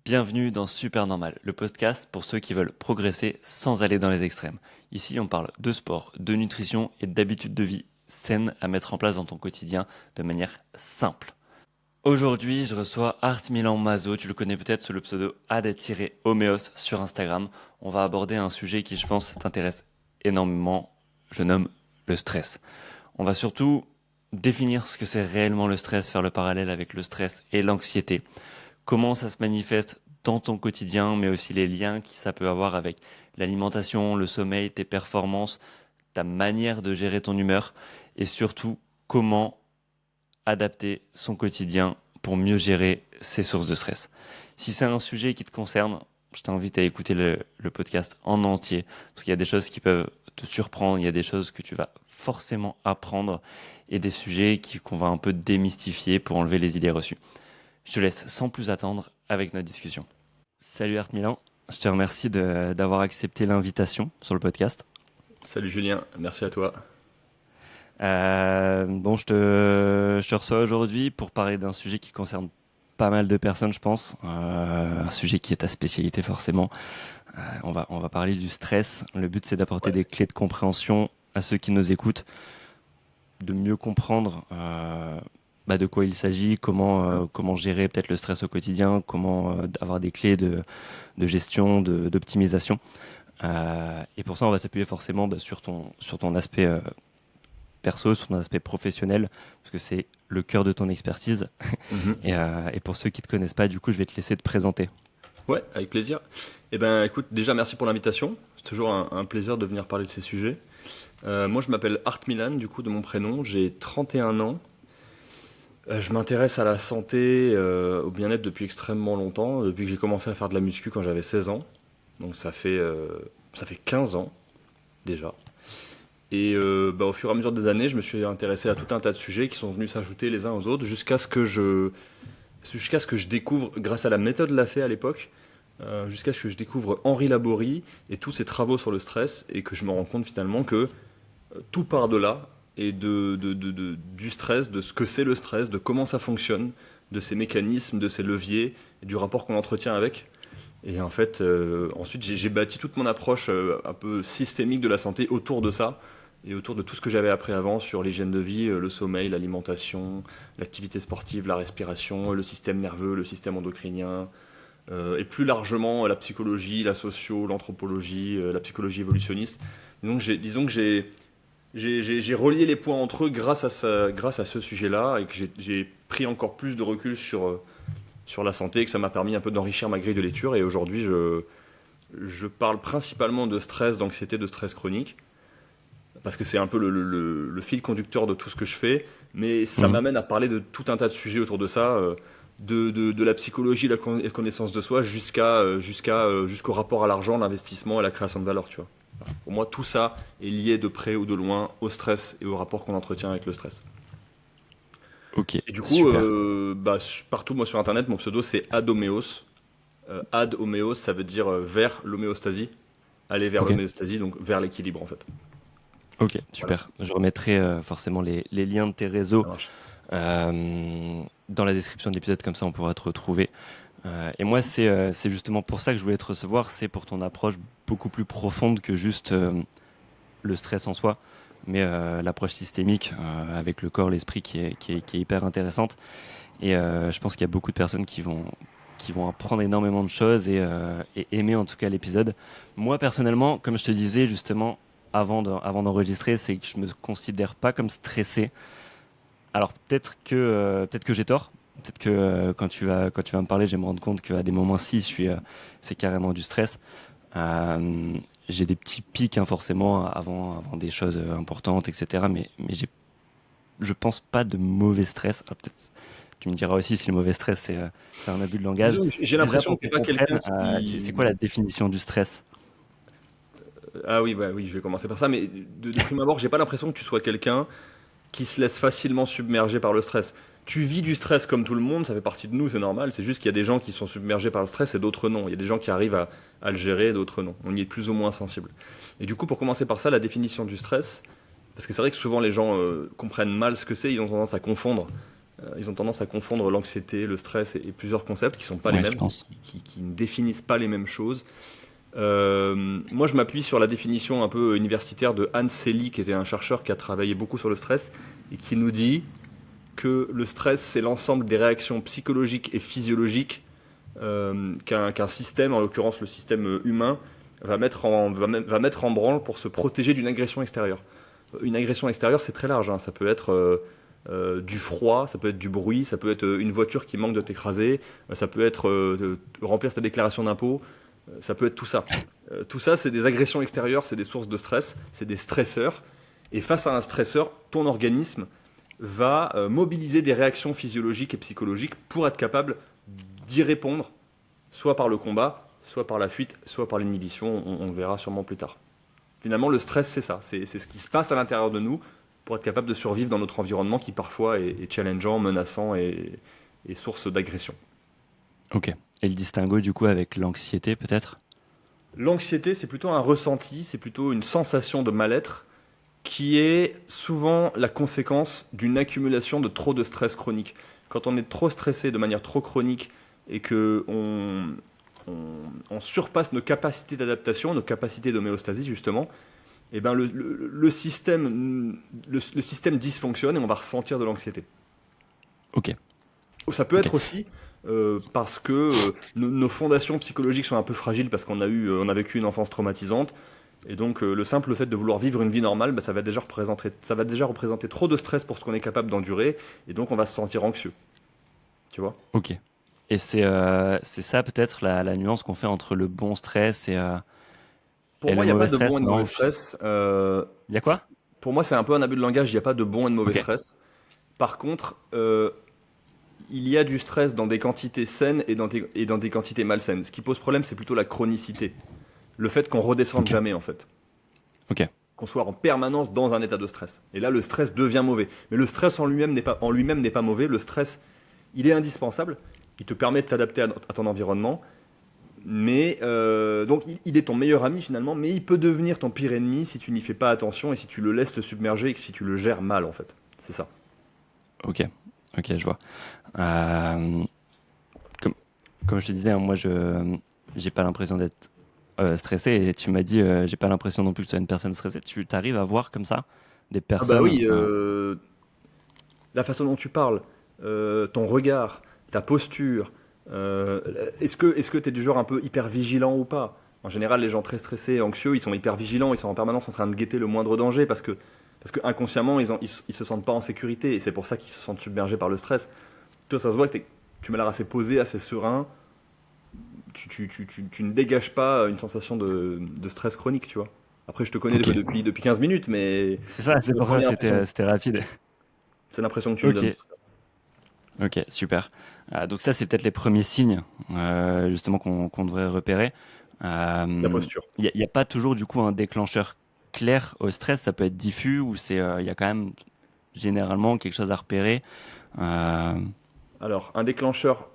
Bienvenue dans Super Normal, le podcast pour ceux qui veulent progresser sans aller dans les extrêmes. Ici, on parle de sport, de nutrition et d'habitudes de vie saines à mettre en place dans ton quotidien de manière simple. Aujourd'hui, je reçois Art Milan Mazo, tu le connais peut-être sous le pseudo ad-homeos sur Instagram. On va aborder un sujet qui, je pense, t'intéresse énormément, je nomme le stress. On va surtout définir ce que c'est réellement le stress, faire le parallèle avec le stress et l'anxiété. Comment ça se manifeste dans ton quotidien, mais aussi les liens que ça peut avoir avec l'alimentation, le sommeil, tes performances, ta manière de gérer ton humeur, et surtout comment adapter son quotidien pour mieux gérer ses sources de stress. Si c'est un sujet qui te concerne, je t'invite à écouter le podcast en entier, parce qu'il y a des choses qui peuvent te surprendre, il y a des choses que tu vas forcément apprendre, et des sujets qu'on va un peu démystifier pour enlever les idées reçues. Je te laisse sans plus attendre avec notre discussion. Salut Art Milan, je te remercie d'avoir accepté l'invitation sur le podcast. Salut Julien, merci à toi. Je te reçois aujourd'hui pour parler d'un sujet qui concerne pas mal de personnes, je pense. Un sujet qui est ta spécialité forcément. On va parler du stress. Le but, c'est d'apporter des clés de compréhension à ceux qui nous écoutent, de mieux comprendre de quoi il s'agit, comment gérer peut-être le stress au quotidien, comment avoir des clés de gestion, d'optimisation. Et pour ça, on va s'appuyer forcément sur ton aspect perso, sur ton aspect professionnel, parce que c'est le cœur de ton expertise. Mhm. Et pour ceux qui ne te connaissent pas, du coup, je vais te laisser te présenter. Ouais, avec plaisir. Eh ben, écoute, déjà merci pour l'invitation. C'est toujours un plaisir de venir parler de ces sujets. Moi, je m'appelle Art Milan, du coup, de mon prénom. J'ai 31 ans. Je m'intéresse à la santé, au bien-être depuis extrêmement longtemps, depuis que j'ai commencé à faire de la muscu quand j'avais 16 ans. Donc ça fait 15 ans déjà. Et au fur et à mesure des années, je me suis intéressé à tout un tas de sujets qui sont venus s'ajouter les uns aux autres jusqu'à ce que je découvre, grâce à la méthode Lafay à l'époque, jusqu'à ce que je découvre Henri Laborie et tous ses travaux sur le stress, et que je me rends compte finalement que tout part de là, et du stress, de ce que c'est le stress, de comment ça fonctionne, de ses mécanismes, de ses leviers, et du rapport qu'on entretient avec. Et en fait, ensuite, j'ai bâti toute mon approche un peu systémique de la santé autour de ça, et autour de tout ce que j'avais appris avant sur l'hygiène de vie, le sommeil, l'alimentation, l'activité sportive, la respiration, le système nerveux, le système endocrinien, et plus largement la psychologie, la socio, l'anthropologie, la psychologie évolutionniste. Et donc, disons que j'ai relié les points entre eux grâce à ce sujet-là, et que j'ai pris encore plus de recul sur la santé, et que ça m'a permis un peu d'enrichir ma grille de lecture. Et aujourd'hui, je parle principalement de stress, d'anxiété, de stress chronique, parce que c'est un peu le fil conducteur de tout ce que je fais, mais ça Mhm. m'amène à parler de tout un tas de sujets autour de ça, de la psychologie, la connaissance de soi, jusqu'au rapport à l'argent, l'investissement et la création de valeur, tu vois. Voilà. Pour moi, tout ça est lié de près ou de loin au stress et au rapport qu'on entretient avec le stress. Ok, Et du coup, super. partout moi sur internet, mon pseudo c'est Adoméos. Ad-homéos, ça veut dire vers l'homéostasie, aller vers Ok, l'homéostasie, donc vers l'équilibre en fait. ok, Voilà, super. Je remettrai forcément les liens de tes ça réseaux marche. dans la description de l'épisode, comme ça on pourra te retrouver. Et moi, c'est justement pour ça que je voulais te recevoir, c'est pour ton approche beaucoup plus profonde que juste le stress en soi, mais l'approche systémique avec le corps, l'esprit qui est hyper intéressante. Et je pense qu'il y a beaucoup de personnes qui vont apprendre énormément de choses et aimer en tout cas l'épisode. Moi, personnellement, comme je te disais justement avant d'enregistrer, c'est que je me considère pas comme stressé. Alors peut-être que j'ai tort. Peut-être que quand tu vas me parler, je vais me rendre compte qu'à des moments, si c'est carrément du stress. Euh, j'ai des petits pics, hein, forcément, avant des choses importantes, etc. Mais je pense pas de mauvais stress. Ah, peut-être, tu me diras aussi si le mauvais stress, c'est un abus de langage. Disons que j'ai Déjà, l'impression pour que t'es qu'on pas quelqu'un comprenne, c'est quoi qui. la définition du stress? Ah oui, bah oui, je vais commencer par ça, mais de prime abord, j'ai pas l'impression que tu sois quelqu'un qui se laisse facilement submerger par le stress. Tu vis du stress comme tout le monde, ça fait partie de nous, c'est normal. C'est juste qu'il y a des gens qui sont submergés par le stress et d'autres non. Il y a des gens qui arrivent à le gérer et d'autres non. On y est plus ou moins sensible. Et du coup, pour commencer par ça, la définition du stress, parce que c'est vrai que souvent les gens comprennent mal ce que c'est, ils ont tendance à confondre. Ils ont tendance à confondre l'anxiété, le stress et plusieurs concepts qui sont pas les Ouais, je mêmes, pense. qui ne définissent pas les mêmes choses. Moi, je m'appuie sur la définition un peu universitaire de Hans Selye, qui était un chercheur qui a travaillé beaucoup sur le stress et qui nous dit que le stress, c'est l'ensemble des réactions psychologiques et physiologiques qu'un système, en l'occurrence le système humain, va mettre en branle pour se protéger d'une agression extérieure. Une agression extérieure, c'est très large, hein. Ça peut être du froid, ça peut être du bruit, ça peut être une voiture qui manque de t'écraser, ça peut être remplir ta déclaration d'impôt, ça peut être tout ça. Tout ça, c'est des agressions extérieures, c'est des sources de stress, c'est des stresseurs. Et face à un stresseur, ton organisme va mobiliser des réactions physiologiques et psychologiques pour être capable d'y répondre, soit par le combat, soit par la fuite, soit par l'inhibition, on le verra sûrement plus tard. Finalement, le stress, c'est ça, c'est ce qui se passe à l'intérieur de nous pour être capable de survivre dans notre environnement qui parfois est challengeant, menaçant et source d'agression. Ok. Et le distinguo, du coup, avec l'anxiété, peut-être? L'anxiété, c'est plutôt un ressenti, c'est plutôt une sensation de mal-être qui est souvent la conséquence d'une accumulation de trop de stress chronique. Quand on est trop stressé de manière trop chronique et que on surpasse nos capacités d'adaptation, nos capacités d'homéostasie justement, et ben le système dysfonctionne et on va ressentir de l'anxiété. Ok. Ça peut Ok. être aussi parce que nos fondations psychologiques sont un peu fragiles parce on a vécu une enfance traumatisante. Et donc le simple fait de vouloir vivre une vie normale, bah, ça va déjà représenter trop de stress pour ce qu'on est capable d'endurer. Et donc on va se sentir anxieux. Tu vois? Ok. Et c'est ça, peut-être, la nuance qu'on fait entre le bon stress Pour et moi, le il n'y a pas mauvais de stress, bon et de non? mauvais stress. Il y a quoi? Pour moi, c'est un peu un abus de langage. Il n'y a pas de bon et de mauvais Ok. stress. Par contre, il y a du stress dans des quantités saines et dans des quantités malsaines. Ce qui pose problème, c'est plutôt la chronicité. Le fait qu'on redescende Ok. jamais, en fait. Ok. Qu'on soit en permanence dans un état de stress. Et là, le stress devient mauvais. Mais le stress en lui-même n'est pas mauvais. Le stress, il est indispensable. Il te permet de t'adapter à ton environnement. Mais donc, il est ton meilleur ami finalement. Mais il peut devenir ton pire ennemi si tu n'y fais pas attention et si tu le laisses te submerger et que si tu le gères mal en fait. C'est ça. Ok. Ok, je vois. Euh, comme, comme je te disais, hein, moi, je j'ai pas l'impression d'être stressé. Et tu m'as dit, j'ai pas l'impression non plus que tu sois une personne stressée. Tu arrives à voir comme ça des Ah bah personnes. oui, la façon dont tu parles, ton regard, ta posture, est-ce que tu es du genre un peu hyper vigilant ou pas? En général, les gens très stressés et anxieux, ils sont hyper vigilants, ils sont en permanence en train de guetter le moindre danger parce que inconsciemment, ils se sentent pas en sécurité et c'est pour ça qu'ils se sentent submergés par le stress. Toi, ça se voit que tu m'as l'air assez posé, assez serein, tu ne dégages pas une sensation de stress chronique, tu vois. Après, je te connais Ok. depuis 15 minutes, mais C'est ça, c'est c'est la pour ça, première impression. c'était rapide. C'est l'impression que tu me donnes. Ok. Ok, super. Donc ça, c'est peut-être les premiers signes, justement, qu'on devrait repérer. La Il posture. n'y a, y a pas toujours, du coup, un déclencheur clair au stress. Ça peut être diffus ou il y a quand même généralement quelque chose à repérer. Euh, Alors, un déclencheur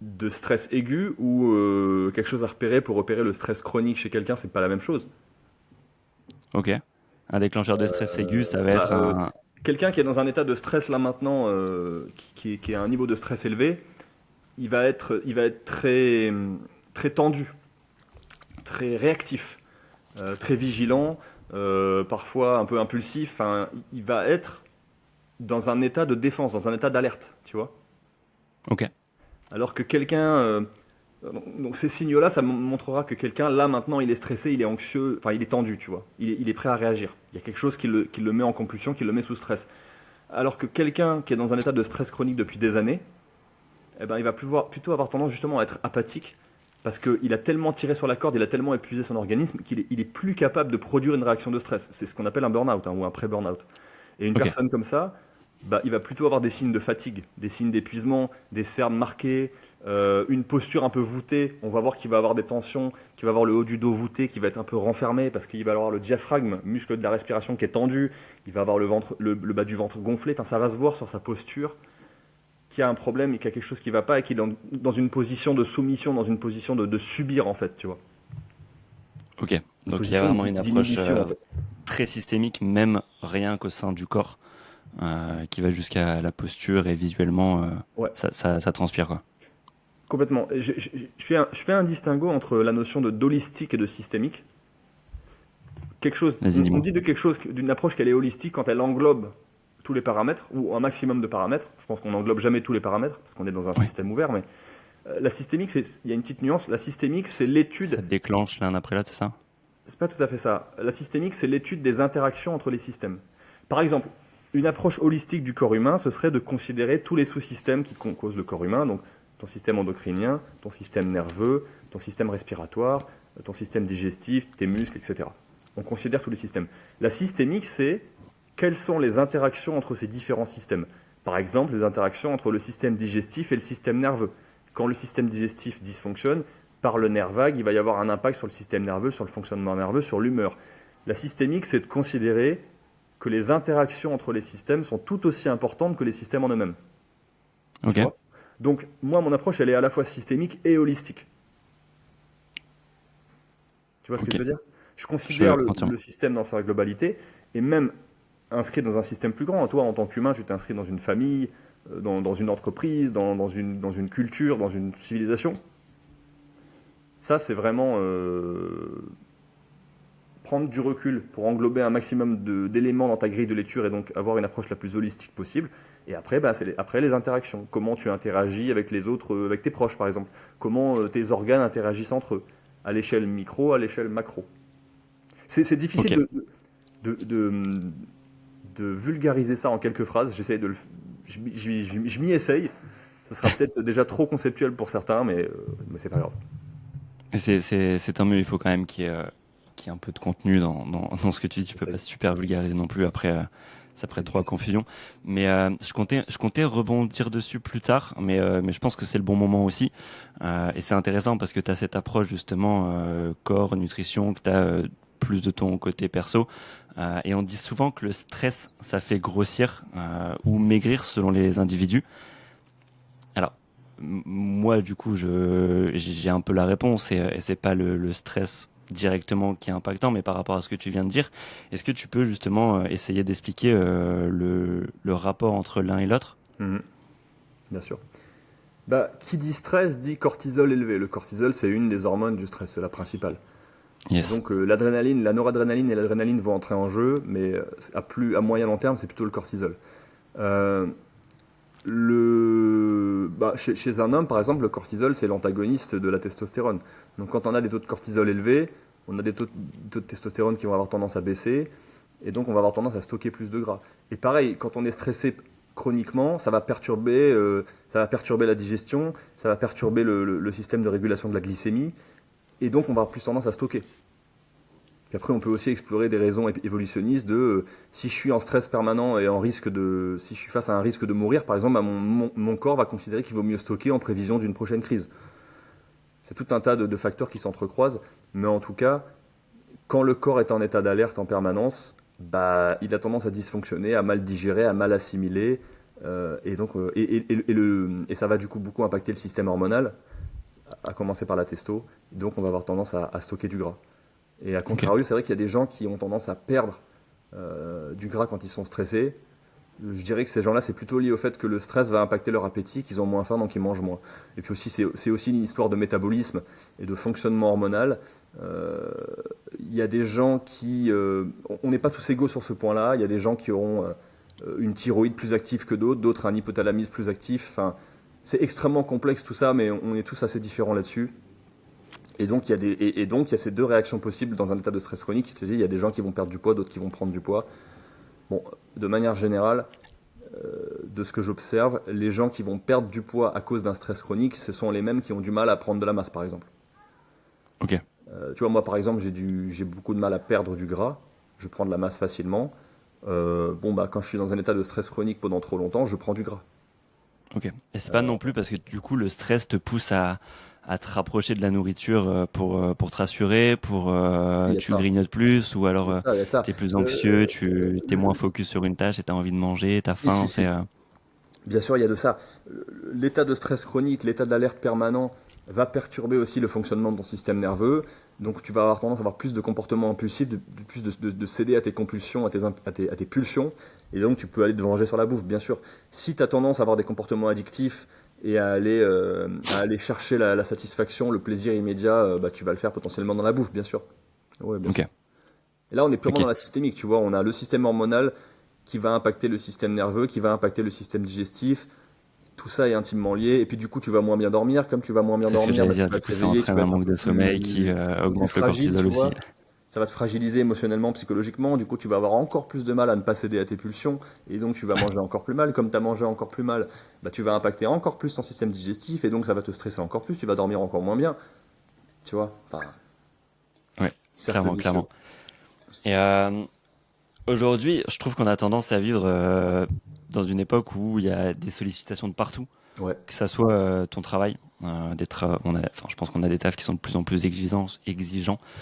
de stress aigu ou quelque chose à repérer pour repérer le stress chronique chez quelqu'un, c'est pas la même chose. ok. Un déclencheur de stress aigu, ça va Bah, être un... quelqu'un qui est dans un état de stress là maintenant, qui est à un niveau de stress élevé, il va être très, très tendu, très réactif, très vigilant, parfois un peu impulsif. Enfin, il va être dans un état de défense, dans un état d'alerte, tu vois. Ok, Alors que quelqu'un, donc ces signaux-là, ça montrera que quelqu'un, là maintenant, il est stressé, il est anxieux, enfin il est tendu, tu vois. Il est prêt à réagir. Il y a quelque chose qui le met en compulsion, qui le met sous stress. Alors que quelqu'un qui est dans un état de stress chronique depuis des années, eh ben, il va plutôt avoir tendance justement à être apathique, parce qu'il a tellement tiré sur la corde, il a tellement épuisé son organisme qu'il est plus capable de produire une réaction de stress. C'est ce qu'on appelle un burn-out, hein, ou un pré-burn-out. Et une ok, personne comme ça, bah, il va plutôt avoir des signes de fatigue, des signes d'épuisement, des cernes marquées, une posture un peu voûtée. On va voir qu'il va avoir des tensions, qu'il va avoir le haut du dos voûté, qui va être un peu renfermé parce qu'il va avoir le diaphragme, muscle de la respiration qui est tendu. Il va avoir le ventre, le bas du ventre gonflé. Enfin, ça va se voir sur sa posture qu'il y a un problème et qu'il y a quelque chose qui va pas et qu'il est dans une position de soumission, dans une position de subir en fait, tu vois. ok. Une Donc il y a position vraiment une approche d'inhibition en fait. très systémique, même rien qu'au sein du corps. qui va jusqu'à la posture et visuellement, Ouais, ça transpire, quoi. complètement. Et je fais un distinguo entre la notion d'holistique et de systémique. Quelque chose, Vas-y, on dis-moi. dit de quelque chose, d'une approche qu'elle est holistique quand elle englobe tous les paramètres, ou un maximum de paramètres. Je pense qu'on n'englobe jamais tous les paramètres, parce qu'on est dans un Oui. système ouvert, mais la systémique, il y a une petite nuance. La systémique, c'est l'étude. Ça déclenche l'un après l'autre, c'est ça? C'est pas tout à fait ça. La systémique, c'est l'étude des interactions entre les systèmes. Par exemple, une approche holistique du corps humain, ce serait de considérer tous les sous-systèmes qui composent le corps humain, donc ton système endocrinien, ton système nerveux, ton système respiratoire, ton système digestif, tes muscles, etc. On considère tous les systèmes. La systémique, c'est quelles sont les interactions entre ces différents systèmes. Par exemple, les interactions entre le système digestif et le système nerveux. Quand le système digestif dysfonctionne, par le nerf vague, il va y avoir un impact sur le système nerveux, sur le fonctionnement nerveux, sur l'humeur. La systémique, c'est de considérer que les interactions entre les systèmes sont tout aussi importantes que les systèmes en eux-mêmes. Tu Ok, vois? Donc, moi, mon approche, elle est à la fois systémique et holistique. Tu vois ce que ok, je veux dire? Je je considère entièrement. le système dans sa globalité, et même inscrit dans un système plus grand. Toi, en tant qu'humain, tu t'inscris dans une famille, dans une entreprise, dans une culture, dans une civilisation. Ça, c'est vraiment prendre du recul pour englober un maximum d'éléments dans ta grille de lecture et donc avoir une approche la plus holistique possible. Et après, bah, après les interactions. Comment tu interagis avec les autres, avec tes proches par exemple. Comment tes organes interagissent entre eux, à l'échelle micro, à l'échelle macro. C'est difficile Ok. de, de- de vulgariser ça en quelques phrases. J'essaye de je m'y essaye. Ce sera peut-être déjà trop conceptuel pour certains, mais c'est pas grave. Mais c'est tant mieux, il faut quand même qu'il y ait un peu de contenu dans ce que tu dis. Tu peux pas J'essaye. super vulgariser non plus, après, ça C'est prête trop à difficile. confusion. Mais je comptais rebondir dessus plus tard, mais je pense que c'est le bon moment aussi. Et c'est intéressant parce que tu as cette approche justement corps, nutrition, que tu as plus de ton côté perso. Et on dit souvent que le stress, ça fait grossir ou maigrir selon les individus. Alors, moi, du coup, j'ai un peu la réponse et c'est pas le stress directement qui est impactant, mais par rapport à ce que tu viens de dire, est-ce que tu peux justement essayer d'expliquer le rapport entre l'un et l'autre? Mhm, bien sûr. Bah, qui dit stress dit cortisol élevé. Le cortisol, c'est une des hormones du stress, c'est la principale. Et Yes. donc l'adrénaline, la noradrénaline et l'adrénaline vont entrer en jeu, mais à moyen long terme, c'est plutôt le cortisol. Euh, chez un homme, par exemple, le cortisol, c'est l'antagoniste de la testostérone. Donc quand on a des taux de cortisol élevés, on a des taux de testostérone qui vont avoir tendance à baisser, et donc on va avoir tendance à stocker plus de gras. Et pareil, quand on est stressé chroniquement, ça va perturber la digestion, ça va perturber le système de régulation de la glycémie, et donc on va avoir plus tendance à stocker. Puis après, on peut aussi explorer des raisons évolutionnistes de si je suis en stress permanent et si je suis face à un risque de mourir, par exemple, bah, mon corps va considérer qu'il vaut mieux stocker en prévision d'une prochaine crise. C'est tout un tas de facteurs qui s'entrecroisent, mais en tout cas, quand le corps est en état d'alerte en permanence, bah, il a tendance à dysfonctionner, à mal digérer, à mal assimiler, et ça va du coup beaucoup impacter le système hormonal, à commencer par la testo, donc on va avoir tendance à stocker du gras. Et à Ok. contrario, c'est vrai qu'il y a des gens qui ont tendance à perdre du gras quand ils sont stressés. Je dirais que ces gens-là, c'est plutôt lié au fait que le stress va impacter leur appétit, qu'ils ont moins faim, donc ils mangent moins. Et puis aussi, c'est aussi une histoire de métabolisme et de fonctionnement hormonal. Euh, Il y a des gens qui... on n'est pas tous égaux sur ce point-là. Il y a des gens qui auront une thyroïde plus active que d'autres, d'autres un hypothalamus plus actif. Enfin, c'est extrêmement complexe tout ça, mais on est tous assez différents là-dessus. Et donc, il y a ces deux réactions possibles dans un état de stress chronique. Je te dis, il y a des gens qui vont perdre du poids, d'autres qui vont prendre du poids. Bon, de manière générale, de ce que j'observe, les gens qui vont perdre du poids à cause d'un stress chronique, ce sont les mêmes qui ont du mal à prendre de la masse, par exemple. Ok. Tu vois, moi, par exemple, j'ai beaucoup de mal à perdre du gras. Je prends de la masse facilement. Bon, bah, quand je suis dans un état de stress chronique pendant trop longtemps, je prends du gras. Ok. Et c'est pas non plus parce que du coup, le stress te pousse à te rapprocher de la nourriture pour te rassurer, Il y a de tu ça. grignotes plus, ou Il y a alors de ça, il y a de ça. t'es plus anxieux, Euh, tu t'es moins focus sur une tâche et t'as envie de manger, t'as si, si, faim, si. Bien sûr, il y a de ça. L'état de stress chronique, l'état d'alerte permanent, va perturber aussi le fonctionnement de ton système nerveux. Donc tu vas avoir tendance à avoir plus de comportements impulsifs, plus de céder à tes compulsions, à tes pulsions. Et donc tu peux aller te venger sur la bouffe, bien sûr. Si tu as tendance à avoir des comportements addictifs et à aller chercher la satisfaction, le plaisir immédiat, bah, tu vas le faire potentiellement dans la bouffe, bien sûr. Ouais, bien Ok, sûr. Et là, on est purement dans ok. la systémique, tu vois. On a le système hormonal qui va impacter le système nerveux, qui va impacter le système digestif. Tout ça est intimement lié. Et puis, du coup, tu vas moins bien dormir. Comme tu vas moins bien C'est ce que dormir, j'allais bah, tu dire. vas Du te coup, ça réveiller, tu entraîne vas un être manque de sommeil qui un peu plus augmente le fragile, tu cortisol aussi. vois. Ça va te fragiliser émotionnellement, psychologiquement. Du coup, tu vas avoir encore plus de mal à ne pas céder à tes pulsions. Et donc, tu vas manger encore plus mal. Comme tu as mangé encore plus mal, bah, tu vas impacter encore plus ton système digestif. Et donc, ça va te stresser encore plus. Tu vas dormir encore moins bien. Tu vois. Enfin, Ouais, cercle clairement, vicieux. clairement. Et aujourd'hui, je trouve qu'on a tendance à vivre dans une époque où il y a des sollicitations de partout, Ouais. que ça soit ton travail. Je pense qu'on a des tafs qui sont de plus en plus exigeants,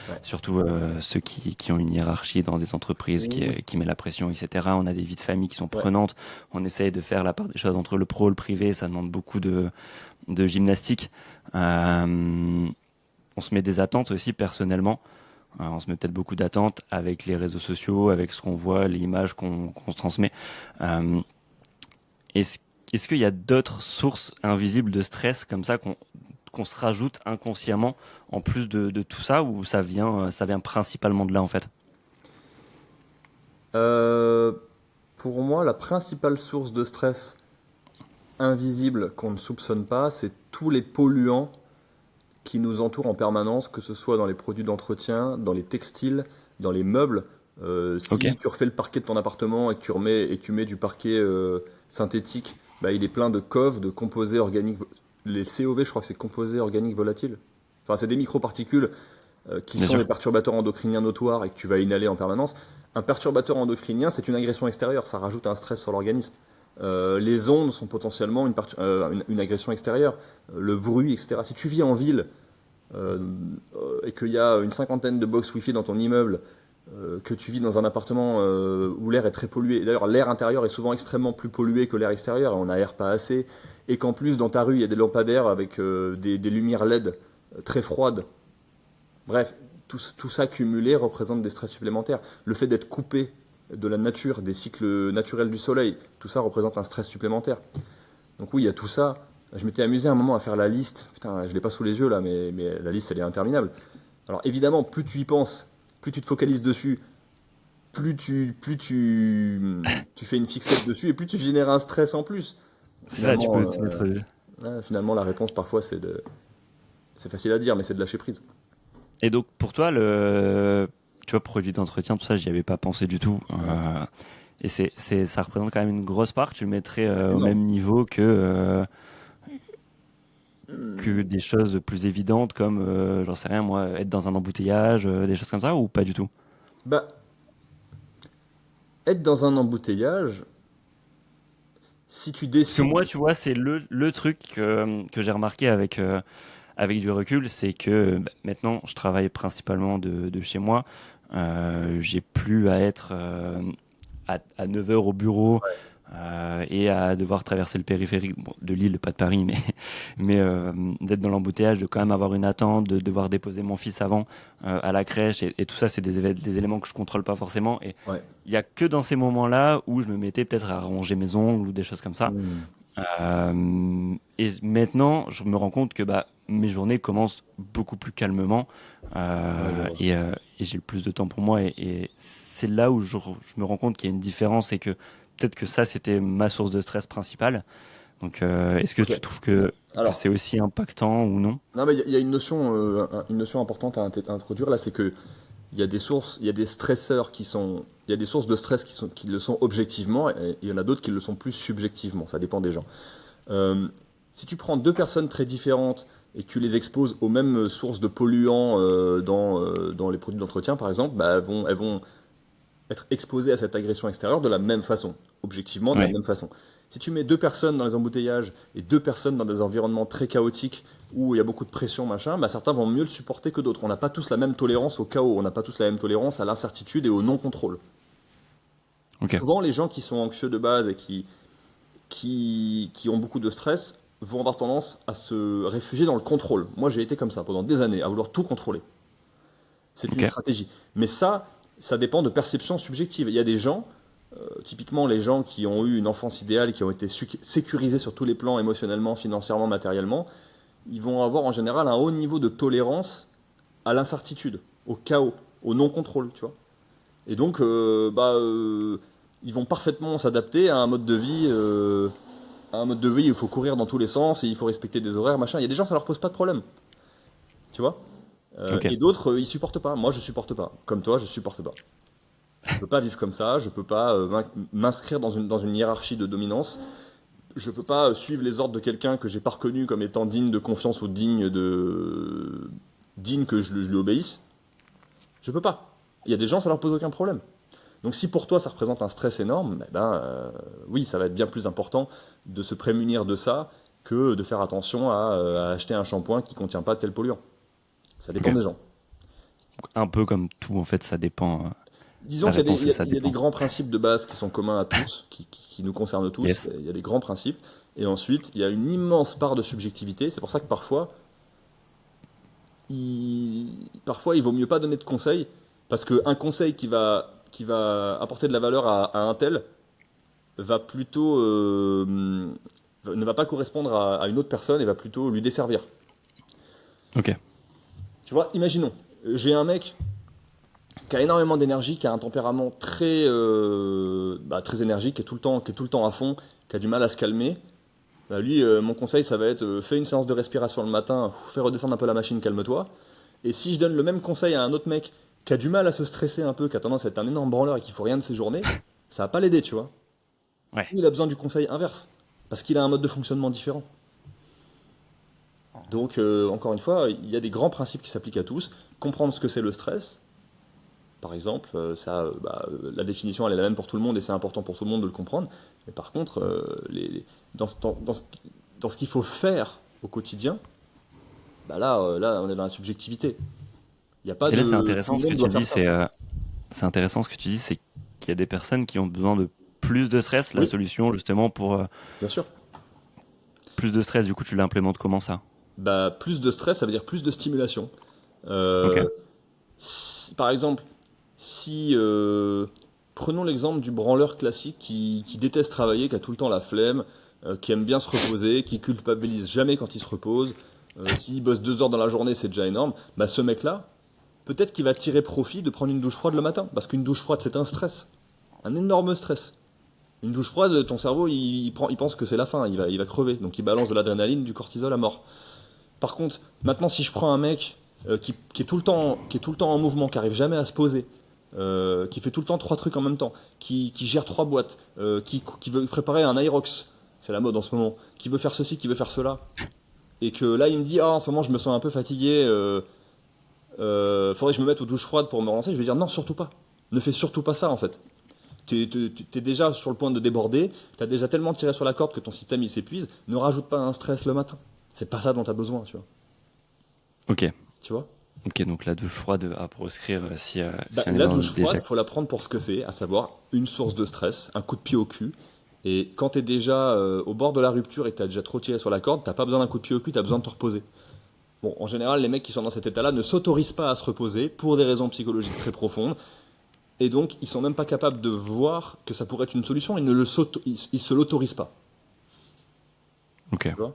Ouais. surtout ceux qui ont une hiérarchie dans des entreprises Oui. qui met la pression, etc. On a des vies de famille qui sont Ouais. prenantes. On essaye de faire la part des choses entre le pro et le privé. Ça demande beaucoup de gymnastique. Euh, on se met des attentes aussi personnellement. On se met peut-être beaucoup d'attentes avec les réseaux sociaux, avec ce qu'on voit, les images qu'on se transmet. Euh, est-ce, est-ce qu'il y a d'autres sources invisibles de stress comme ça qu'on se rajoute inconsciemment en plus de tout ça, ou ça vient principalement de là en fait? Euh, pour moi, la principale source de stress invisible qu'on ne soupçonne pas, c'est tous les polluants qui nous entourent en permanence, que ce soit dans les produits d'entretien, dans les textiles, dans les meubles. Ok, Si tu refais le parquet de ton appartement et que tu mets du parquet synthétique, bah, il est plein de COV, de composés organiques. Les COV, je crois que c'est composés organiques volatiles. Enfin, c'est des microparticules qui bien sont des sûr. perturbateurs endocriniens notoires et que tu vas inhaler en permanence. Un perturbateur endocrinien, c'est une agression extérieure, ça rajoute un stress sur l'organisme. Les ondes sont potentiellement une agression extérieure, le bruit, etc. Si tu vis en ville euh, et qu'il y a une cinquantaine de box Wi-Fi dans ton immeuble, que tu vis dans un appartement où l'air est très pollué, et d'ailleurs l'air intérieur est souvent extrêmement plus pollué que l'air extérieur, et on n'aère pas assez, et qu'en plus dans ta rue il y a des lampadaires avec des lumières LED très froides. Bref, tout ça cumulé représente des stress supplémentaires. Le fait d'être coupé de la nature, des cycles naturels du soleil, tout ça représente un stress supplémentaire. Donc oui, il y a tout ça. Je m'étais amusé un moment à faire la liste. Putain, je l'ai pas sous les yeux là, mais la liste elle est interminable. Alors évidemment, plus tu y penses, plus tu te focalises dessus, plus tu fais une fixette dessus et plus tu génères un stress en plus. C'est ça, tu Finalement, peux te mettre. ouais, finalement la réponse parfois c'est facile à dire, mais c'est de lâcher prise. Et donc pour toi, tu vois, produit d'entretien, tout ça, j'y avais pas pensé du tout. Ouais. Et ça représente quand même une grosse part. Tu le mettrais au Énorme. même niveau que des choses plus évidentes comme, j'en sais rien moi, être dans un embouteillage, des choses comme ça, ou pas du tout? Bah, être dans un embouteillage, si tu Parce que décides. moi, tu vois, c'est le truc que j'ai remarqué avec du recul, c'est que bah, maintenant, je travaille principalement de chez moi. J'ai plus à être à 9 heures au bureau et à devoir traverser le périphérique bon, de Lille, pas de Paris, mais d'être dans l'embouteillage, de quand même avoir une attente, de devoir déposer mon fils avant à la crèche. Et tout ça, c'est des éléments que je contrôle pas forcément. Et Ouais. il y a que dans ces moments-là où je me mettais peut-être à ranger mes ongles ou des choses comme ça. Hmm. Et maintenant, je me rends compte que bah, mes journées commencent beaucoup plus calmement Ouais, je vois. et j'ai le plus de temps pour moi. Et c'est là où je me rends compte qu'il y a une différence et que peut-être que ça, c'était ma source de stress principale. Donc, est-ce que Ok. tu trouves que Alors, c'est aussi impactant ou non? non, mais il y a une notion importante à introduire là, c'est que il y a des sources, il y a des stresseurs il y a des sources de stress qui le sont objectivement, et il y en a d'autres qui le sont plus subjectivement. Ça dépend des gens. Euh, Si tu prends deux personnes très différentes et que tu les exposes aux mêmes sources de polluants dans les produits d'entretien, par exemple, bah, elles vont être exposées à cette agression extérieure de la même façon, objectivement de la Ouais, même façon. Si tu mets deux personnes dans les embouteillages et deux personnes dans des environnements très chaotiques où il y a beaucoup de pression, machin, bah certains vont mieux le supporter que d'autres. On n'a pas tous la même tolérance au chaos, on n'a pas tous la même tolérance à l'incertitude et au non-contrôle. ok. Souvent, les gens qui sont anxieux de base et qui ont beaucoup de stress vont avoir tendance à se réfugier dans le contrôle. Moi, j'ai été comme ça pendant des années, à vouloir tout contrôler. C'est une Ok. stratégie. Mais ça dépend de perception subjective. Il y a des gens, typiquement les gens qui ont eu une enfance idéale, qui ont été sécurisés sur tous les plans, émotionnellement, financièrement, matériellement, ils vont avoir en général un haut niveau de tolérance à l'incertitude, au chaos, au non-contrôle, tu vois. Et donc, ils vont parfaitement s'adapter à un mode de vie, où il faut courir dans tous les sens et il faut respecter des horaires, machin. Il y a des gens, ça leur pose pas de problème, tu vois. Ok. Et d'autres, ils supportent pas. Moi, je supporte pas. Comme toi, je supporte pas. Je peux pas vivre comme ça. Je peux pas m'inscrire dans une hiérarchie de dominance. Je peux pas suivre les ordres de quelqu'un que j'ai pas reconnu comme étant digne de confiance ou digne que je lui obéisse. Je peux pas. Il y a des gens, ça leur pose aucun problème. Donc si pour toi ça représente un stress énorme, oui, ça va être bien plus important de se prémunir de ça que de faire attention à acheter un shampoing qui contient pas tel polluant. Ça dépend Ok. des gens. Un peu comme tout, en fait, ça dépend. Disons La qu'il y a réponse, des, il c'est y a- ça il y a des dépend. grands principes de base qui sont communs à tous, qui nous concernent tous. Yes. Il y a des grands principes. Et ensuite, il y a une immense part de subjectivité. C'est pour ça que parfois, il vaut mieux pas donner de conseils, parce qu'un conseil qui va apporter de la valeur à un tel va plutôt ne va pas correspondre à une autre personne et va plutôt lui desservir. Ok. Tu vois, imaginons, j'ai un mec qui a énormément d'énergie, qui a un tempérament très énergique, qui est tout le temps à fond, qui a du mal à se calmer. Bah, lui, mon conseil, ça va être fais une séance de respiration le matin, fais redescendre un peu la machine, calme-toi. Et si je donne le même conseil à un autre mec qui a du mal à se stresser un peu, qui a tendance à être un énorme branleur et qui faut rien de ses journées, ça va pas l'aider, tu vois. Ouais. Il a besoin du conseil inverse, parce qu'il a un mode de fonctionnement différent. Donc, encore une fois, il y a des grands principes qui s'appliquent à tous. Comprendre ce que c'est le stress, par exemple, la définition, elle est la même pour tout le monde et c'est important pour tout le monde de le comprendre. Mais par contre, dans ce qu'il faut faire au quotidien, là, on est dans la subjectivité. Il n'y a pas Et là, c'est de... Tout intéressant le ce que monde doit tu faire dis. ça. C'est intéressant ce que tu dis, c'est qu'il y a des personnes qui ont besoin de plus de stress. La Oui, solution, justement, pour bien sûr. plus de stress, du coup, tu l'implémentes comment ça? Plus de stress, ça veut dire plus de stimulation. Ok. Euh, Par exemple, si prenons l'exemple du branleur classique qui déteste travailler, qui a tout le temps la flemme, qui aime bien se reposer, qui culpabilise jamais quand il se repose. S'il bosse 2 heures dans la journée, c'est déjà énorme. Bah, ce mec-là, peut-être qu'il va tirer profit de prendre une douche froide le matin, parce qu'une douche froide, c'est un stress, un énorme stress. Une douche froide, ton cerveau, il pense que c'est la fin, il va crever, donc il balance de l'adrénaline, du cortisol à mort. Par contre, maintenant, si je prends un mec qui est tout le temps en mouvement, qui arrive jamais à se poser, qui fait tout le temps 3 trucs en même temps, qui gère 3 boîtes, qui veut préparer un Aerox, c'est la mode en ce moment, qui veut faire ceci, qui veut faire cela, et que là il me dit en ce moment je me sens un peu fatigué, faudrait que je me mette aux douches froides pour me relancer, je vais dire non, surtout pas. Ne fais surtout pas ça en fait. T'es déjà sur le point de déborder, t'as déjà tellement tiré sur la corde que ton système il s'épuise, ne rajoute pas un stress le matin. C'est pas ça dont t'as besoin, tu vois. Ok. Tu vois. Ok, donc la douche froide à proscrire si on est La dans douche déjà. froide, il faut la prendre pour ce que c'est, à savoir une source de stress, un coup de pied au cul. Et quand t'es déjà au bord de la rupture et que t'as déjà trop tiré sur la corde, t'as pas besoin d'un coup de pied au cul, t'as besoin de te reposer. Bon, en général, les mecs qui sont dans cet état-là ne s'autorisent pas à se reposer pour des raisons psychologiques très profondes. Et donc, ils sont même pas capables de voir que ça pourrait être une solution, ils se l'autorisent pas. Ok. Tu vois.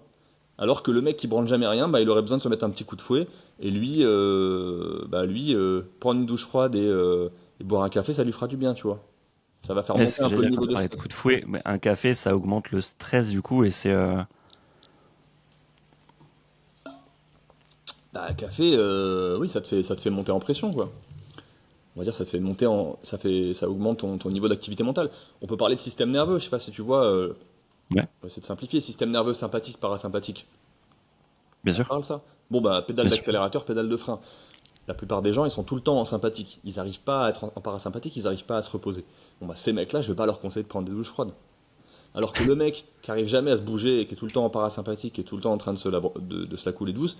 Alors que le mec qui branle jamais rien, il aurait besoin de se mettre un petit coup de fouet. Et lui, prendre une douche froide et boire un café, ça lui fera du bien, tu vois. Ça va faire Mais c'est ce monter que un j'allais peu le dire quand niveau tu de parlais de stress. coup de fouet. Mais un café, ça augmente le stress du coup et c'est. Un café, oui, ça te fait monter en pression, quoi. On va dire, ça te fait monter ça augmente ton niveau d'activité mentale. On peut parler de système nerveux, je sais pas si tu vois, Ouais, on va essayer de simplifier, système nerveux sympathique, parasympathique. bien Ça te sûr. parle ça? Bon, pédale Bien sûr. d'accélérateur, pédale de frein. La plupart des gens, ils sont tout le temps en sympathique. Ils n'arrivent pas à être en parasympathique, ils n'arrivent pas à se reposer. Bon, ces mecs-là, je vais pas leur conseiller de prendre des douches froides. Alors que le mec qui arrive jamais à se bouger et qui est tout le temps en parasympathique, qui est tout le temps en train de se la couler douce,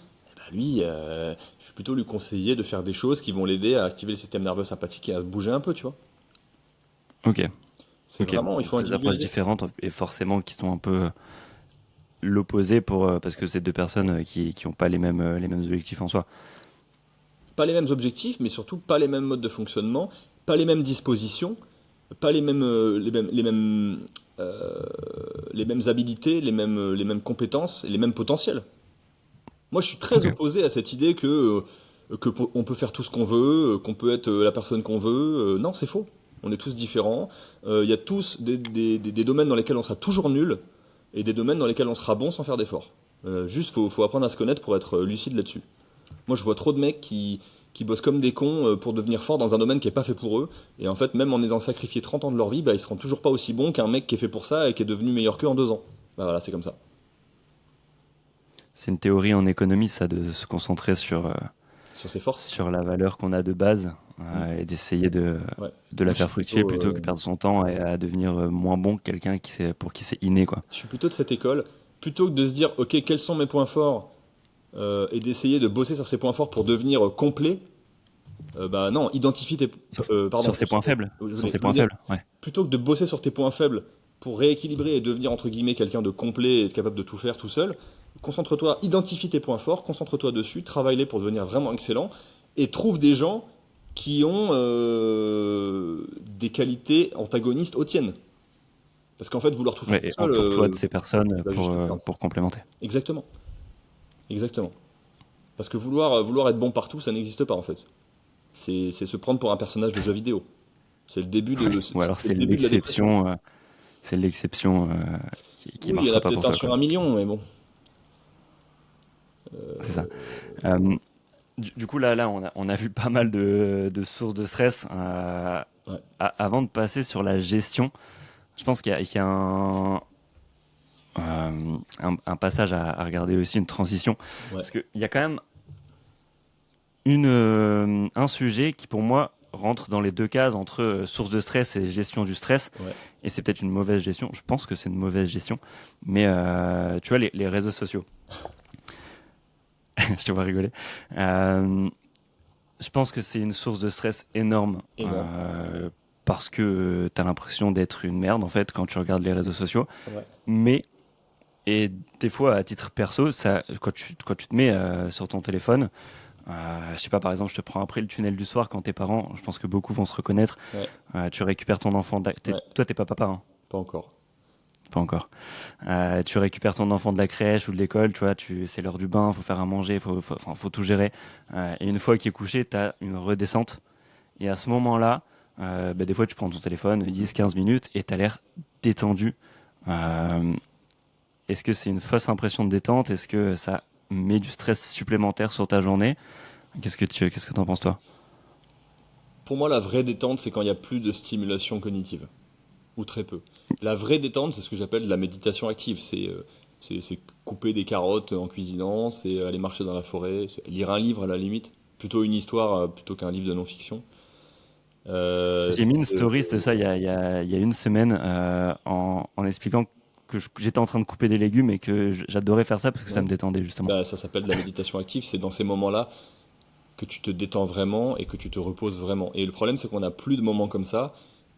lui, je vais plutôt lui conseiller de faire des choses qui vont l'aider à activer le système nerveux sympathique et à se bouger un peu, tu vois. Ok. C'est Ok. vraiment, il faut Deux approches individualiser. différentes et forcément qui sont un peu l'opposé parce que c'est deux personnes qui ont pas les mêmes objectifs en soi. Pas les mêmes objectifs, mais surtout pas les mêmes modes de fonctionnement, pas les mêmes dispositions, pas euh, les mêmes habilités, les mêmes compétences et les mêmes potentiels. Moi, je suis très Ok. opposé à cette idée on peut faire tout ce qu'on veut, qu'on peut être la personne qu'on veut. Non, c'est faux. On est tous différents. Il y a tous des domaines dans lesquels on sera toujours nul et des domaines dans lesquels on sera bon sans faire d'efforts. Juste, faut apprendre à se connaître pour être lucide là-dessus. Moi, je vois trop de mecs qui bossent comme des cons pour devenir forts dans un domaine qui est pas fait pour eux. Et en fait, même en ayant sacrifié 30 ans de leur vie, bah, ils seront toujours pas aussi bons qu'un mec qui est fait pour ça et qui est devenu meilleur qu'eux en 2 ans. Bah voilà, c'est comme ça. C'est une théorie en économie, ça, de se concentrer Sur ses forces. sur la valeur qu'on a de base Mm. et d'essayer Ouais. de la Moi, faire fructifier plutôt que perdre son temps et à devenir moins bon que quelqu'un pour qui c'est inné, quoi. je suis plutôt de cette école. Plutôt que de se dire, ok, quels sont mes points forts et d'essayer de bosser sur ces points forts pour devenir complet, bah non, identifie tes. Pardon, Sur ses points faibles. Sur ses je voulais points dire, faibles, ouais. plutôt que de bosser sur tes points faibles pour rééquilibrer et devenir entre guillemets quelqu'un de complet et capable de tout faire tout seul, concentre-toi, identifie tes points forts, concentre-toi dessus, travaille-les pour devenir vraiment excellent et trouve des gens qui ont des qualités antagonistes aux tiennes. Parce qu'en fait, vouloir tout faire Ouais, tout et seul, entoure-toi de ces personnes va juste te perdre. pour complémenter. Exactement, exactement. Parce que vouloir être bon partout, ça n'existe pas en fait. C'est se prendre pour un personnage de jeu vidéo. Ou alors C'est le début de la dépression. c'est l'exception qui Oui, il y en marchera a pas peut-être pour un toi, sur quoi. 1 million, mais bon. C'est ça. Euh, du coup, là, on a vu pas mal de sources de stress. Ouais, Avant de passer sur la gestion, je pense qu'il y a un passage à regarder aussi, une transition. ouais, Parce qu'il y a quand même un sujet qui, pour moi, rentre dans les deux cases entre source de stress et gestion du stress. ouais. Et c'est peut-être une mauvaise gestion. Je pense que c'est une mauvaise gestion. Mais tu vois, les réseaux sociaux, je te vois rigoler. Euh, je pense que c'est une source de stress énorme. Énorme. Parce que tu as l'impression d'être une merde, en fait, quand tu regardes les réseaux sociaux. Ouais, Mais et des fois, à titre perso, quand tu te mets sur ton téléphone, je sais pas, par exemple, je te prends après le tunnel du soir quand tes parents, je pense que beaucoup vont se reconnaître, ouais, tu récupères ton enfant, ouais. toi t'es pas papa, hein, Pas encore. pas encore. Tu récupères ton enfant de la crèche ou de l'école, tu vois, c'est l'heure du bain, faut faire à manger, enfin, faut tout gérer. Et une fois qu'il est couché, t'as une redescente. Et à ce moment-là, bah, des fois, tu prends ton téléphone 10-15 minutes et t'as l'air détendu. Euh, Est-ce que c'est une fausse impression de détente? Est-ce que ça met du stress supplémentaire sur ta journée? Qu'est-ce que t'en penses, toi? Pour moi, la vraie détente, c'est quand il n'y a plus de stimulation cognitive. Ou très peu. La vraie détente, c'est ce que j'appelle de la méditation active. C'est couper des carottes en cuisinant, c'est aller marcher dans la forêt, c'est lire un livre à la limite. Plutôt une histoire plutôt qu'un livre de non-fiction. J'ai mis une story de ça il y a une semaine en expliquant que j'étais en train de couper des légumes et que j'adorais faire ça parce que ça Ouais. me détendait justement. Bah, ça s'appelle de la méditation active. C'est dans ces moments-là que tu te détends vraiment et que tu te reposes vraiment. Et le problème, c'est qu'on n'a plus de moments comme ça.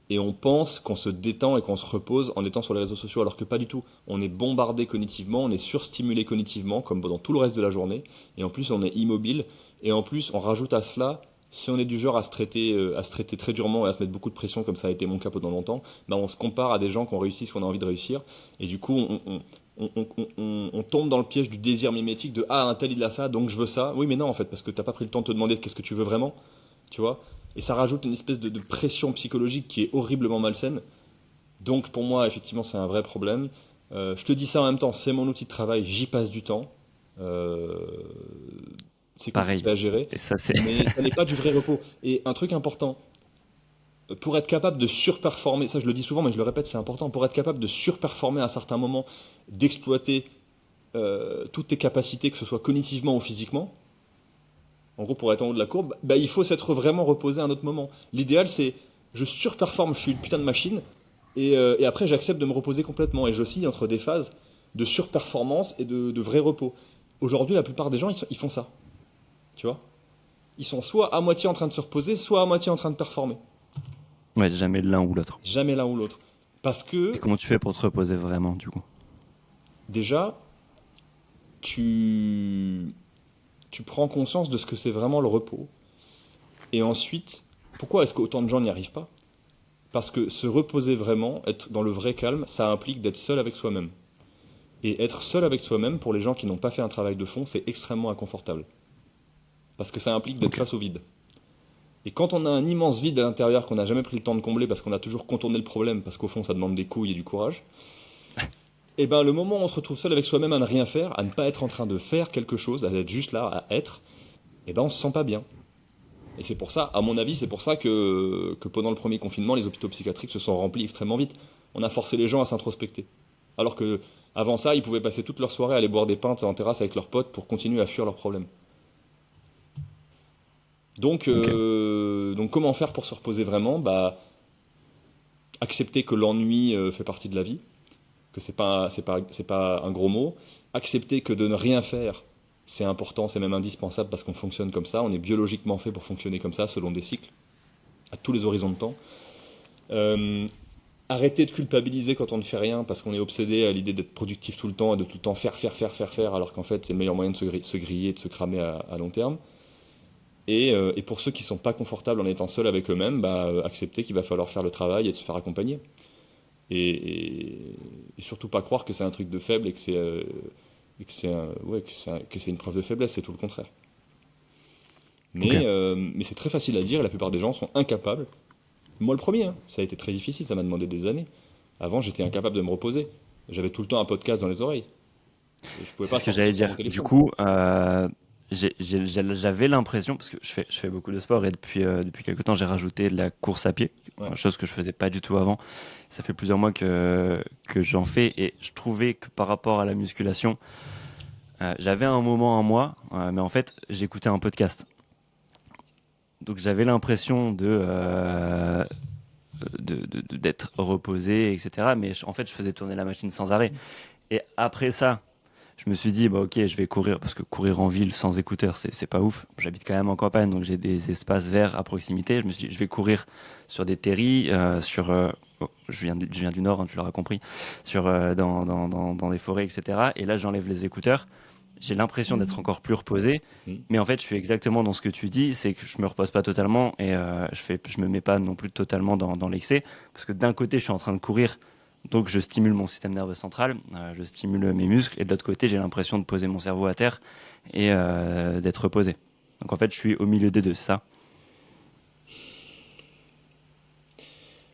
Et on pense qu'on se détend et qu'on se repose en étant sur les réseaux sociaux, alors que pas du tout. On est bombardé cognitivement, on est surstimulé cognitivement, comme dans tout le reste de la journée. Et en plus, on est immobile. Et en plus, on rajoute à cela, si on est du genre à se traiter très durement et à se mettre beaucoup de pression, comme ça a été mon cas pendant longtemps, bah on se compare à des gens qui ont réussi ce qu'on a envie de réussir. Et du coup, on tombe dans le piège du désir mimétique de ah, un tel il a ça, donc je veux ça. Oui, mais non, en fait, parce que t'as pas pris le temps de te demander qu'est-ce que tu veux vraiment, tu vois. Et ça rajoute une espèce de pression psychologique qui est horriblement malsaine. Donc pour moi, effectivement, c'est un vrai problème. Je te dis ça en même temps, c'est mon outil de travail, j'y passe du temps. Euh, c'est Pareil. compliqué à gérer, Et ça, c'est. mais ça n'est pas du vrai repos. Et un truc important, pour être capable de surperformer, ça je le dis souvent, mais je le répète, c'est important, pour être capable de surperformer à un certain moment, d'exploiter toutes tes capacités, que ce soit cognitivement ou physiquement, en gros pour être en haut de la courbe, bah, il faut s'être vraiment reposé à un autre moment. L'idéal c'est je surperforme, je suis une putain de machine, et après j'accepte de me reposer complètement, et j'oscille entre des phases de surperformance et de vrai repos. Aujourd'hui, la plupart des gens, ils font ça, tu vois. Ils sont soit à moitié en train de se reposer, soit à moitié en train de performer. Ouais, jamais l'un ou l'autre. Jamais l'un ou l'autre. Parce Et que, comment tu fais pour te reposer vraiment, du coup? déjà, tu, tu prends conscience de ce que c'est vraiment le repos. Et ensuite, pourquoi est-ce qu'autant de gens n'y arrivent pas? Parce que se reposer vraiment, être dans le vrai calme, ça implique d'être seul avec soi-même. Et être seul avec soi-même, pour les gens qui n'ont pas fait un travail de fond, c'est extrêmement inconfortable. Parce que ça implique d'être Ok. face au vide. Et quand on a un immense vide à l'intérieur qu'on n'a jamais pris le temps de combler parce qu'on a toujours contourné le problème, parce qu'au fond ça demande des couilles et du courage, et ben le moment où on se retrouve seul avec soi-même à ne rien faire, à ne pas être en train de faire quelque chose, à être juste là, à être, et ben on se sent pas bien. Et c'est pour ça, à mon avis, c'est pour ça que pendant le premier confinement, les hôpitaux psychiatriques se sont remplis extrêmement vite. On a forcé les gens à s'introspecter. Alors que avant ça, ils pouvaient passer toute leur soirée à aller boire des pintes en terrasse avec leurs potes pour continuer à fuir leurs problèmes. Ok. Donc comment faire pour se reposer vraiment? Bah, accepter que l'ennui fait partie de la vie, que c'est pas un gros mot. Accepter que de ne rien faire, c'est important, c'est même indispensable parce qu'on fonctionne comme ça. On est biologiquement fait pour fonctionner comme ça, selon des cycles, à tous les horizons de temps. Euh, Arrêter de culpabiliser quand on ne fait rien parce qu'on est obsédé à l'idée d'être productif tout le temps et de tout le temps faire, alors qu'en fait c'est le meilleur moyen de se griller, de se cramer à long terme. Et pour ceux qui sont pas confortables en étant seuls avec eux-mêmes, bah, accepter qu'il va falloir faire le travail et de se faire accompagner. Et surtout pas croire que c'est un truc de faible et que que c'est une preuve de faiblesse, c'est tout le contraire. Ok. Mais c'est très facile à dire et la plupart des gens sont incapables. Moi le premier, hein, ça a été très difficile, ça m'a demandé des années. Avant j'étais incapable de me reposer. J'avais tout le temps un podcast dans les oreilles. Et je pouvais C'est pas ce que j'allais sortir sans mon dire. Du téléphone. coup, j'avais l'impression, parce que je fais beaucoup de sport et depuis quelques temps, j'ai rajouté de la course à pied, Ouais. chose que je faisais pas du tout avant. Ça fait plusieurs mois que j'en fais et je trouvais que par rapport à la musculation, j'avais un moment en moi, mais en fait, j'écoutais un podcast. Donc j'avais l'impression d'être reposé, etc. Mais en fait, je faisais tourner la machine sans arrêt. Et après ça, je me suis dit, bah ok, je vais courir, parce que courir en ville sans écouteurs, c'est pas ouf. J'habite quand même en campagne, donc j'ai des espaces verts à proximité. Je me suis dit, je vais courir sur des terris, je viens du Nord, hein, tu l'auras compris, dans des forêts, etc. Et là, j'enlève les écouteurs. J'ai l'impression d'être encore plus reposé. Mm. Mais en fait, je suis exactement dans ce que tu dis, c'est que je me repose pas totalement et je me mets pas non plus totalement dans l'excès. Parce que d'un côté, je suis en train de courir, donc je stimule mon système nerveux central, je stimule mes muscles, et de l'autre côté, j'ai l'impression de poser mon cerveau à terre et d'être reposé. Donc en fait, je suis au milieu des deux, c'est ça?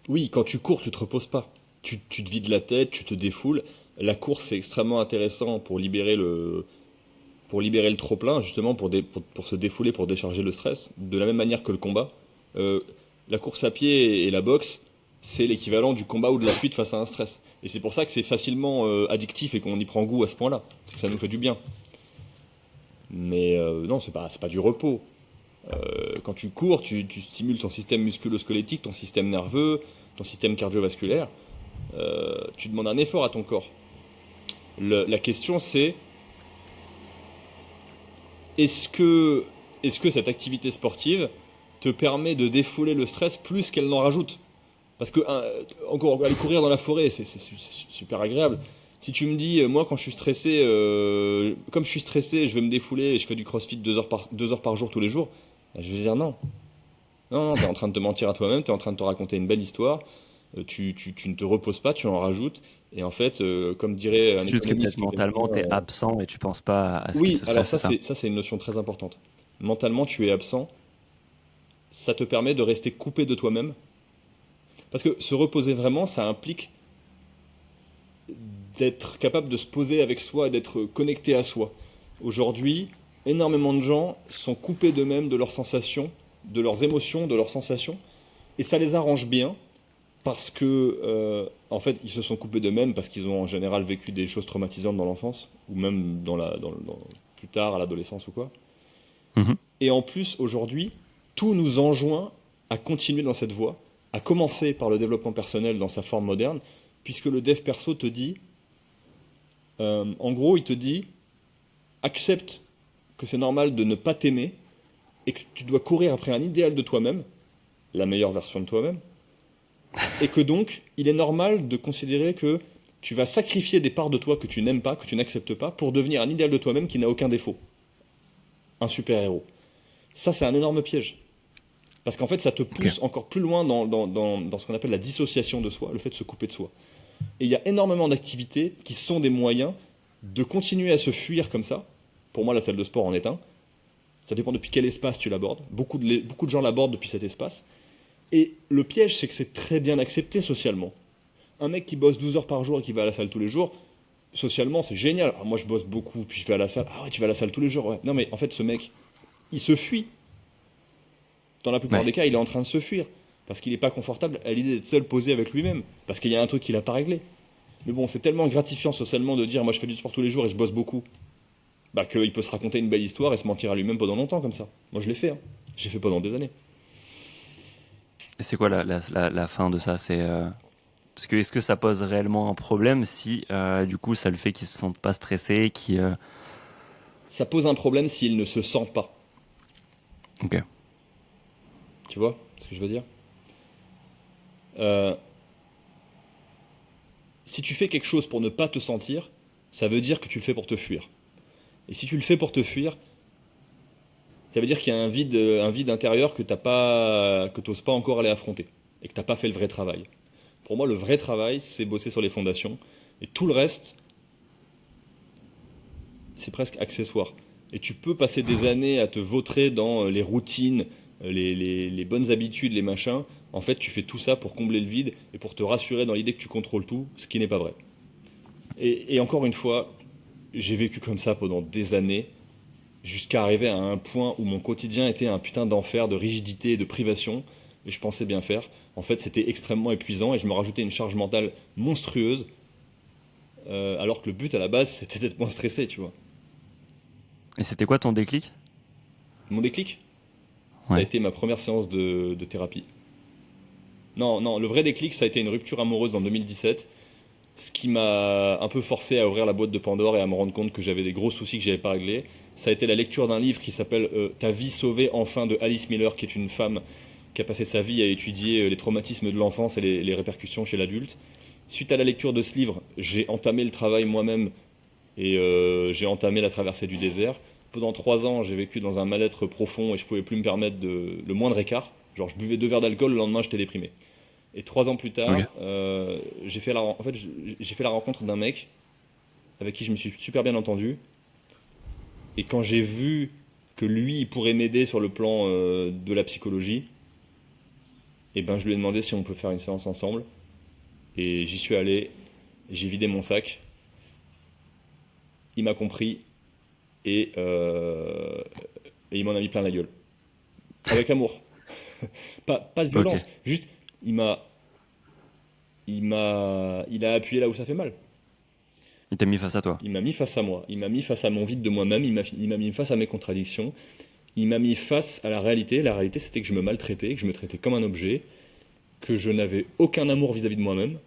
Oui, quand tu cours, tu te reposes pas. Tu te vides la tête, tu te défoules. La course, c'est extrêmement intéressant pour libérer le trop-plein, justement, pour se défouler, pour décharger le stress. De la même manière que le combat. Euh, la course à pied et la boxe, c'est l'équivalent du combat ou de la fuite face à un stress. Et c'est pour ça que c'est facilement addictif et qu'on y prend goût à ce point-là. C'est que ça nous fait du bien. Mais non, c'est pas du repos. Quand tu cours, tu stimules ton système musculo-squelettique, ton système nerveux, ton système cardiovasculaire. Tu demandes un effort à ton corps. La question c'est est-ce que, est-ce que cette activité sportive te permet de défouler le stress plus qu'elle n'en rajoute? Parce que, encore, aller courir dans la forêt, c'est super agréable. Si tu me dis, moi quand je suis stressé, comme je suis stressé, je vais me défouler et je fais du crossfit 2 heures par jour tous les jours, bah, je vais dire non. Non, non, t'es en train de te mentir à toi-même, t'es en train de te raconter une belle histoire, tu ne te reposes pas, tu en rajoutes, et en fait, comme dirait un C'est juste que économiste peut-être que j'aime mentalement, bien, tu es absent et tu penses pas à ce qui oui, te alors stresse, c'est ça? ça c'est une notion très importante. Mentalement, tu es absent, ça te permet de rester coupé de toi-même, parce que se reposer vraiment, ça implique d'être capable de se poser avec soi et d'être connecté à soi. Aujourd'hui, énormément de gens sont coupés d'eux-mêmes, de leurs sensations, de leurs émotions, de leurs sensations, et ça les arrange bien, parce que, en fait, ils se sont coupés d'eux-mêmes parce qu'ils ont en général vécu des choses traumatisantes dans l'enfance, ou même plus tard, à l'adolescence ou quoi. Mhm. Et en plus, aujourd'hui, tout nous enjoint à continuer dans cette voie, à commencer par le développement personnel dans sa forme moderne, puisque le dev perso te dit, en gros, il te dit, accepte que c'est normal de ne pas t'aimer et que tu dois courir après un idéal de toi-même, la meilleure version de toi-même, et que donc, il est normal de considérer que Tu vas sacrifier des parts de toi que tu n'aimes pas, que tu n'acceptes pas, pour devenir un idéal de toi-même qui n'a aucun défaut. Un super-héros. Ça, c'est un énorme piège. Parce qu'en fait, ça te Ok. pousse encore plus loin dans ce qu'on appelle la dissociation de soi, le fait de se couper de soi. Et il y a énormément d'activités qui sont des moyens de continuer à se fuir comme ça. Pour moi, la salle de sport en est un. Ça dépend depuis quel espace tu l'abordes. Beaucoup de gens l'abordent depuis cet espace. Et le piège, c'est que c'est très bien accepté socialement. Un mec qui bosse 12 heures par jour et qui va à la salle tous les jours, socialement, c'est génial. Alors moi, je bosse beaucoup, puis je vais à la salle. Ah ouais, tu vas à la salle tous les jours, ouais. Non, mais en fait, ce mec, il se fuit. Dans la plupart Ouais. des cas, il est en train de se fuir. Parce qu'il n'est pas confortable à l'idée d'être seul posé avec lui-même. Parce qu'il y a un truc qu'il n'a pas réglé. Mais bon, c'est tellement gratifiant socialement de dire moi je fais du sport tous les jours et je bosse beaucoup. Bah qu'il peut se raconter une belle histoire et se mentir à lui-même pendant longtemps comme ça. Moi je l'ai fait, hein. J'ai fait pendant des années. Et c'est quoi la fin de ça? Parce que est-ce que ça pose réellement un problème si du coup ça le fait qu'ils se sentent pas stressés, Ça pose un problème s'il ne se sent pas. Ok. Tu vois ce que je veux dire? Euh, Si tu fais quelque chose pour ne pas te sentir, ça veut dire que tu le fais pour te fuir. Et si tu le fais pour te fuir, ça veut dire qu'il y a un vide intérieur que t'oses pas encore aller affronter et que t'as pas fait le vrai travail. Pour moi, le vrai travail, c'est bosser sur les fondations. Et tout le reste, c'est presque accessoire. Et tu peux passer des années à te vautrer dans les routines, les bonnes habitudes, les machins. En fait, tu fais tout ça pour combler le vide et pour te rassurer dans l'idée que tu contrôles tout, ce qui n'est pas vrai. Et encore une fois, j'ai vécu comme ça pendant des années, jusqu'à arriver à un point où mon quotidien était un putain d'enfer, de rigidité et de privation, et je pensais bien faire. En fait, c'était extrêmement épuisant et je me rajoutais une charge mentale monstrueuse, alors que le but à la base, c'était d'être moins stressé, tu vois. Et c'était quoi ton déclic? Mon déclic, ça a Ouais. été ma première séance de thérapie. Non, non, le vrai déclic, ça a été une rupture amoureuse en 2017, ce qui m'a un peu forcé à ouvrir la boîte de Pandore et à me rendre compte que j'avais des gros soucis que j'avais pas réglés. Ça a été la lecture d'un livre qui s'appelle Ta vie sauvée enfin de Alice Miller, qui est une femme qui a passé sa vie à étudier les traumatismes de l'enfance et les répercussions chez l'adulte. Suite à la lecture de ce livre, j'ai entamé le travail moi-même et j'ai entamé la traversée du désert. Pendant 3 ans, j'ai vécu dans un mal-être profond et je pouvais plus me permettre le moindre écart. Genre, je buvais 2 verres d'alcool, le lendemain, j'étais déprimé. Et 3 ans plus Ok. tard, j'ai fait la rencontre d'un mec avec qui je me suis super bien entendu. Et quand j'ai vu que lui, il pourrait m'aider sur le plan de la psychologie, et ben, je lui ai demandé si on peut faire une séance ensemble. Et j'y suis allé, j'ai vidé mon sac, il m'a compris et, euh, et il m'en a mis plein la gueule. Avec amour. Pas de Ok. violence, juste il a appuyé là où ça fait mal. Il t'a mis face à toi. Il m'a mis face à moi, il m'a mis face à mon vide de moi-même, il m'a mis face à mes contradictions, il m'a mis face à la réalité. La réalité, c'était que je me maltraitais, que je me traitais comme un objet, que je n'avais aucun amour vis-à-vis de moi-même,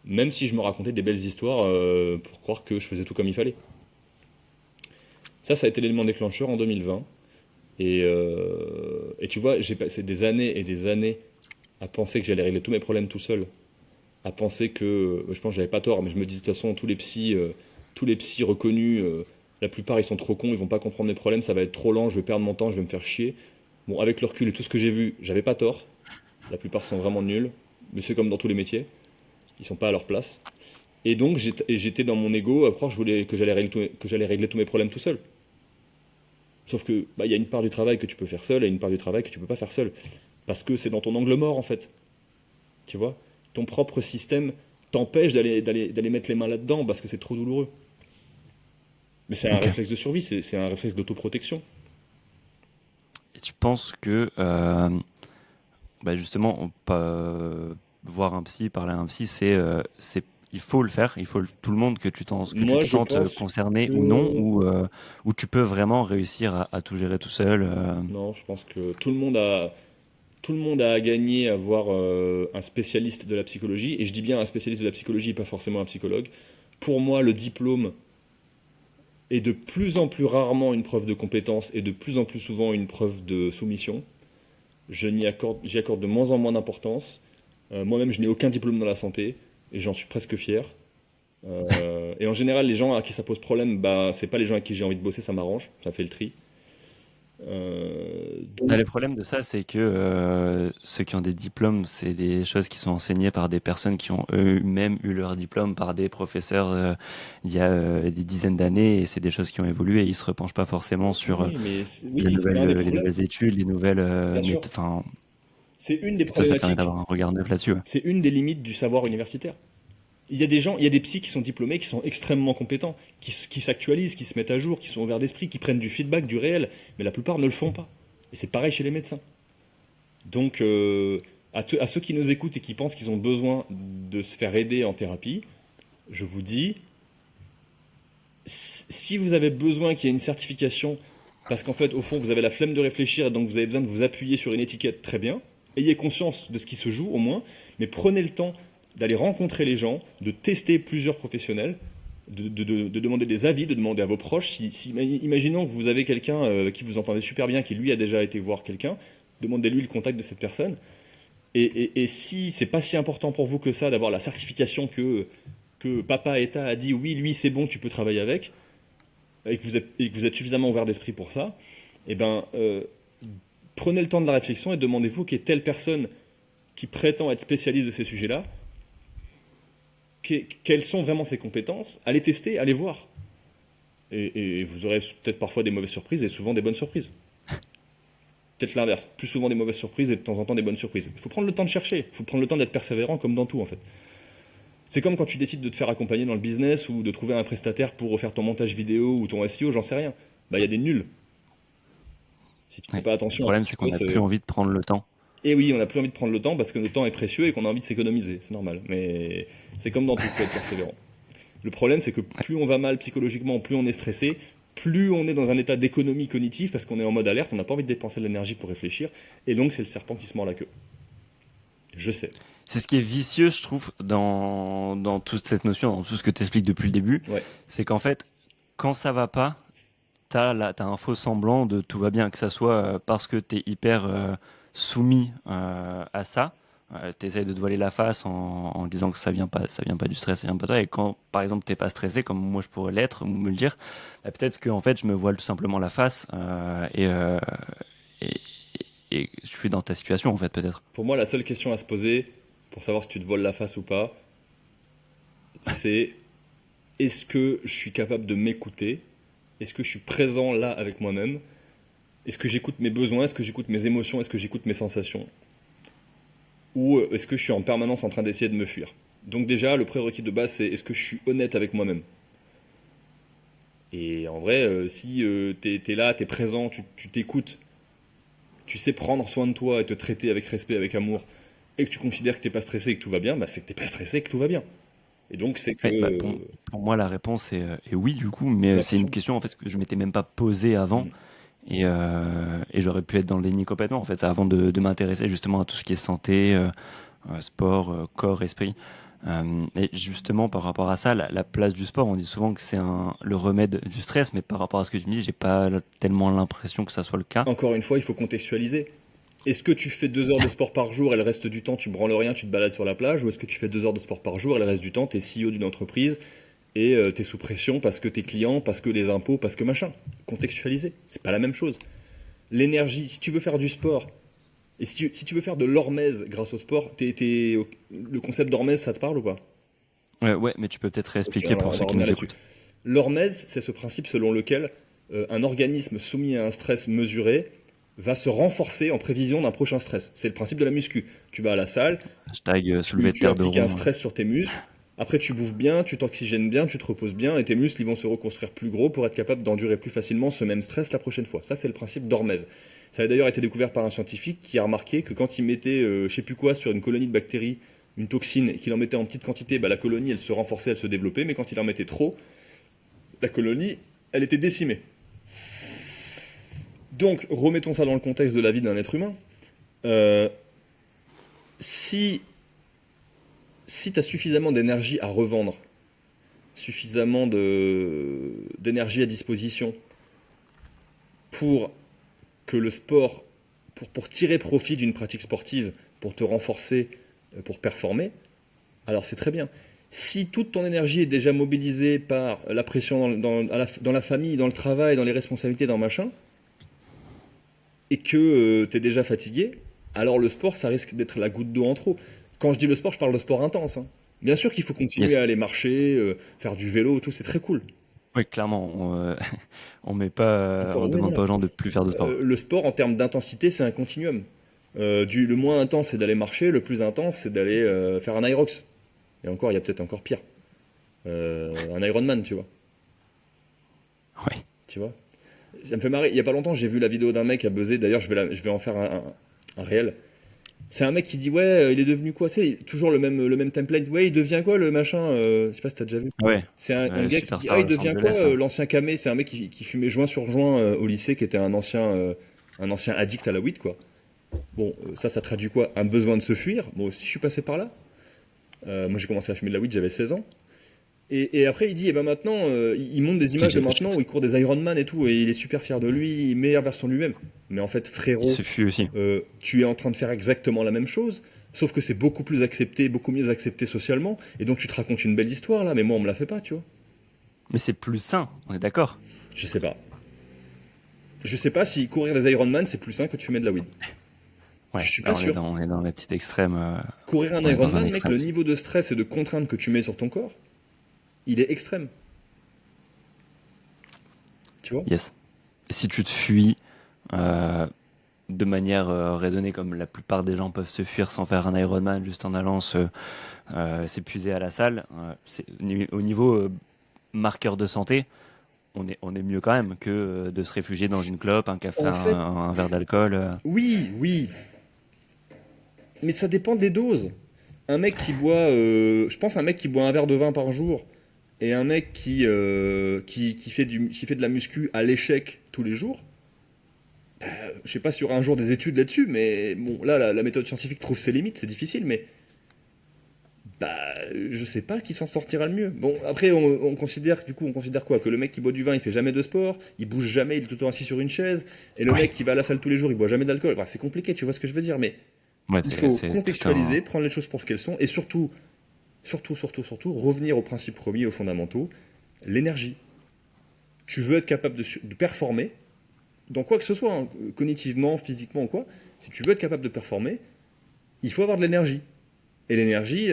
même si je me racontais des belles histoires pour croire que je faisais tout comme il fallait. Ça a été l'élément déclencheur en 2020. Et tu vois, j'ai passé des années et des années à penser que j'allais régler tous mes problèmes tout seul, à penser que, je pense que j'avais pas tort, mais je me disais de toute façon, tous les psys reconnus, la plupart ils sont trop cons, ils vont pas comprendre mes problèmes, ça va être trop lent, je vais perdre mon temps, je vais me faire chier. Bon, avec le recul et tout ce que j'ai vu, j'avais pas tort, la plupart sont vraiment nuls, mais c'est comme dans tous les métiers, ils sont pas à leur place. Et donc j'étais dans mon ego à croire que j'allais régler tous mes problèmes tout seul. Sauf que bah, y a une part du travail que tu peux faire seul et une part du travail que tu peux pas faire seul. Parce que c'est dans ton angle mort en fait. Tu vois? Ton propre système t'empêche d'aller mettre les mains là-dedans parce que c'est trop douloureux. Mais c'est un Ok. réflexe de survie, c'est un réflexe d'autoprotection. Et tu penses que bah justement, voir un psy, parler à un psy, il faut le faire. Il faut tout le monde que tu Moi, te je sentes pense concerné ou non, que... ou tu peux vraiment réussir à tout gérer tout seul. Non, je pense que tout le monde a à gagner à voir un spécialiste de la psychologie. Et je dis bien un spécialiste de la psychologie, pas forcément un psychologue. Pour moi, le diplôme est de plus en plus rarement une preuve de compétence et de plus en plus souvent une preuve de soumission. J'y accorde de moins en moins d'importance. Moi-même, je n'ai aucun diplôme dans la santé et j'en suis presque fier. Et en général, les gens à qui ça pose problème, bah, c'est pas les gens avec qui j'ai envie de bosser, ça m'arrange, ça fait le tri. Là, Donc, le problème de ça, c'est que ceux qui ont des diplômes, c'est des choses qui sont enseignées par des personnes qui ont eux-mêmes eu leur diplôme par des professeurs il y a des dizaines d'années, et c'est des choses qui ont évolué, et ils se repenchent pas forcément sur oui, mais oui, c'est un des les problèmes, nouvelles études, les nouvelles bien sûr. enfin, C'est une des et toi, ça te permet problématiques, d'avoir un regard neuf là-dessus. Ouais. c'est une des limites du savoir universitaire. Il y a des gens, il y a des psys qui sont diplômés, qui sont extrêmement compétents, qui s'actualisent, qui se mettent à jour, qui sont ouverts d'esprit, qui prennent du feedback, du réel, mais la plupart ne le font pas. Et c'est pareil chez les médecins. Donc, à ceux qui nous écoutent et qui pensent qu'ils ont besoin de se faire aider en thérapie, je vous dis, si vous avez besoin qu'il y ait une certification, parce qu'en fait, au fond, vous avez la flemme de réfléchir et donc vous avez besoin de vous appuyer sur une étiquette, très bien. Ayez conscience de ce qui se joue au moins, mais prenez le temps d'aller rencontrer les gens, de tester plusieurs professionnels, de demander des avis, de demander à vos proches. Imaginons que vous avez quelqu'un qui vous entendez super bien, qui lui a déjà été voir quelqu'un, demandez-lui le contact de cette personne. Et si c'est pas si important pour vous que ça d'avoir la certification que papa État a dit oui, lui c'est bon, tu peux travailler avec, et que vous êtes suffisamment ouvert d'esprit pour ça, eh ben, prenez le temps de la réflexion et demandez-vous qu'il y ait telle personne qui prétend être spécialiste de ces sujets-là, quelles sont vraiment ses compétences, allez tester, allez voir. Et vous aurez peut-être parfois des mauvaises surprises et souvent des bonnes surprises. Peut-être l'inverse, plus souvent des mauvaises surprises et de temps en temps des bonnes surprises. Il faut prendre le temps de chercher, il faut prendre le temps d'être persévérant comme dans tout en fait. C'est comme quand tu décides de te faire accompagner dans le business ou de trouver un prestataire pour refaire ton montage vidéo ou ton SEO, j'en sais rien. Bah il y a des nuls. Si tu fais Ouais. pas Le attention à problème, qui tu c'est qu'on n'a bosses, plus envie de prendre le temps. et oui, on n'a plus envie de prendre le temps parce que notre temps est précieux et qu'on a envie de s'économiser, c'est normal. Mais c'est comme dans tout, il faut être persévérant. Le problème, c'est que Ouais. plus on va mal psychologiquement, plus on est stressé, plus on est dans un état d'économie cognitive parce qu'on est en mode alerte, on n'a pas envie de dépenser de l'énergie pour réfléchir, et donc c'est le serpent qui se mord la queue. Je sais. C'est ce qui est vicieux, je trouve, dans toute cette notion, dans tout ce que tu expliques depuis le début, Ouais. c'est qu'en fait, quand ça va pas, t'as un faux semblant de tout va bien, que ça soit parce que t'es hyper soumis à ça, t'essayes de te voiler la face en disant que ça vient pas du stress, ça vient pas de toi, et quand par exemple t'es pas stressé, comme moi je pourrais l'être, ou me le dire, bah, peut-être que en fait je me voile tout simplement la face et, et je suis dans ta situation en fait peut-être. Pour moi, la seule question à se poser pour savoir si tu te voles la face ou pas, c'est est-ce que je suis capable de m'écouter? Est-ce que je suis présent là avec moi-même? Est-ce que j'écoute mes besoins? Est-ce que j'écoute mes émotions? Est-ce que j'écoute mes sensations? Ou est-ce que je suis en permanence en train d'essayer de me fuir? Donc déjà, le prérequis de base, c'est est-ce que je suis honnête avec moi-même? Et en vrai, si t'es là, t'es présent, tu t'écoutes, tu sais prendre soin de toi et te traiter avec respect, avec amour, et que tu considères que t'es pas stressé et que tout va bien, bah c'est que t'es pas stressé et que tout va bien. Et donc c'est que Ouais, bah, pour moi la réponse est oui du coup, mais j'ai c'est une l'impression. question en fait que je m'étais même pas posée avant. Mm. Et j'aurais pu être dans le déni complètement, en fait, avant de m'intéresser justement à tout ce qui est santé, sport, corps, esprit. Et justement, par rapport à ça, la place du sport, on dit souvent que c'est le remède du stress, mais par rapport à ce que tu me dis, j'ai pas tellement l'impression que ça soit le cas. Encore une fois, il faut contextualiser. Est-ce que tu fais 2 heures de sport par jour et le reste du temps tu branles rien, tu te balades sur la plage, ou est-ce que tu fais 2 heures de sport par jour et le reste du temps t'es CEO d'une entreprise et t'es sous pression parce que tes clients, parce que les impôts, parce que machin? Contextualiser, c'est pas la même chose. L'énergie, si tu veux faire du sport, et si tu veux faire de l'hormèse grâce au sport, le concept d'hormèse, ça te parle ou pas? Ouais, mais tu peux peut-être Ok, réexpliquer alors pour on va ceux qui revenir nous là-dessus. écoutent. L'hormèse, c'est ce principe selon lequel un organisme soumis à un stress mesuré va se renforcer en prévision d'un prochain stress. C'est le principe de la muscu. Tu vas à la salle, Hashtag tu, soulevé de tu terre de appliques un rond. stress sur tes muscles, après tu bouffes bien, tu t'oxygènes bien, tu te reposes bien, et tes muscles ils vont se reconstruire plus gros pour être capable d'endurer plus facilement ce même stress la prochaine fois. Ça, c'est le principe d'hormèse. Ça a d'ailleurs été découvert par un scientifique qui a remarqué que quand il mettait, je sais plus quoi, sur une colonie de bactéries, une toxine, et qu'il en mettait en petite quantité, bah, la colonie elle se renforçait, elle se développait, mais quand il en mettait trop, la colonie, elle était décimée. Donc, remettons ça dans le contexte de la vie d'un être humain. Euh, si si tu as suffisamment d'énergie à revendre, suffisamment d'énergie à disposition pour que le sport, pour tirer profit d'une pratique sportive, pour te renforcer, pour performer, alors c'est très bien. Si toute ton énergie est déjà mobilisée par la pression dans la famille, dans le travail, dans les responsabilités, dans machin, et que tu es déjà fatigué, alors le sport, ça risque d'être la goutte d'eau en trop. Quand je dis le sport, je parle de sport intense, hein. Bien sûr qu'il faut continuer Yes. à aller marcher, faire du vélo, tout, c'est très cool. Oui, clairement, on met pas, Encore, on oui, demande voilà. pas aux gens de plus faire de sport. Le sport, en termes d'intensité, c'est un continuum. Le moins intense, c'est d'aller marcher, le plus intense, c'est d'aller faire un Irox. Et encore, il y a peut-être encore pire. Un Ironman, tu vois. Ouais. Tu vois. Ça me fait marrer. Il y a pas longtemps, j'ai vu la vidéo d'un mec à buzzer. D'ailleurs, je vais en faire un réel. C'est un mec qui dit ouais, il est devenu quoi? Tu sais, toujours le même template. Ouais, il devient quoi le machin? Je sais pas si t'as déjà vu. Ouais. C'est un gars qui dit ah, Superstar il Los devient quoi Angeles, là. l'ancien camé? C'est un mec qui fumait joint sur joint au lycée, qui était un ancien addict à la weed, quoi. Bon, ça traduit quoi? Un besoin de se fuir. Moi aussi, je suis passé par là. Moi, j'ai commencé à fumer de la weed, j'avais 16 ans. Et après, il dit, eh ben maintenant, il monte des J'ai images de déjà fait maintenant shoot. où il court des Ironman et tout, et il est super fier de lui, meilleure version de lui-même. Mais en fait, Il frérot, se fuit aussi. tu es en train de faire exactement la même chose, sauf que c'est beaucoup plus accepté, beaucoup mieux accepté socialement, et donc tu te racontes une belle histoire là, mais moi on me la fait pas, tu vois. Mais c'est plus sain, on est d'accord. Je sais pas. Je sais pas si courir des Ironman c'est plus sain que de fumer de la weed. Je Ouais, suis pas là sûr. on est dans les petites extrêmes. Courir un On est dans un Ironman, mec, extrême. le niveau de stress et de contrainte que tu mets sur ton corps, il est extrême. Tu vois. Yes. Si tu te fuis euh, de manière raisonnée, comme la plupart des gens peuvent se fuir sans faire un Ironman, juste en allant s'épuiser à la salle, au niveau marqueur de santé, on est mieux quand même que de se réfugier dans une clope, un café, En fait, un verre d'alcool. oui, oui, mais ça dépend des doses. Un mec qui boit, je pense un mec qui boit un verre de vin par jour et un mec qui fait de la muscu à l'échec tous les jours, je sais pas s'il y aura un jour des études là-dessus, mais bon, là, la méthode scientifique trouve ses limites, c'est difficile, mais bah, je sais pas qui s'en sortira le mieux. Bon, après, on considère, du coup, on considère quoi? Que le mec qui boit du vin, il fait jamais de sport, il bouge jamais, il est tout le temps assis sur une chaise, et le mec Ouais, qui va à la salle tous les jours, il boit jamais d'alcool. Enfin, c'est compliqué, tu vois ce que je veux dire, mais ouais, il faut c'est tout un. contextualiser, prendre les choses pour ce qu'elles sont, et surtout, revenir aux principes premiers, aux fondamentaux, l'énergie. Tu veux être capable de performer, dans quoi que ce soit, hein, cognitivement, physiquement ou quoi, si tu veux être capable de performer, il faut avoir de l'énergie. Et l'énergie,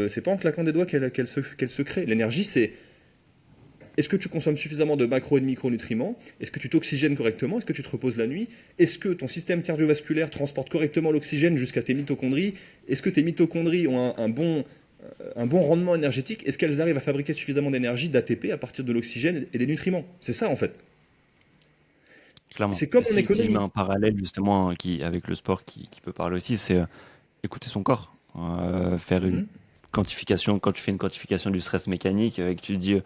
c'est pas en claquant des doigts qu'elle se crée. L'énergie, c'est est-ce que tu consommes suffisamment de macro et de micronutriments? Est-ce que tu t'oxygènes correctement? Est-ce que tu te reposes la nuit? Est-ce que ton système cardiovasculaire transporte correctement l'oxygène jusqu'à tes mitochondries? Est-ce que tes mitochondries ont un bon rendement énergétique? Est-ce qu'elles arrivent à fabriquer suffisamment d'énergie, d'ATP à partir de l'oxygène et des nutriments? C'est ça en fait. Clairement. C'est comme en Si je mets économie. un parallèle justement avec le sport qui peut parler aussi, c'est écouter son corps. Faire une Mhm. quantification, quand tu fais une quantification du stress mécanique et que tu te dis,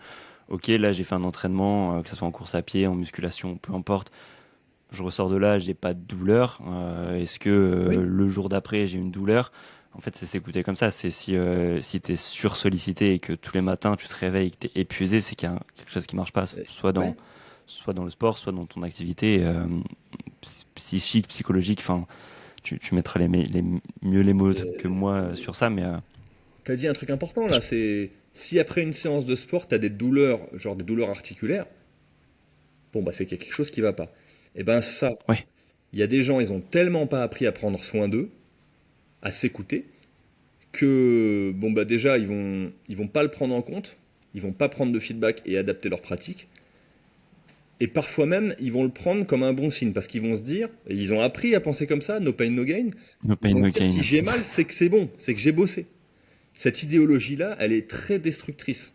ok, là j'ai fait un entraînement, que ce soit en course à pied, en musculation, peu importe, je ressors de là, j'ai pas de douleur. Est-ce que Oui. le jour d'après j'ai une douleur? En fait, c'est s'écouter comme ça. C'est si tu es sursollicité et que tous les matins tu te réveilles et que tu es épuisé, c'est qu'il y a quelque chose qui marche pas, Ouais. soit dans le sport, soit dans ton activité psychique, psychologique. Enfin, tu mettras mieux les mots que moi sur ça, mais T'as dit un truc important je- là, c'est si après une séance de sport, t'as des douleurs, genre des douleurs articulaires, bon bah c'est qu'il y a quelque chose qui va pas. Et ben ça, ouais, il y a des gens, ils ont tellement pas appris à prendre soin d'eux, à s'écouter, que bon bah déjà ils vont pas le prendre en compte, ils vont pas prendre de feedback et adapter leur pratique. Et parfois même, ils vont le prendre comme un bon signe parce qu'ils vont se dire, et ils ont appris à penser comme ça, no pain no gain. no Ils pain, vont se no dire si gain. j'ai mal, c'est que c'est bon, c'est que j'ai bossé. Cette idéologie-là, elle est très destructrice.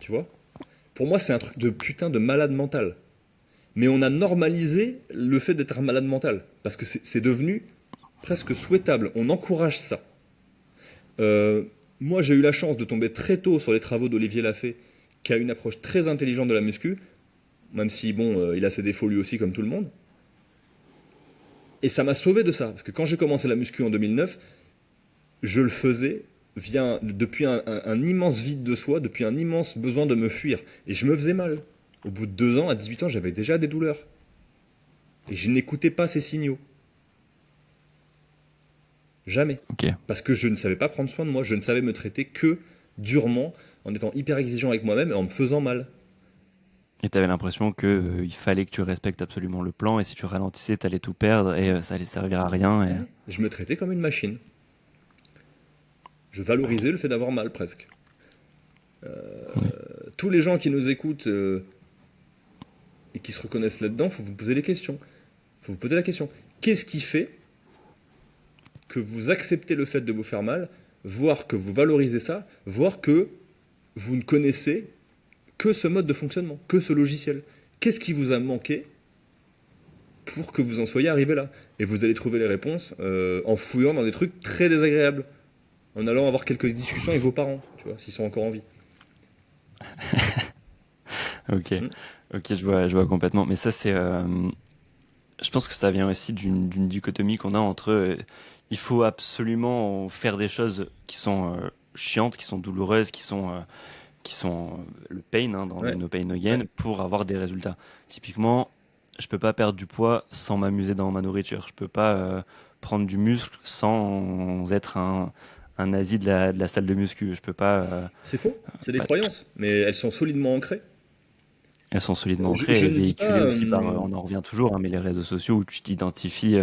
Tu vois? Pour moi, c'est un truc de putain de malade mental. Mais on a normalisé le fait d'être un malade mental. Parce que c'est devenu presque souhaitable. On encourage ça. Euh, Moi, j'ai eu la chance de tomber très tôt sur les travaux d'Olivier Lafay, qui a une approche très intelligente de la muscu, même si, bon, il a ses défauts lui aussi, comme tout le monde. Et ça m'a sauvé de ça. Parce que quand j'ai commencé la muscu en 2009, je le faisais depuis un immense vide de soi, depuis un immense besoin de me fuir. Et je me faisais mal. Au bout de 2 ans, à 18 ans, j'avais déjà des douleurs. Et je n'écoutais pas ces signaux. Jamais. Ok. Parce que je ne savais pas prendre soin de moi. Je ne savais me traiter que durement, en étant hyper exigeant avec moi-même et en me faisant mal. Et tu avais l'impression que il fallait que tu respectes absolument le plan, et si tu ralentissais, tu allais tout perdre et ça allait servir à rien. Ouais. Je me traitais comme une machine. Je valorisais le fait d'avoir mal presque. Oui. Tous les gens qui nous écoutent et qui se reconnaissent là-dedans, faut vous poser des questions. Faut vous poser la question. Qu'est-ce qui fait que vous acceptez le fait de vous faire mal, voire que vous valorisez ça, voire que vous ne connaissez que ce mode de fonctionnement, que ce logiciel? Qu'est-ce qui vous a manqué pour que vous en soyez arrivé là? Et vous allez trouver les réponses en fouillant dans des trucs très désagréables, en allant avoir quelques discussions avec vos parents, tu vois, s'ils sont encore en vie. Ok, Hmm. ok, je vois complètement. Mais ça, je pense que ça vient aussi d'une dichotomie qu'on a entre il faut absolument faire des choses qui sont chiantes, qui sont douloureuses, qui sont le pain, hein, dans le Ouais, no pain no ouais, gain, pour avoir des résultats. Typiquement, je peux pas perdre du poids sans m'amuser dans ma nourriture. Je peux pas prendre du muscle sans être un nazi de la salle de muscu. Je peux pas. c'est faux, c'est des Bah, croyances, mais elles sont solidement ancrées. elles sont solidement Je ancrées et ne dis véhiculées pas, aussi par. On en revient toujours, hein, mais les réseaux sociaux où tu t'identifies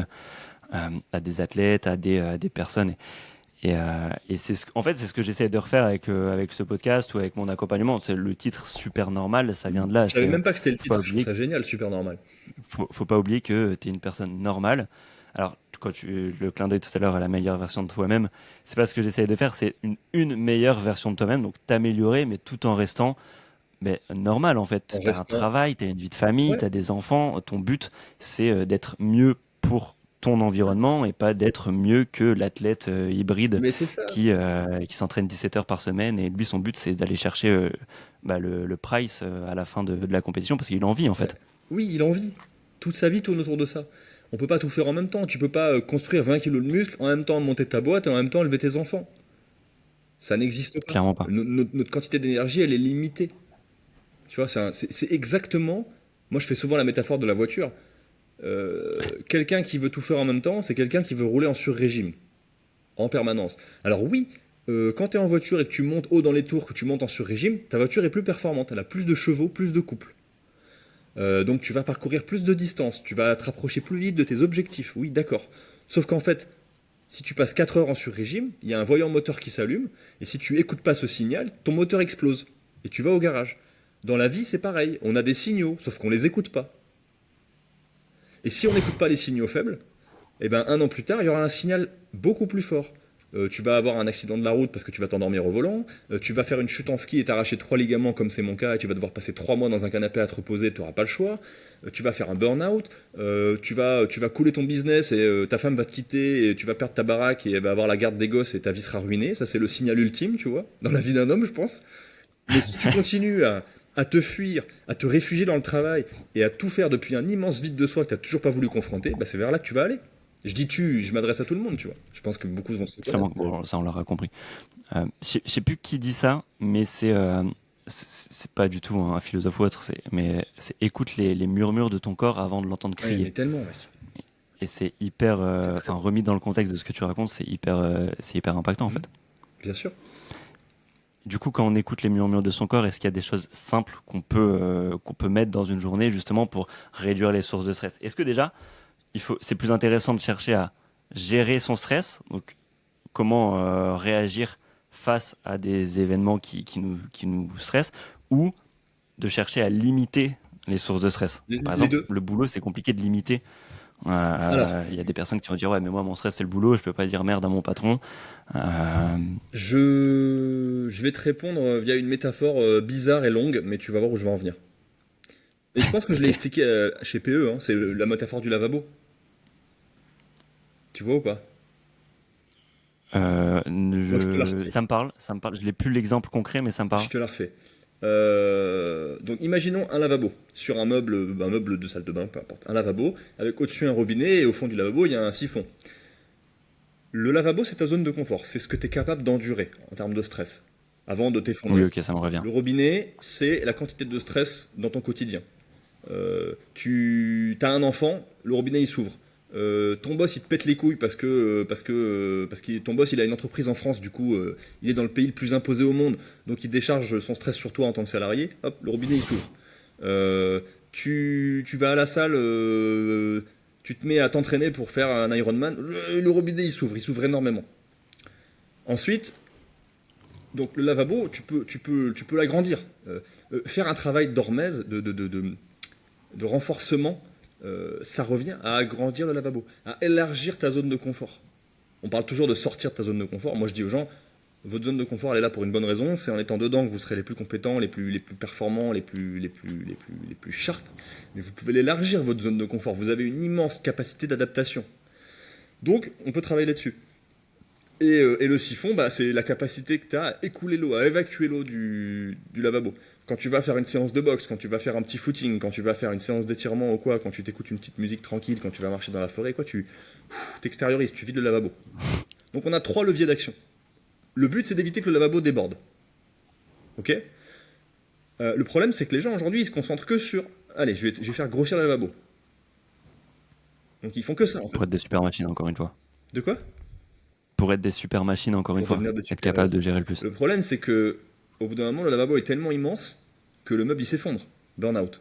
à des athlètes, à des personnes. Et en fait, c'est ce que j'essaie de refaire avec ce podcast ou avec mon accompagnement. C'est le titre super normal, ça vient de là. je savais C'est, même pas que c'était le faut pas titre, je trouve oublier ça génial, super normal. faut pas oublier que tu es une personne normale. Alors, quand le clin d'œil tout à l'heure à la meilleure version de toi-même, c'est pas ce que j'essaie de faire, c'est une meilleure version de toi-même, donc t'améliorer, mais tout en restant normal en En fait. Tu as un restant, travail, tu as une vie de famille, ouais, tu as des enfants. Ton but, c'est d'être mieux pour ton environnement et pas d'être mieux que l'athlète hybride mais c'est ça. qui s'entraîne 17 heures par semaine. Et lui, son but, c'est d'aller chercher le price à la fin de la compétition parce qu'il a envie en Ouais. fait. Oui, il en vit. Toute sa vie tourne autour de ça. On peut pas tout faire en même temps. Tu peux pas construire 20 kilos de muscles, en même temps monter ta boîte et en même temps élever tes enfants. Ça n'existe pas. Clairement pas. Notre quantité d'énergie, elle est limitée. Tu vois, c'est exactement. Moi, je fais souvent la métaphore de la voiture. Quelqu'un qui veut tout faire en même temps, c'est quelqu'un qui veut rouler en sur-régime, en permanence. Alors oui, quand tu es en voiture et que tu montes haut dans les tours, que tu montes en sur-régime, ta voiture est plus performante. Elle a plus de chevaux, plus de couple. Donc tu vas parcourir plus de distance, tu vas te rapprocher plus vite de tes objectifs. Oui, d'accord. Sauf qu'en fait, si tu passes 4 heures en sur-régime, il y a un voyant moteur qui s'allume, et si tu écoutes pas ce signal, ton moteur explose, et tu vas au garage. Dans la vie, c'est pareil, on a des signaux, sauf qu'on les écoute pas. Et si on n'écoute pas les signaux faibles, eh ben un an plus tard, il y aura un signal beaucoup plus fort. Tu vas avoir un accident de la route parce que tu vas t'endormir au volant, tu vas faire une chute en ski et t'arracher 3 ligaments comme c'est mon cas et tu vas devoir passer 3 mois dans un canapé à te reposer, tu n'auras pas le choix. Tu vas faire un burn-out, tu vas couler ton business et ta femme va te quitter et tu vas perdre ta baraque et elle va avoir la garde des gosses et ta vie sera ruinée. Ça c'est le signal ultime, tu vois, dans la vie d'un homme je pense. Mais si tu continues à te fuir, à te réfugier dans le travail et à tout faire depuis un immense vide de soi que tu n'as toujours pas voulu confronter, bah c'est vers là que tu vas aller. Je dis tu, je m'adresse à tout le monde, tu vois. Je pense que beaucoup vont se Clairement, reconnaître. bon, ça on l'aura compris. Je sais plus qui dit ça, mais c'est pas du tout un philosophe ou autre. Mais c'est écoute les murmures de ton corps avant de l'entendre Ouais, mais crier. tellement, mec. Et c'est hyper, C'est très enfin remis dans le contexte de ce que tu racontes, c'est hyper impactant en Mhm. fait. Bien sûr. Du coup, quand on écoute les murmures de son corps, est-ce qu'il y a des choses simples qu'on peut mettre dans une journée justement pour réduire les sources de stress? Est-ce que déjà, c'est plus intéressant de chercher à gérer son stress, donc comment réagir face à des événements qui nous stressent, ou de chercher à limiter les sources de stress? Par Les exemple, deux. le boulot, c'est compliqué de limiter. Alors, Il y a des personnes qui vont dire ouais, mais moi mon stress c'est le boulot, je peux pas dire merde à mon patron. Euh, je vais te répondre via une métaphore bizarre et longue, mais tu vas voir où je vais en venir. Et je pense que je l'ai ok. expliqué chez PE, hein, c'est la métaphore du lavabo. Tu vois ou pas? Bon, je te la refais. Ça me parle. Je n'ai plus l'exemple concret, mais ça me parle. Je te la refais. Donc imaginons un lavabo sur un meuble de salle de bain, peu importe. Un lavabo avec au-dessus un robinet et au fond du lavabo il y a un siphon. Le lavabo c'est ta zone de confort, c'est ce que tu es capable d'endurer en termes de stress avant de Oui, t'effondrer. ok, ça me revient. Le robinet c'est la quantité de stress dans ton quotidien. Tu as un enfant, le robinet il s'ouvre. ton boss il te pète les couilles parce que ton boss il a une entreprise en France, du coup il est dans le pays le plus imposé au monde, donc il décharge son stress sur toi en tant que salarié, hop, le robinet il s'ouvre. Tu vas à la salle, tu te mets à t'entraîner pour faire un Ironman, le robinet il s'ouvre énormément. Ensuite, donc le lavabo, tu peux l'agrandir. Faire un travail d'hormèse, de renforcement, ça revient à agrandir le lavabo, à élargir ta zone de confort. On parle toujours de sortir de ta zone de confort. Moi je dis aux gens, votre zone de confort elle est là pour une bonne raison, c'est en étant dedans que vous serez les plus compétents, les plus performants, les plus sharp. Mais vous pouvez l'élargir votre zone de confort, vous avez une immense capacité d'adaptation. Donc on peut travailler là-dessus. Et le siphon, bah, c'est la capacité que tu as à écouler l'eau, à évacuer l'eau du lavabo. Quand tu vas faire une séance de boxe, quand tu vas faire un petit footing, quand tu vas faire une séance d'étirement ou quoi, quand tu t'écoutes une petite musique tranquille, quand tu vas marcher dans la forêt, quoi, tu t'extériorises, tu vides le lavabo. Donc on a 3 leviers d'action. Le but, c'est d'éviter que le lavabo déborde. Ok. Le problème, c'est que les gens aujourd'hui, ils se concentrent que sur allez, je vais faire grossir le lavabo. Donc ils font que ça en fait. Pour être des super machines, encore une fois. De quoi? Pour être des super machines, encore une Pour fois. devenir des Être super. capable de gérer le plus. Le problème, c'est que au bout d'un moment, le lavabo est tellement immense que le meuble il s'effondre. Burn-out.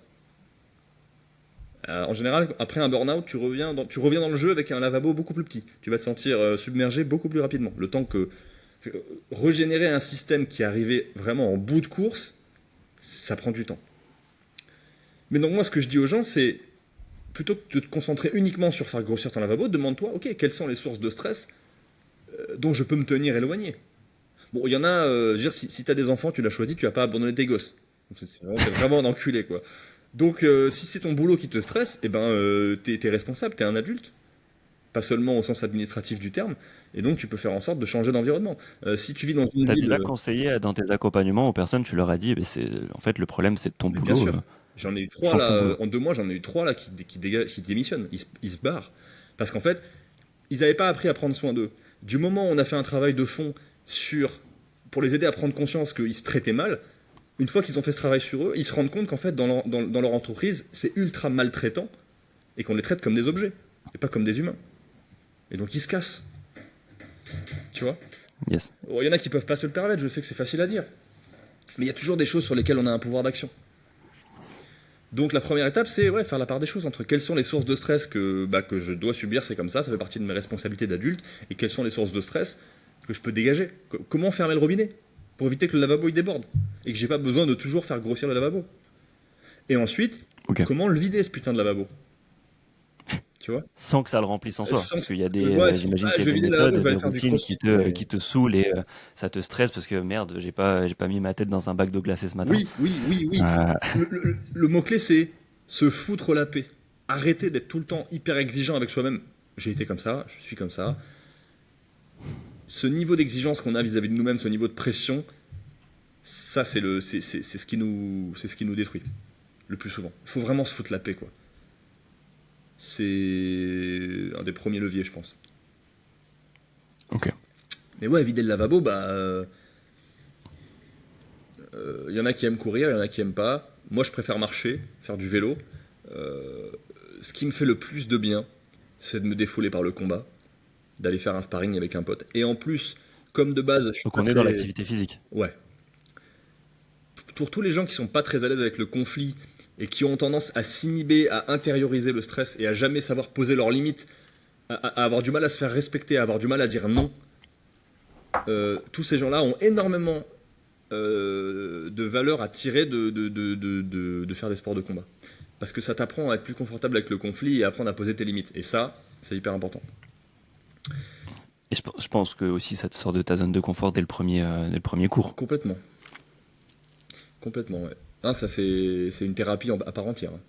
En général, après un burn-out, tu reviens dans le jeu avec un lavabo beaucoup plus petit. Tu vas te sentir submergé beaucoup plus rapidement. Le temps que régénérer un système qui arrivait vraiment en bout de course, ça prend du temps. Mais donc moi, ce que je dis aux gens, c'est plutôt que de te concentrer uniquement sur faire grossir ton lavabo, demande-toi, ok, quelles sont les sources de stress dont je peux me tenir éloigné. Bon, il y en a, je veux dire, si tu as des enfants, tu l'as choisi, tu vas pas abandonner tes gosses. C'est vraiment un enculé, quoi. Donc, si c'est ton boulot qui te stresse, eh ben, t'es responsable, t'es un adulte. Pas seulement au sens administratif du terme, et donc tu peux faire en sorte de changer d'environnement. Si tu vis dans une T'as ville. déjà conseillé dans tes accompagnements aux personnes, tu leur as dit, en fait, le problème, c'est de ton Mais bien boulot. sûr, j'en ai eu 3 Change ton là, boulot. en 2 mois, j'en ai eu 3 là qui démissionnent, ils se barrent. Parce qu'en fait, ils n'avaient pas appris à prendre soin d'eux. Du moment où on a fait un travail de fond pour les aider à prendre conscience qu'ils se traitaient mal, une fois qu'ils ont fait ce travail sur eux, ils se rendent compte qu'en fait, dans leur entreprise, c'est ultra maltraitant et qu'on les traite comme des objets et pas comme des humains. Et donc ils se cassent. Tu vois? Yes. Bon, il y en a qui peuvent pas se le permettre, je sais que c'est facile à dire. Mais il y a toujours des choses sur lesquelles on a un pouvoir d'action. Donc la première étape, c'est faire la part des choses entre quelles sont les sources de stress que je dois subir, c'est comme ça fait partie de mes responsabilités d'adulte, et quelles sont les sources de stress que je peux dégager. Comment fermer le robinet pour éviter que le lavabo il déborde et que j'ai pas besoin de toujours faire grossir le lavabo. Et ensuite, Ok. comment le vider ce putain de lavabo? Tu vois? Sans que ça le remplisse en soi. Sans Parce que- qu'il y a Ouais, j'imagine je qu'il y vais a des vider le lavabo, méthodes, je vais des aller faire du routines crossfit. qui te saoulent et ça te stresse parce que merde, j'ai pas mis ma tête dans un bac d'eau glacée ce matin. Oui, oui, oui, oui. Euh, Le mot-clé, c'est se foutre la paix. Arrêter d'être tout le temps hyper exigeant avec soi-même. J'ai été comme ça, je suis comme ça. Ce niveau d'exigence qu'on a vis-à-vis de nous-mêmes, ce niveau de pression, ça, c'est ce qui nous détruit le plus souvent. Il faut vraiment se foutre la paix, quoi. C'est un des premiers leviers, je pense. ok. Mais ouais, vider le lavabo, il y en a qui aiment courir, il y en a qui aiment pas. Moi, je préfère marcher, faire du vélo. Ce qui me fait le plus de bien, c'est de me défouler par le combat, d'aller faire un sparring avec un pote. Et en plus, comme de base, je suis Donc pas on est dans très- l'activité physique. Ouais. Pour tous les gens qui sont pas très à l'aise avec le conflit et qui ont tendance à s'inhiber, à intérioriser le stress et à jamais savoir poser leurs limites, à avoir du mal à se faire respecter, à avoir du mal à dire non, tous ces gens-là ont énormément de valeur à tirer de faire des sports de combat. Parce que ça t'apprend à être plus confortable avec le conflit et à apprendre à poser tes limites. Et ça, c'est hyper important. Et je pense que aussi ça te sort de ta zone de confort dès le premier cours. Complètement. Complètement, ouais. Ah, ça, c'est une thérapie à part entière, hein.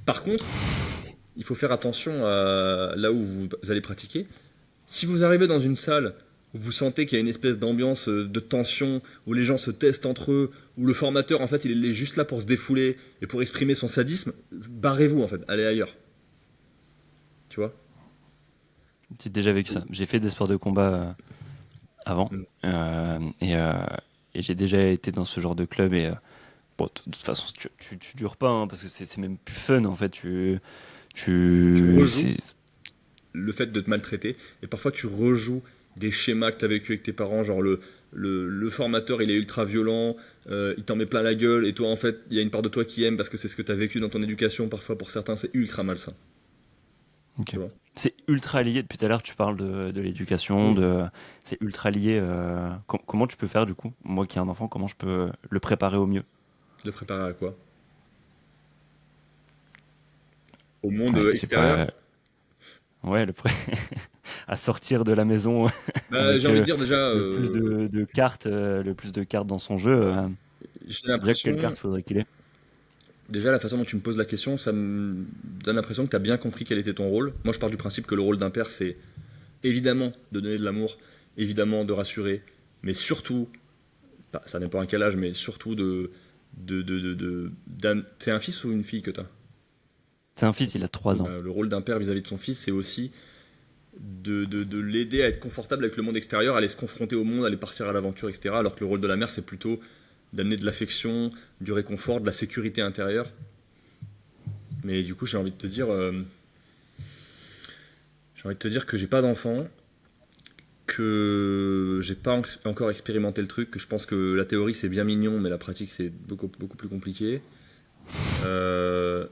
Par contre, il faut faire attention à là où vous allez pratiquer. Si vous arrivez dans une salle où vous sentez qu'il y a une espèce d'ambiance de tension, où les gens se testent entre eux, où le formateur, en fait, il est juste là pour se défouler et pour exprimer son sadisme, barrez-vous, en fait, allez ailleurs. Tu vois? J'ai déjà vécu ça. J'ai fait des sports de combat avant Mm. et j'ai déjà été dans ce genre de club et bon, de toute façon tu dures pas hein, parce que c'est même plus fun en fait. Tu rejoues. C'est le fait de te maltraiter. Et parfois, tu rejoues des schémas que tu as vécu avec tes parents, genre le formateur, il est ultra violent, il t'en met plein la gueule, et toi, en fait, il y a une part de toi qui aime parce que c'est ce que tu as vécu dans ton éducation. Parfois, pour certains, c'est ultra malsain. Ok. Tu vois. C'est ultra lié, depuis tout à l'heure tu parles de l'éducation, Mm. c'est ultra lié. Comment tu peux faire du coup? Moi qui ai un enfant, comment je peux le préparer au mieux? De préparer à quoi? Au monde Ouais, je sais extérieur? pas. Ouais, à sortir de la maison Bah, j'ai avec envie de dire déjà, le plus de cartes, le plus de cartes dans son jeu. j'ai Déjà, quelle l'impression, carte faudrait qu'il ait? déjà la façon dont tu me poses la question, ça me donne l'impression que tu as bien compris quel était ton rôle. Moi, je pars du principe que le rôle d'un père, c'est évidemment de donner de l'amour, évidemment de rassurer, mais surtout, ça dépend à quel âge, mais surtout t'es un fils ou une fille que t'as? C'est un fils, il a Oui, 3 ans. bah, le rôle d'un père vis-à-vis de son fils, c'est aussi de l'aider à être confortable avec le monde extérieur, à aller se confronter au monde, à aller partir à l'aventure, etc. Alors que le rôle de la mère, c'est plutôt d'amener de l'affection, du réconfort, de la sécurité intérieure. Mais du coup, j'ai envie de te dire que j'ai pas d'enfant, que j'ai pas encore expérimenté le truc, que je pense que la théorie c'est bien mignon, mais la pratique c'est beaucoup, beaucoup plus compliqué. Euh,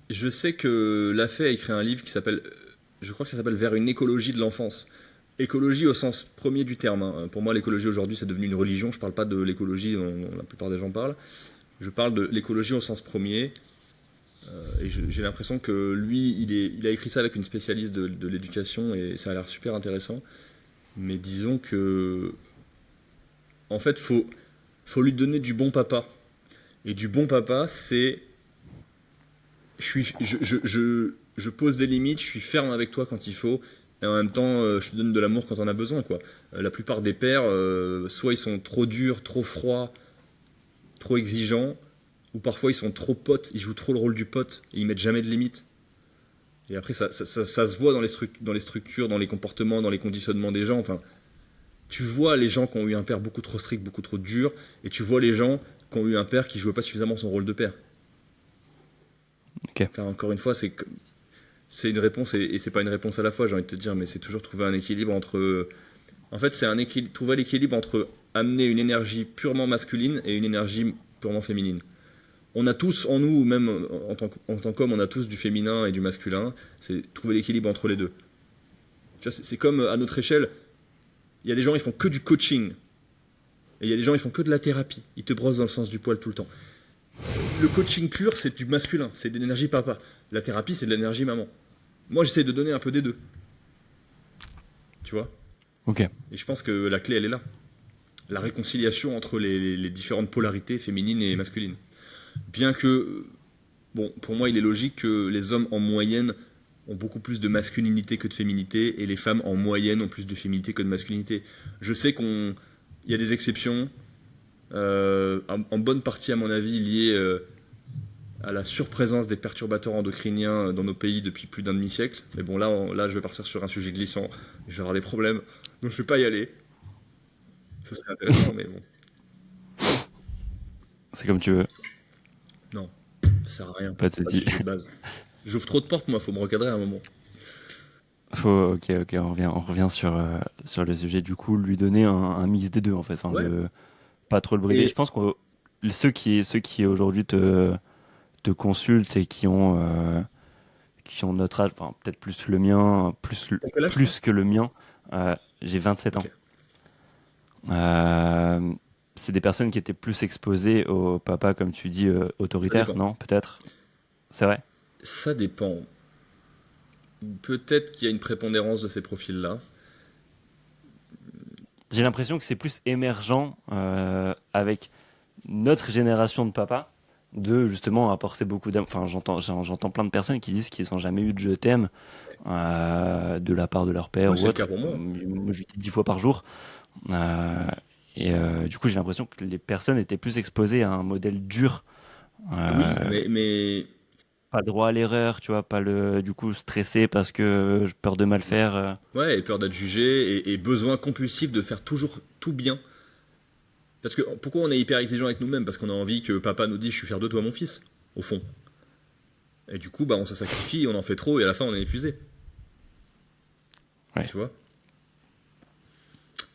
je sais que Lafay a écrit un livre qui s'appelle, je crois que ça s'appelle Vers une écologie de l'enfance. Écologie au sens premier du terme, hein. Pour moi, l'écologie aujourd'hui c'est devenu une religion. Je parle pas de l'écologie dont la plupart des gens parlent. Je parle de l'écologie au sens premier. Et j'ai l'impression que lui, il a écrit ça avec une spécialiste de l'éducation et ça a l'air super intéressant. Mais disons que, en fait, faut lui donner du bon papa. Et du bon papa, c'est, je pose des limites, je suis ferme avec toi quand il faut, et en même temps, je te donne de l'amour quand on a besoin, quoi. La plupart des pères, soit ils sont trop durs, trop froids, trop exigeants, ou parfois ils sont trop potes, ils jouent trop le rôle du pote, et ils mettent jamais de limites. Et après, ça se voit dans les structures, dans les comportements, dans les conditionnements des gens. Enfin, tu vois les gens qui ont eu un père beaucoup trop strict, beaucoup trop dur, et tu vois les gens qui ont eu un père qui jouait pas suffisamment son rôle de père. Ok. Enfin, encore une fois, c'est une réponse et c'est pas une réponse à la fois, j'ai envie de te dire, mais c'est toujours trouver un équilibre entre. En fait, c'est trouver l'équilibre entre amener une énergie purement masculine et une énergie purement féminine. On a tous en nous, même en tant qu'homme, on a tous du féminin et du masculin. C'est trouver l'équilibre entre les deux. Tu vois, c'est comme à notre échelle, il y a des gens ils font que du coaching et il y a des gens ils font que de la thérapie. Ils te brossent dans le sens du poil tout le temps. Le coaching pur, c'est du masculin, c'est de l'énergie papa. La thérapie, c'est de l'énergie maman. Moi, j'essaie de donner un peu des deux. Tu vois. Ok. Et je pense que la clé, elle est là. La réconciliation entre les différentes polarités féminines et masculines. Bien que, bon, pour moi, il est logique que les hommes, en moyenne, ont beaucoup plus de masculinité que de féminité, et les femmes, en moyenne, ont plus de féminité que de masculinité. Je sais qu'il y a des exceptions, en bonne partie, à mon avis, liées à la surprésence des perturbateurs endocriniens dans nos pays depuis plus d'un demi-siècle. Mais bon, là, je vais partir sur un sujet glissant, je vais avoir des problèmes, donc je ne vais pas y aller. Ce serait intéressant, mais bon. C'est comme tu veux. Non, ça sert à rien. Pas de C'est pas le soucis. sujet de base. J'ouvre trop de portes, moi, faut me recadrer à un moment. Ok, on revient sur le sujet. Du coup, lui donner un mix des deux, en fait. Hein, Ouais. de pas trop le brider. Je Et pense que ceux qui aujourd'hui te consultent et qui ont notre âge, enfin, peut-être plus le mien, t'as quel âge, toi? plus que le mien, j'ai 27 ans. Ok. Euh, c'est des personnes qui étaient plus exposées au papa, comme tu dis, Ça autoritaire, dépend. non? Peut-être? C'est vrai? Ça dépend. Peut-être qu'il y a une prépondérance de ces profils-là. J'ai l'impression que c'est plus émergent avec notre génération de papa de justement apporter beaucoup d'amour. Enfin, j'entends plein de personnes qui disent qu'ils n'ont jamais eu de je t'aime de la part de leur Moi, père ou c'est le cas autre. pour moi. Moi, je lui dis 10 fois par jour. Euh, du coup, j'ai l'impression que les personnes étaient plus exposées à un modèle dur. Oui, Euh, mais Pas le droit à l'erreur, tu vois, pas le du coup stressé parce que j'ai peur de mal faire. ouais, et peur d'être jugé, et besoin compulsif de faire toujours tout bien. Parce que pourquoi on est hyper exigeant avec nous-mêmes? Parce qu'on a envie que papa nous dise je suis fier de toi, mon fils, au fond. Et du coup, bah, on se sacrifie, on en fait trop et à la fin, on est épuisé. Ouais. Tu vois?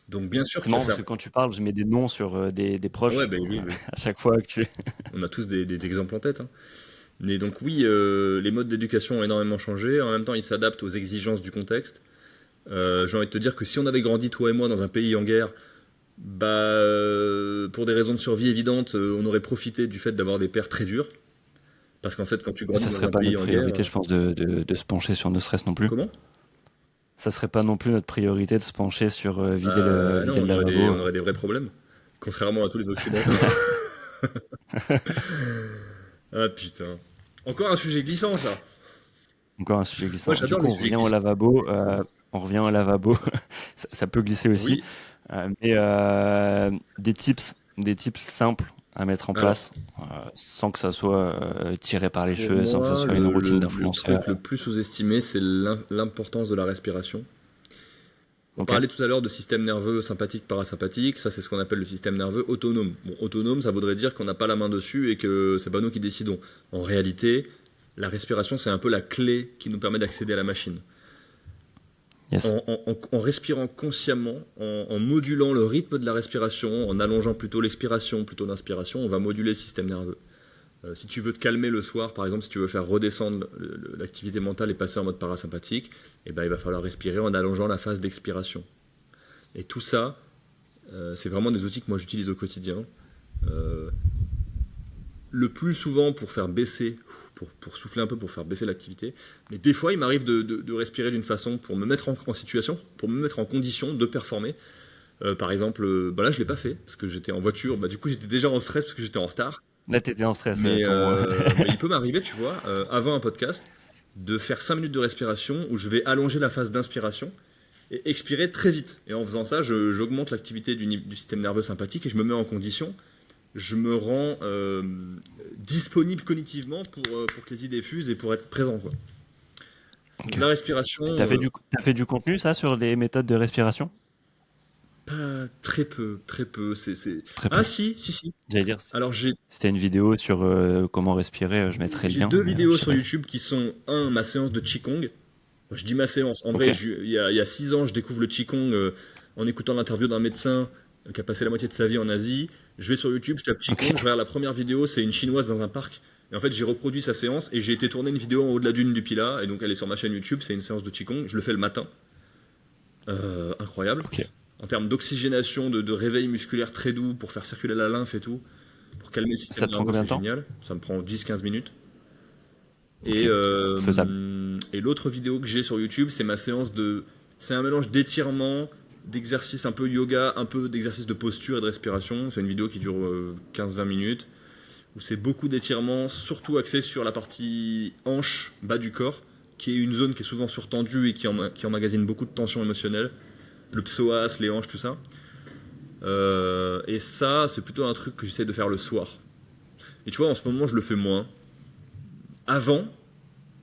Donc, bien sûr C'est qu'il y a marrant parce ça. que quand tu parles, je mets des noms sur des Ah ouais, proches bah oui, oui. à chaque fois que tu. On a tous des exemples en tête, hein. Mais donc, oui, les modes d'éducation ont énormément changé. En même temps, ils s'adaptent aux exigences du contexte. J'ai envie de te dire que si on avait grandi, toi et moi, dans un pays en guerre, bah, pour des raisons de survie évidentes, on aurait profité du fait d'avoir des pères très durs. Parce qu'en fait, quand tu grandis Ça dans serait un pas pays notre en guerre, priorité, je pense, de se pencher sur nos stress non plus. comment? Ça serait pas non plus notre priorité de se pencher sur vider Non, le on lavabo. aurait des vrais problèmes. Contrairement à tous les Occidentaux. Ah putain. Encore un sujet glissant, ça. Encore un sujet Moi, glissant. Du j'adore coup, les on sujets revient au glissants. lavabo. On revient au lavabo. Ça peut glisser aussi. Oui. Des tips simples à mettre en Alors, place, sans que ça soit tiré par les pour cheveux, sans que ça moi, soit une routine le d'influenceur. truc le plus sous-estimé, c'est l'importance de la respiration. On Ok. parlait tout à l'heure de système nerveux sympathique, parasympathique. Ça, c'est ce qu'on appelle le système nerveux autonome. Bon, autonome, ça voudrait dire qu'on n'a pas la main dessus et que c'est pas nous qui décidons. En réalité, la respiration, c'est un peu la clé qui nous permet d'accéder à la machine. Yes. En respirant consciemment, en modulant le rythme de la respiration, en allongeant plutôt l'expiration, plutôt l'inspiration, on va moduler le système nerveux. Si tu veux te calmer le soir, par exemple, si tu veux faire redescendre l'activité mentale et passer en mode parasympathique, eh ben, il va falloir respirer en allongeant la phase d'expiration. Et tout ça, c'est vraiment des outils que moi j'utilise au quotidien. Euh, le plus souvent pour faire baisser, pour souffler un peu, pour faire baisser l'activité. Mais des fois, il m'arrive de respirer d'une façon pour me mettre en situation, pour me mettre en condition de performer. Par exemple, bah là, je ne l'ai pas fait parce que j'étais en voiture. Bah, du coup, j'étais déjà en stress parce que j'étais en retard. Là, t'étais en stress. Mais il peut m'arriver, tu vois, avant un podcast, de faire 5 minutes de respiration où je vais allonger la phase d'inspiration et expirer très vite. Et en faisant ça, j'augmente l'activité du système nerveux sympathique et je me mets en condition. Je me rends disponible cognitivement pour que les idées fusent et pour être présent, quoi. Ok. La respiration, T'as fait du contenu, ça, sur des méthodes de respiration? pas très peu, très peu. Très Ah peu. si, si, si. J'allais dire, Alors si t'as une vidéo sur comment respirer, je mettrai le j'ai lien, deux mais vidéos je sais sur pas. YouTube qui sont, ma séance de Qigong. Je dis ma séance. En Ok. vrai, il y a 6 ans, je découvre le Qigong en écoutant l'interview d'un médecin qui a passé la moitié de sa vie en Asie. Je vais sur YouTube, je tape Qigong, Ok. je regarde la première vidéo, c'est une chinoise dans un parc. Et en fait, j'ai reproduit sa séance et j'ai été tourner une vidéo en haut de la dune du Pilat. Et donc, elle est sur ma chaîne YouTube, c'est une séance de Qigong. Je le fais le matin. Incroyable. Ok. En termes d'oxygénation, de réveil musculaire très doux pour faire circuler la lymphe et tout, pour calmer le système Ça te prend nerveux, combien c'est de temps? génial. Ça me prend 10-15 minutes. Et, Ok. Faisable. et l'autre vidéo que j'ai sur YouTube, c'est ma séance de. C'est un mélange d'étirement, d'exercices un peu yoga, un peu d'exercices de posture et de respiration. C'est une vidéo qui dure 15-20 minutes, où c'est beaucoup d'étirements, surtout axé sur la partie hanche, bas du corps, qui est une zone qui est souvent surtendue et qui emmagasine beaucoup de tension émotionnelle. Le psoas, les hanches, tout ça. Et ça, c'est plutôt un truc que j'essaie de faire le soir. Et tu vois, en ce moment, je le fais moins. Avant,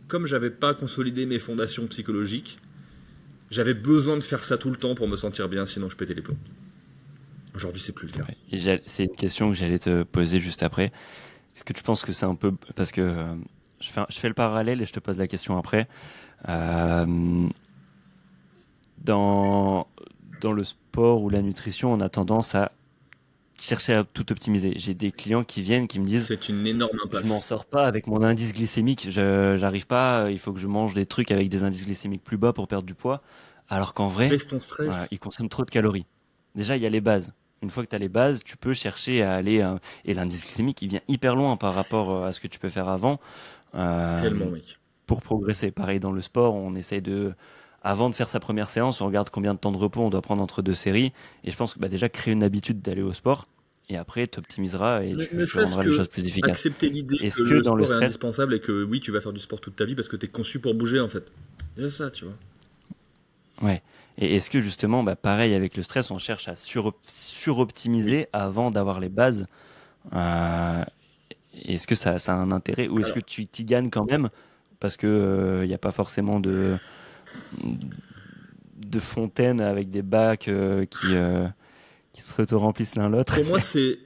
comme j'avais pas consolidé mes fondations psychologiques, j'avais besoin de faire ça tout le temps pour me sentir bien, sinon je pétais les plombs. Aujourd'hui, c'est plus le cas. Ouais. Et c'est une question que j'allais te poser juste après. Est-ce que tu penses que c'est un peu... Parce que je fais le parallèle et je te pose la question après. Euh, dans, dans le sport ou la nutrition, on a tendance à chercher à tout optimiser. J'ai des clients qui viennent, qui me disent, C'est une énorme je m'en impasse. sors pas avec mon indice glycémique, j'arrive pas, il faut que je mange des trucs avec des indices glycémiques plus bas pour perdre du poids. Alors qu'en vrai, Baisse ton stress. ils consomment trop de calories. Déjà, il y a les bases. Une fois que tu as les bases, tu peux chercher à aller. Et l'indice glycémique, il vient hyper loin par rapport à ce que tu peux faire avant Tellement, euh, mec. pour progresser. Pareil dans le sport, on essaye de. Avant de faire sa première séance, on regarde combien de temps de repos on doit prendre entre deux séries. Et je pense que déjà, créer une habitude d'aller au sport. Et après, tu optimiseras et Ne tu serait-ce rendras les choses que plus efficaces. accepter l'idée que Est-ce que le dans le sport est stress, indispensable et que oui, tu vas faire du sport toute ta vie parce que t'es conçu pour bouger en fait. C'est ça, tu vois. ouais. Et est-ce que justement, pareil avec le stress, on cherche à Oui. suroptimiser avant d'avoir les bases. Euh, Est-ce que ça a un intérêt ou est-ce que Alors, tu t'y gagnes quand même parce que il n'y a pas forcément de fontaine avec des bacs qui se remplissent l'un l'autre? pour moi, c'est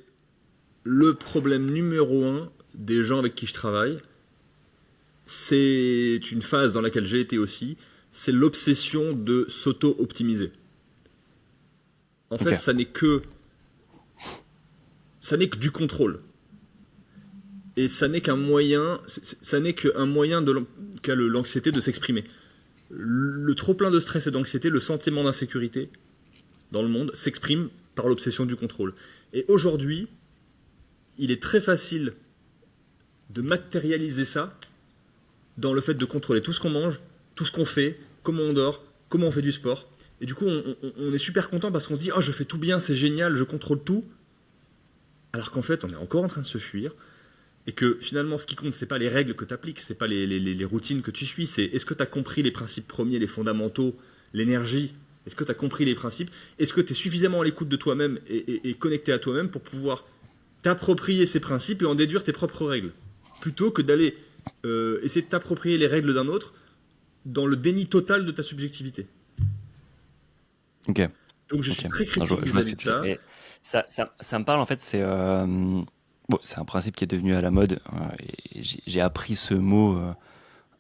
le problème numéro un des gens avec qui je travaille. c'est une phase dans laquelle j'ai été aussi, c'est l'obsession de s'auto-optimiser. En Ok, fait, ça n'est que du contrôle. Et ça n'est qu'un moyen, ça n'est qu'un moyen qu'a l'anxiété de s'exprimer. Le trop plein de stress et d'anxiété, le sentiment d'insécurité dans le monde s'exprime par l'obsession du contrôle. Et aujourd'hui, il est très facile de matérialiser ça dans le fait de contrôler tout ce qu'on mange, tout ce qu'on fait, comment on dort, comment on fait du sport. Et du coup, on est super content parce qu'on se dit oh, je fais tout bien, c'est génial, je contrôle tout. Alors qu'en fait, on est encore en train de se fuir. Et que finalement, ce qui compte, c'est pas les règles que tu appliques, c'est pas les routines que tu suis, c'est est-ce que tu as compris les principes premiers, les fondamentaux, l'énergie. Est-ce que tu as compris les principes? Est-ce que tu es suffisamment à l'écoute de toi-même et connecté à toi-même pour pouvoir t'approprier ces principes et en déduire tes propres règles? Plutôt que d'aller essayer de t'approprier les règles d'un autre dans le déni total de ta subjectivité. ok, Donc je ok. suis très Non, critique je vois ce vis-à-vis que de tu veux. ça. Et ça me parle en fait, bon, c'est un principe qui est devenu à la mode. Et j'ai appris ce mot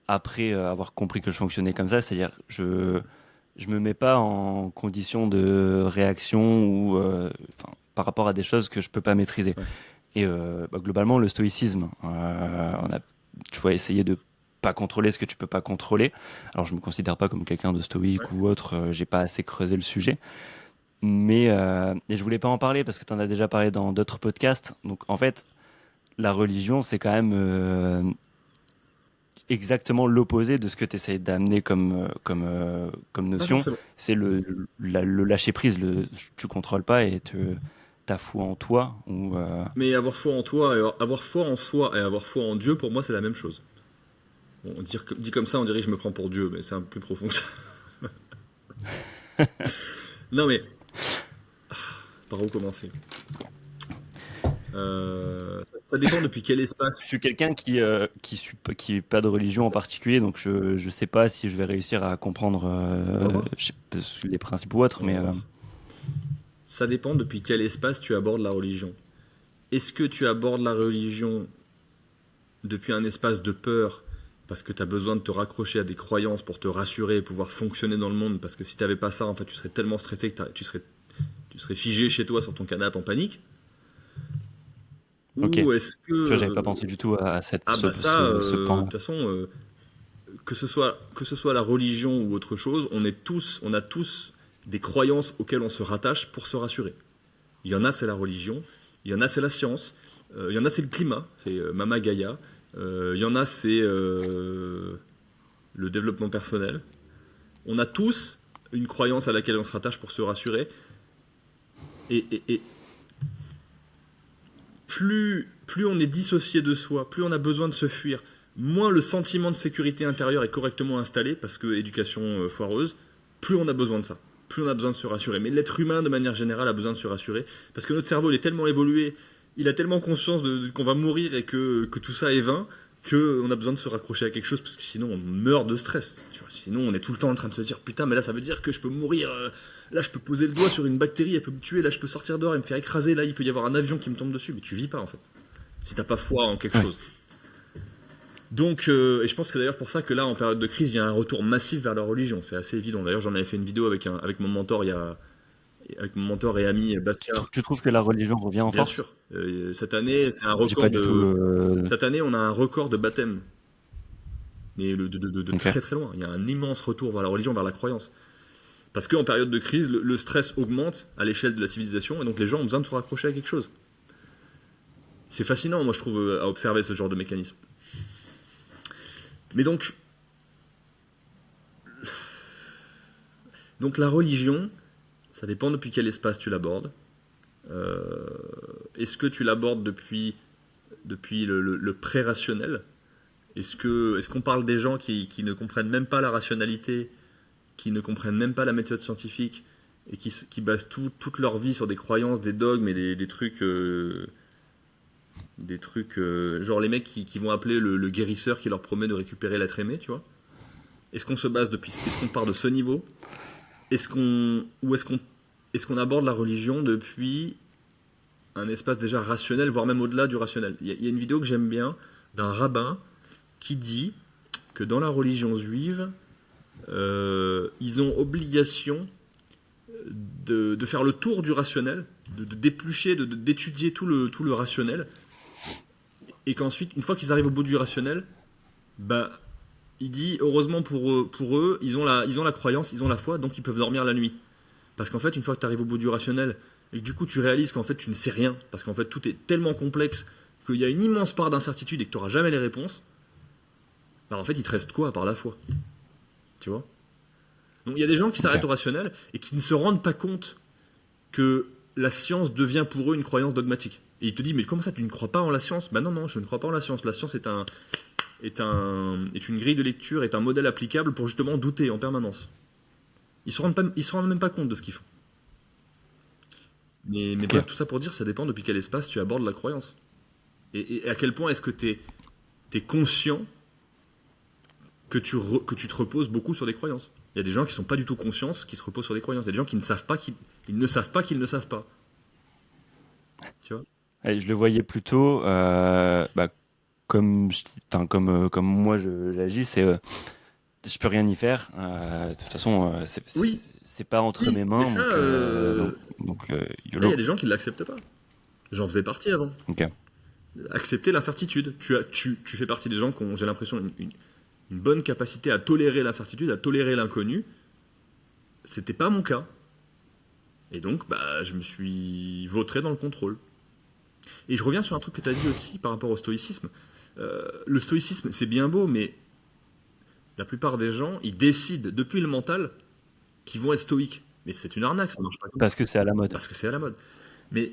après avoir compris que je fonctionnais comme ça, c'est-à-dire je me mets pas en condition de réaction ou enfin, par rapport à des choses que je peux pas maîtriser. Ouais. Et globalement, le stoïcisme, on a, tu vois, essayé de pas contrôler ce que tu peux pas contrôler. Alors, je me considère pas comme quelqu'un de Ouais. stoïque ou autre. J'ai pas assez creusé le sujet. Mais et je voulais pas en parler parce que tu en as déjà parlé dans d'autres podcasts. Donc, en fait, la religion, c'est quand même exactement l'opposé de ce que tu essayes d'amener comme Pas notion. forcément. C'est le lâcher prise. Tu contrôles pas et t'as foi en toi. Ou, Mais avoir foi en toi, et avoir foi en soi et avoir foi en Dieu, pour moi, c'est la même chose. Bon, dit comme ça, on dirait que je me prends pour Dieu, mais c'est un peu plus profond que ça. Non, mais par où commencer? Ça dépend depuis quel je espace. suis quelqu'un qui est pas de religion en particulier, donc je sais pas si je vais réussir à comprendre On va voir. je sais pas, les principes ou autres, On va mais voir. Ça dépend depuis quel espace tu abordes la religion. Est-ce que tu abordes la religion depuis un espace de peur parce que tu as besoin de te raccrocher à des croyances pour te rassurer et pouvoir fonctionner dans le monde parce que si tu n'avais pas ça, en fait, tu serais tellement stressé que tu serais figé chez toi sur ton canapé en panique? ok. Ou est-ce que Tu vois, j'avais pas pensé du tout à ah bah ça, ce de pan. toute façon, que ce soit la religion ou autre chose, on a tous des croyances auxquelles on se rattache pour se rassurer. Il y en a, c'est la religion. Il y en a, c'est la science. Il y en a, c'est le climat. C'est Mama Gaia. Il y en a, c'est le développement personnel. On a tous une croyance à laquelle on se rattache pour se rassurer. Et plus on est dissocié de soi, plus on a besoin de se fuir, moins le sentiment de sécurité intérieure est correctement installé, parce que éducation foireuse, plus on a besoin de ça. Plus on a besoin de se rassurer. Mais l'être humain, de manière générale, a besoin de se rassurer, parce que notre cerveau, il est tellement évolué, il a tellement conscience qu'on va mourir et que tout ça est vain, qu'on a besoin de se raccrocher à quelque chose, parce que sinon on meurt de stress. Tu vois. Sinon on est tout le temps en train de se dire, putain, mais là ça veut dire que je peux mourir. Là je peux poser le doigt sur une bactérie, elle peut me tuer, là je peux sortir dehors et me faire écraser, là il peut y avoir un avion qui me tombe dessus, mais tu vis pas en fait si t'as pas foi en quelque Ouais. chose. Donc, et je pense que c'est d'ailleurs pour ça que là, en période de crise, il y a un retour massif vers la religion. C'est assez évident. D'ailleurs, j'en avais fait une vidéo avec mon mentor avec mon mentor et ami Baskar. Tu trouves que la religion revient en Bien force? sûr. Cette année, c'est un J'ai pas record du tout de. le. Cette année, on a un record de baptême. Mais de Ok. très très loin. Il y a un immense retour vers la religion, vers la croyance. Parce qu'en période de crise, le stress augmente à l'échelle de la civilisation, et donc les gens ont besoin de se raccrocher à quelque chose. C'est fascinant, moi, je trouve, à observer ce genre de mécanisme. Mais donc la religion, ça dépend depuis quel espace tu l'abordes. Euh, Est-ce que tu l'abordes depuis le pré-rationnel? Est-ce qu'on parle des gens qui ne comprennent même pas la rationalité, qui ne comprennent même pas la méthode scientifique et qui basent toute leur vie sur des croyances, des dogmes et des trucs genre les mecs qui vont appeler le guérisseur qui leur promet de récupérer l'être aimé, tu vois? Est-ce qu'on part de ce niveau? Est-ce qu'on ou est-ce qu'on aborde la religion depuis un espace déjà rationnel, voire même au-delà du rationnel? Il y a une vidéo que j'aime bien d'un rabbin qui dit que dans la religion juive, ils ont obligation de faire le tour du rationnel, de d'éplucher, d'étudier tout le rationnel, et qu'ensuite, une fois qu'ils arrivent au bout du rationnel, bah, il dit, heureusement pour eux, ils ont la croyance, ils ont la foi, donc ils peuvent dormir la nuit. Parce qu'en fait, une fois que tu arrives au bout du rationnel, et que du coup tu réalises qu'en fait tu ne sais rien, parce qu'en fait tout est tellement complexe qu'il y a une immense part d'incertitude et que tu n'auras jamais les réponses, bah en fait il te reste quoi à part la foi? Tu vois? Donc il y a des gens qui s'arrêtent Ok. au rationnel et qui ne se rendent pas compte que la science devient pour eux une croyance dogmatique. Et ils te disent, mais comment ça, tu ne crois pas en la science? Bah non, non, je ne crois pas en la science. La science est une grille de lecture, est un modèle applicable pour justement douter en permanence. Ils se rendent même pas compte de ce qu'ils font. Mais Ok. bref, tout ça pour dire, ça dépend depuis quel espace tu abordes la croyance. Et à quel point est-ce que tu es conscient que tu te reposes beaucoup sur des croyances. Il y a des gens qui ne sont pas du tout conscients, qui se reposent sur des croyances. Il y a des gens qui ne savent pas qu'ils ils ne savent pas qu'ils ne savent pas. Tu vois? Et je le voyais plutôt bah, comme moi j'agis, c'est je peux rien y faire. De toute façon, Oui, c'est pas entre mes oui, mais mains, ça, donc ça, il y a YOLO. des gens qui ne l'acceptent pas. J'en faisais partie avant. Ok. Accepter l'incertitude. Tu fais partie des gens qui ont, j'ai l'impression, une bonne capacité à tolérer l'incertitude, à tolérer l'inconnu. C'était pas mon cas. Et donc, bah, je me suis vautré dans le contrôle. Et je reviens sur un truc que tu as dit aussi par rapport au stoïcisme. Le stoïcisme, c'est bien beau, mais la plupart des gens, ils décident depuis le mental qu'ils vont être stoïques. Mais c'est une arnaque, ça marche pas comme ça. Parce que c'est à la mode. Parce que c'est à la mode. Mais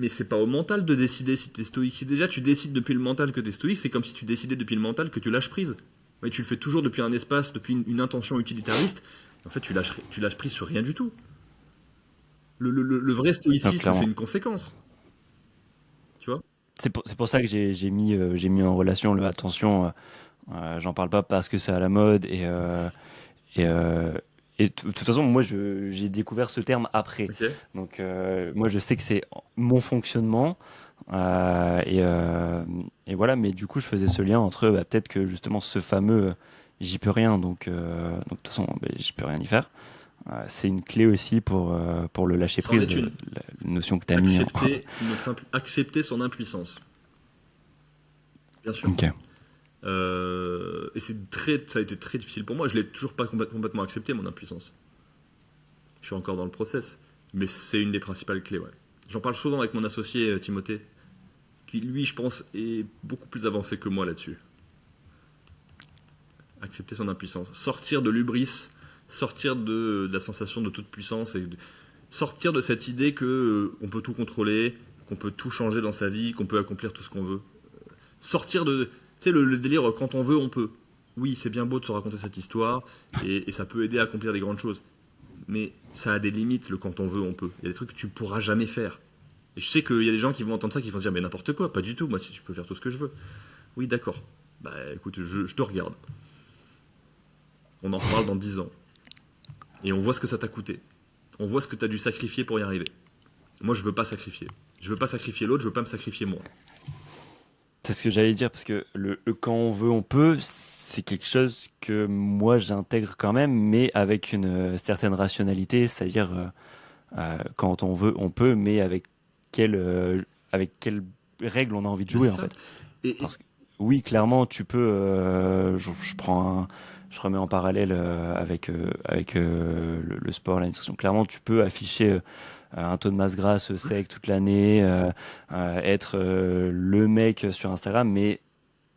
c'est pas au mental de décider si t'es stoïque. Si déjà tu décides depuis le mental que t'es stoïque, c'est comme si tu décidais depuis le mental que tu lâches prise. Ouais, tu le fais toujours depuis un espace, depuis une intention utilitariste. En fait, tu lâches prise sur rien du tout. Le vrai Non, stoïcisme, c'est clairement. une conséquence. Tu vois? C'est pour ça que j'ai mis en relation le attention, j'en parle pas parce que c'est à la mode et, euh, et de toute façon, moi j'ai découvert ce terme après. Ok. Donc moi je sais que c'est mon fonctionnement euh, et, euh, et voilà, mais du coup je faisais ce lien entre bah, peut-être que justement ce fameux j'y peux rien, donc de toute façon bah, j'y peux rien y faire. C'est une clé aussi pour le lâcher C'en prise, est une. la notion que tu as mis. Accepter son impuissance. Bien sûr. Ok. Et ça a été très difficile pour moi. Je l'ai toujours pas complètement accepté, mon impuissance. Je suis encore dans le process. Mais c'est une des principales clés, ouais. J'en parle souvent avec mon associé Timothée, qui lui, je pense, est beaucoup plus avancé que moi là-dessus. Accepter son impuissance. Sortir de l'hubris, sortir de la sensation de toute puissance, sortir de cette idée que on peut tout contrôler, qu'on peut tout changer dans sa vie, qu'on peut accomplir tout ce qu'on veut. Sortir de... Tu sais, le délire, quand on veut, on peut. Oui, c'est bien beau de se raconter cette histoire, et ça peut aider à accomplir des grandes choses. Mais ça a des limites, le quand on veut, on peut. Il y a des trucs que tu pourras jamais faire. Et je sais qu'il y a des gens qui vont entendre ça, qui vont se dire, mais n'importe quoi, pas du tout, moi, si je peux faire tout ce que je veux. Oui, d'accord. Bah écoute, je te regarde. On en reparle dans 10 ans. Et on voit ce que ça t'a coûté. On voit ce que t'as dû sacrifier pour y arriver. Moi, je veux pas sacrifier. Je veux pas sacrifier l'autre, je veux pas me sacrifier moi. C'est ce que j'allais dire parce que le quand on veut, on peut, c'est quelque chose que moi j'intègre quand même, mais avec une certaine rationalité, c'est-à-dire quand on veut, on peut, mais avec quelle règle on a envie de Mais jouer c'est en ça. fait. Et Parce que oui, clairement, tu peux. Je remets en parallèle avec le sport, la nutrition. Clairement, tu peux afficher un taux de masse grasse sec toute l'année, être le mec sur Instagram, mais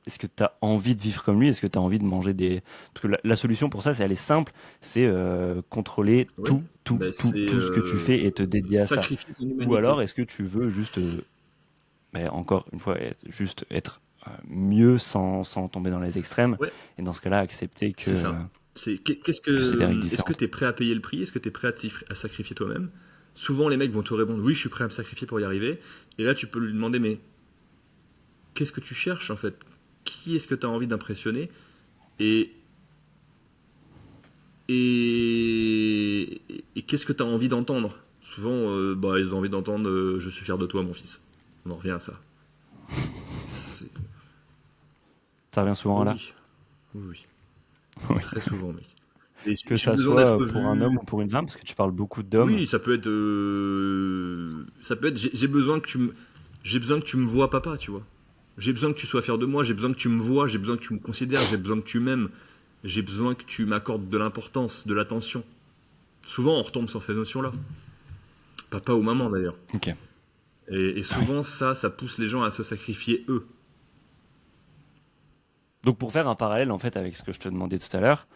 est-ce que tu as envie de vivre comme lui? Est-ce que tu as envie de manger des... Parce que la solution pour ça, c'est elle est simple, c'est contrôler oui, bah, tout ce que tu fais et te dédier à ça. sacrifier ton Ou humanité. alors, est-ce que tu veux juste mais encore une fois, juste être mieux sans tomber dans les extrêmes. Ouais, Et dans ce cas-là, accepter c'est ça. que c'est des règles Est-ce que différentes. tu es prêt à payer le prix? Est-ce que tu es prêt à sacrifier toi-même? Souvent, les mecs vont te répondre oui, je suis prêt à me sacrifier pour y arriver. Et là, tu peux lui demander mais qu'est-ce que tu cherches en fait? Qui est-ce que tu as envie d'impressionner? Et, et qu'est-ce que tu as envie d'entendre? Souvent, bah, ils ont envie d'entendre je suis fier de toi, mon fils. On en revient à ça. C'est- Ça revient souvent Oh là. oui, oui, oui. Oui. Très souvent, mec. Et Que j'ai ça besoin d'être soit pour un homme vu. ou pour une femme, parce que tu parles beaucoup d'hommes. Oui, ça peut être. J'ai besoin que j'ai besoin que tu me vois, papa, tu vois. J'ai besoin que tu sois fier de moi. J'ai besoin que tu me vois. J'ai besoin que tu me considères. J'ai besoin que tu m'aimes. J'ai besoin que tu m'accordes de l'importance, de l'attention. Souvent, on retombe sur ces notions-là. Papa ou maman, d'ailleurs. Ok. Et Ouais. souvent, ça pousse les gens à se sacrifier eux. Donc pour faire un parallèle en fait avec ce que je te demandais tout à l'heure,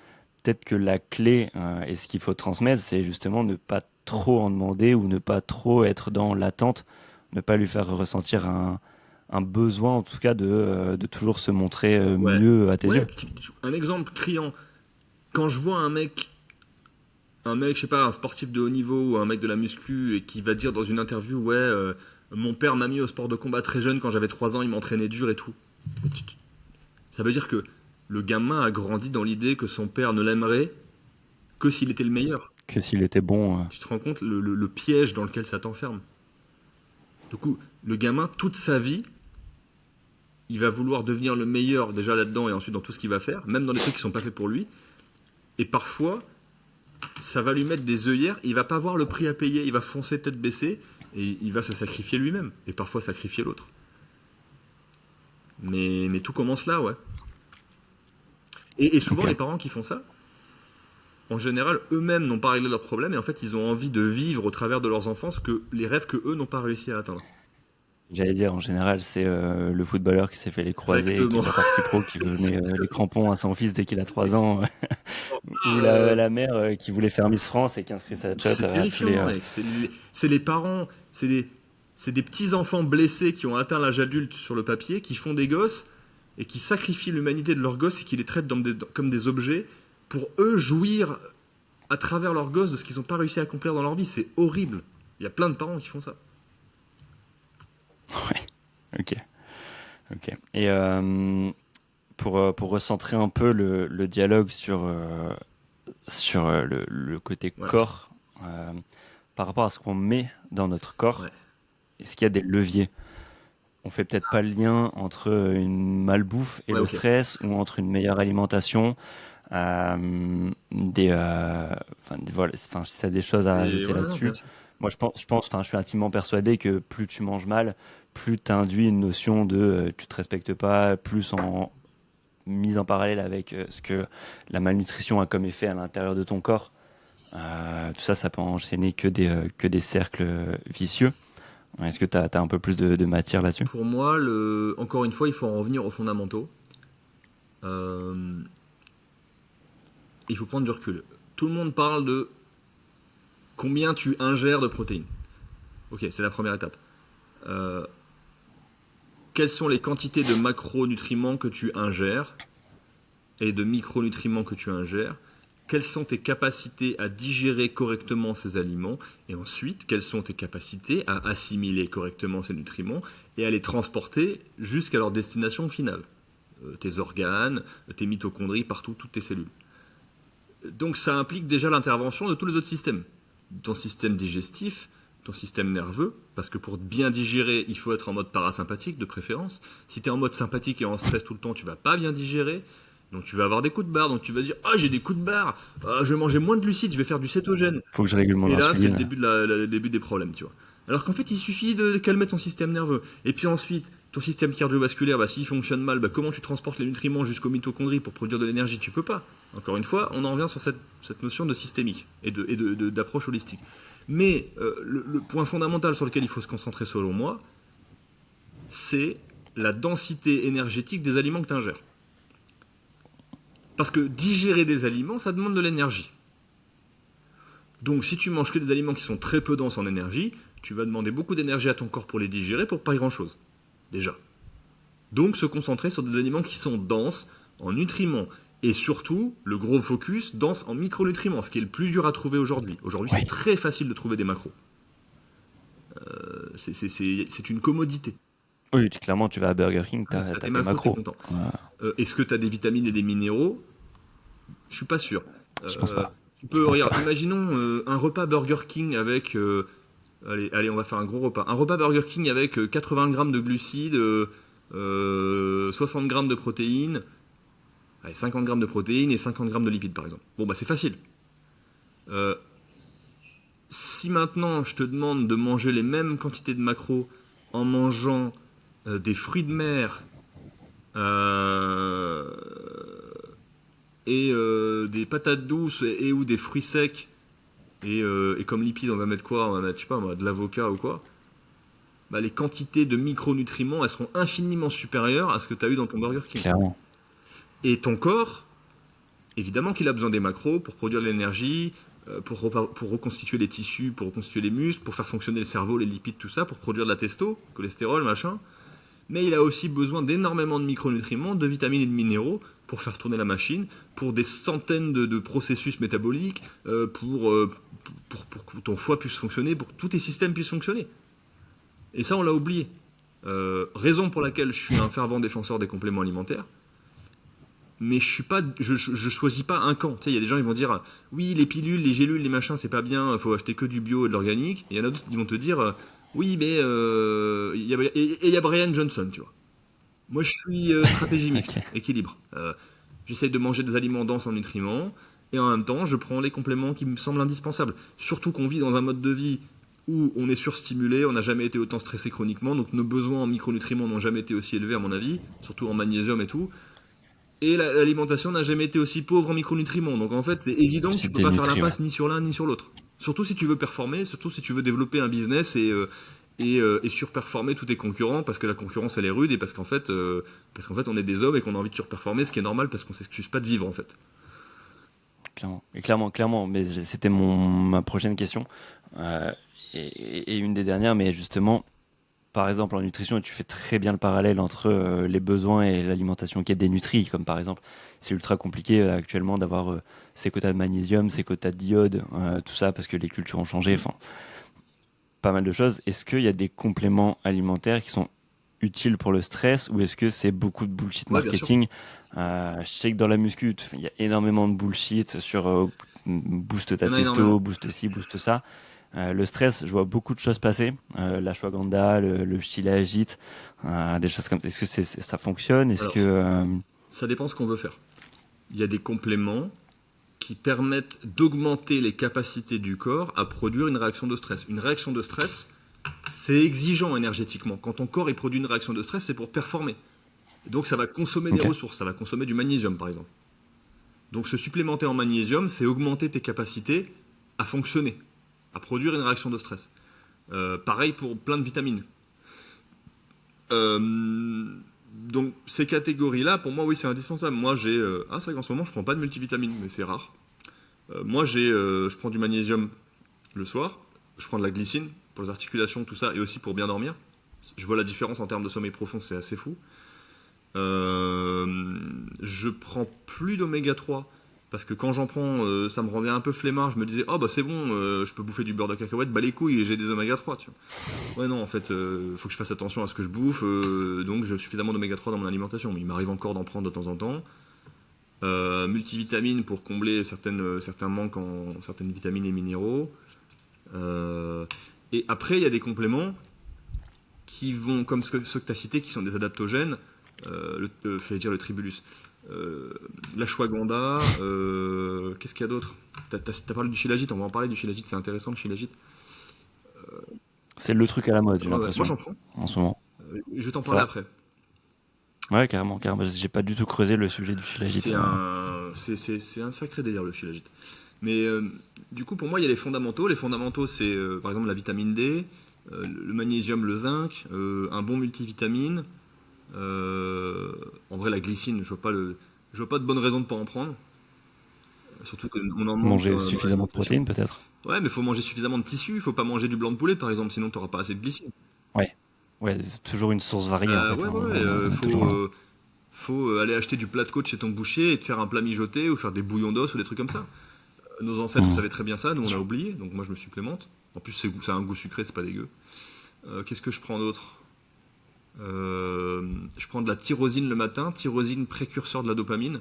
peut-être que la clé et ce qu'il faut transmettre, c'est justement ne pas trop en demander ou ne pas trop être dans l'attente, ne pas lui faire ressentir un besoin en tout cas de toujours se montrer Ouais. mieux à tes Ouais, yeux. un exemple criant. Quand je vois un mec, je sais pas, un sportif de haut niveau ou un mec de la muscu et qui va dire dans une interview, ouais, mon père m'a mis au sport de combat très jeune, quand j'avais 3 ans, il m'entraînait dur et tout. Ça veut dire que le gamin a grandi dans l'idée que son père ne l'aimerait que s'il était le meilleur. Que s'il était bon. Tu te rends compte le piège dans lequel ça t'enferme. Du coup, le gamin, toute sa vie, il va vouloir devenir le meilleur déjà là-dedans et ensuite dans tout ce qu'il va faire, même dans les trucs qui sont pas faits pour lui. Et parfois, ça va lui mettre des œillères, il va pas voir le prix à payer, il va foncer tête baissée et il va se sacrifier lui-même et parfois sacrifier l'autre. Mais tout commence là, ouais. Et souvent, Ok. les parents qui font ça, en général, eux-mêmes n'ont pas réglé leurs problèmes et en fait, ils ont envie de vivre au travers de leurs enfants les rêves que eux n'ont pas réussi à atteindre. J'allais dire en général c'est le footballeur qui s'est fait les croisés et qui est Exactement. pas parti pro qui veut donner les crampons à son fils dès qu'il a 3 ans ou Ah, la mère qui voulait faire Miss France et qui inscrit sa shot c'est à tous les terrifiant, mec. C'est les parents, c'est des petits enfants blessés qui ont atteint l'âge adulte sur le papier, qui font des gosses et qui sacrifient l'humanité de leurs gosses et qui les traitent comme des objets pour eux jouir à travers leurs gosses de ce qu'ils n'ont pas réussi à accomplir dans leur vie. C'est horrible. Il y a plein de parents qui font ça. Ouais, ok, ok. Et pour recentrer un peu le dialogue sur le côté Ouais, corps, euh, par rapport à ce qu'on met dans notre ouais. corps, est-ce qu'il y a des leviers? On fait peut-être pas le lien entre une malbouffe et Ouais, le ok. stress ou entre une meilleure alimentation. Voilà, enfin, si tu as des choses à Et ajouter ouais, non, bien là-dessus. sûr. Moi, enfin, je suis intimement persuadé que plus tu manges mal, plus tu induis une notion de tu te respectes pas, plus en mise en parallèle avec ce que la malnutrition a comme effet à l'intérieur de ton corps. Tout ça, ça peut enchaîner que des cercles vicieux. Est-ce que tu as un peu plus de matière là-dessus? Pour moi, encore une fois, il faut en revenir aux fondamentaux. Euh, il faut prendre du recul. Tout le monde parle de combien tu ingères de protéines. Ok, c'est la première étape. Euh, quelles sont les quantités de macronutriments que tu ingères et de micronutriments que tu ingères? Quelles sont tes capacités à digérer correctement ces aliments? Et ensuite, quelles sont tes capacités à assimiler correctement ces nutriments et à les transporter jusqu'à leur destination finale? Tes organes, tes mitochondries, partout, toutes tes cellules. Donc ça implique déjà l'intervention de tous les autres systèmes. Ton système digestif, ton système nerveux, parce que pour bien digérer, il faut être en mode parasympathique de préférence. Si tu es en mode sympathique et en stress tout le temps, tu vas pas bien digérer. Donc tu vas avoir des coups de barre, donc tu vas dire ah j'ai des coups de barre, je vais manger moins de glucides, je vais faire du cétogène. Faut que je régule mon Et là c'est le insuline. début, le début des problèmes, tu vois. Alors qu'en fait il suffit de calmer ton système nerveux. Et puis ensuite ton système cardiovasculaire, bah, s'il fonctionne mal, bah, comment tu transportes les nutriments jusqu'aux mitochondries pour produire de l'énergie? Tu peux pas. Encore une fois, on en revient sur cette notion de systémique et d'approche holistique. Mais le point fondamental sur lequel il faut se concentrer selon moi, c'est la densité énergétique des aliments que tu ingères. Parce que digérer des aliments, ça demande de l'énergie. Donc si tu manges que des aliments qui sont très peu denses en énergie, tu vas demander beaucoup d'énergie à ton corps pour les digérer pour pas grand-chose. Déjà. Donc se concentrer sur des aliments qui sont denses en nutriments. Et surtout, le gros focus, dense en micronutriments, ce qui est le plus dur à trouver aujourd'hui. Aujourd'hui, Oui. c'est très facile de trouver des macros. C'est une commodité. Oui, clairement, tu vas à Burger King, Ouais, t'as t'as tes tes macros, t'es macros. content. Est-ce que t'as des vitamines et des minéraux? Je suis pas sûr. Je pense Euh, pas. tu Je peux, pense regarde, pas. imaginons un repas Burger King avec. Allez, on va faire un gros repas. Un repas Burger King avec 80 grammes de glucides, 60 grammes de protéines. Allez, 50 grammes de protéines et 50 grammes de lipides, par exemple. Bon, bah c'est facile. Euh, Si maintenant je te demande de manger les mêmes quantités de macros en mangeant des fruits de mer euh, et des patates douces et ou des fruits secs et comme lipides on va mettre quoi? On va mettre je sais pas moi, de l'avocat ou quoi. Bah, les quantités de micronutriments elles seront infiniment supérieures à ce que tu as eu dans ton Burger King. Clairement. Et ton corps, évidemment qu'il a besoin des macros pour produire de l'énergie, pour reconstituer les tissus, pour reconstituer les muscles, pour faire fonctionner le cerveau, les lipides, tout ça, pour produire de la testo, cholestérol, machin. Mais il a aussi besoin d'énormément de micronutriments, de vitamines et de minéraux pour faire tourner la machine, pour des centaines de processus métaboliques, pour que ton foie puisse fonctionner, pour que tous tes systèmes puissent fonctionner. Et ça, on l'a oublié. Raison pour laquelle je suis un fervent défenseur des compléments alimentaires. Mais je choisis pas un camp. Tu sais, il y a des gens qui vont dire oui, les pilules, les gélules, les machins, c'est pas bien, il faut acheter que du bio et de l'organique. Et il y en a d'autres qui vont te dire oui, mais il y a Brian Johnson, tu vois. Moi, je suis stratégie mixte, Ok. équilibre. J'essaye de manger des aliments denses en nutriments et en même temps, je prends les compléments qui me semblent indispensables. Surtout qu'on vit dans un mode de vie où on est surstimulé, on n'a jamais été autant stressé chroniquement, donc nos besoins en micronutriments n'ont jamais été aussi élevés à mon avis, surtout en magnésium et tout. Et l'alimentation n'a jamais été aussi pauvre en micronutriments. Donc en fait, c'est évident que tu C'est peux pas faire dénutri, ouais. l'impasse ni sur l'un ni sur l'autre. Surtout si tu veux performer, surtout si tu veux développer un business et surperformer tous tes concurrents parce que la concurrence elle est rude et parce qu'en fait on est des hommes et qu'on a envie de surperformer, ce qui est normal parce qu'on s'excuse pas de vivre en fait. Clairement. Et clairement. Mais c'était ma prochaine question. Euh, et une des dernières, mais justement, par exemple, en nutrition, et tu fais très bien le parallèle entre les besoins et l'alimentation qui est dénutrie, comme par exemple, c'est ultra compliqué actuellement d'avoir ces quotas de magnésium, ces quotas d'iode, tout ça, parce que les cultures ont changé, enfin, pas mal de choses. Est-ce qu'il y a des compléments alimentaires qui sont utiles pour le stress ou est-ce que c'est beaucoup de bullshit Ouais, bien sûr. marketing? Je sais que dans la muscu, il y a énormément de bullshit sur booste Il ta y en a énormément. testo, booste ci, booste ça. Le stress, je vois beaucoup de choses passer. L'ashwagandha, le shilajit, des choses comme ça. Est-ce que ça fonctionne? Est-ce que. Alors, ça dépend ce qu'on veut faire. Il y a des compléments qui permettent d'augmenter les capacités du corps à produire une réaction de stress. Une réaction de stress, c'est exigeant énergétiquement. Quand ton corps il produit une réaction de stress, c'est pour performer. Et donc ça va consommer des Ok, ressources, ça va consommer du magnésium par exemple. Donc se supplémenter en magnésium, c'est augmenter tes capacités à fonctionner, à produire une réaction de stress. Pareil pour plein de vitamines. Euh, donc ces catégories-là, pour moi, oui, c'est indispensable. Moi, j'ai... Ah, c'est vrai qu'en ce moment, je prends pas de multivitamines, mais c'est rare. Moi, je prends du magnésium le soir, je prends de la glycine pour les articulations, tout ça, et aussi pour bien dormir. Je vois la différence en termes de sommeil profond, c'est assez fou. Je prends plus d'oméga 3 parce que quand j'en prends, ça me rendait un peu flemmard. Je me disais, oh bah c'est bon, je peux bouffer du beurre de cacahuète, bah les couilles, et j'ai des oméga 3, tu vois. Ouais, non, en fait, faut que je fasse attention à ce que je bouffe, donc j'ai suffisamment d'oméga 3 dans mon alimentation. Mais il m'arrive encore d'en prendre de temps en temps. Multivitamines pour combler certains manques en certaines vitamines et minéraux. Euh, et après, il y a des compléments qui vont, comme ceux que tu as cités, qui sont des adaptogènes, j'allais dire le tribulus, euh, l'ashwagandha, qu'est-ce qu'il y a d'autre? T'as parlé du shilajit, on va en parler du shilajit, c'est intéressant le shilajit. c'est le truc à la mode, j'ai Ouais, ouais, moi l'impression, j'en prends, en ce moment. je vais t'en C'est parler vrai? après. Ouais, carrément, carrément. J'ai pas du tout creusé le sujet du shilajit. C'est un sacré délire le shilajit. Mais du coup, pour moi, il y a les fondamentaux. Les fondamentaux, c'est par exemple la vitamine D, le magnésium, le zinc, un bon multivitamine. En vrai, la glycine, je vois pas de bonne raison de pas en prendre. Surtout qu'on en manque Manger dans suffisamment de l'alimentation. protéines, peut-être? Ouais, mais faut manger suffisamment de tissus. Faut pas manger du blanc de poulet, par exemple, sinon t'auras pas assez de glycine. Ouais. Ouais, c'est toujours une source variée, en fait, Ouais, hein. ouais, ouais. Toujours. Faut aller acheter du plat de côte chez ton boucher et te faire un plat mijoté ou faire des bouillons d'os ou des trucs comme ça. Nos ancêtres Mhm. savaient très bien ça, nous Bien on a sûr. oublié, donc moi je me supplémente. En plus, ça a un goût sucré, c'est pas dégueu. Qu'est-ce que je prends d'autre? Je prends de la tyrosine le matin, tyrosine précurseur de la dopamine,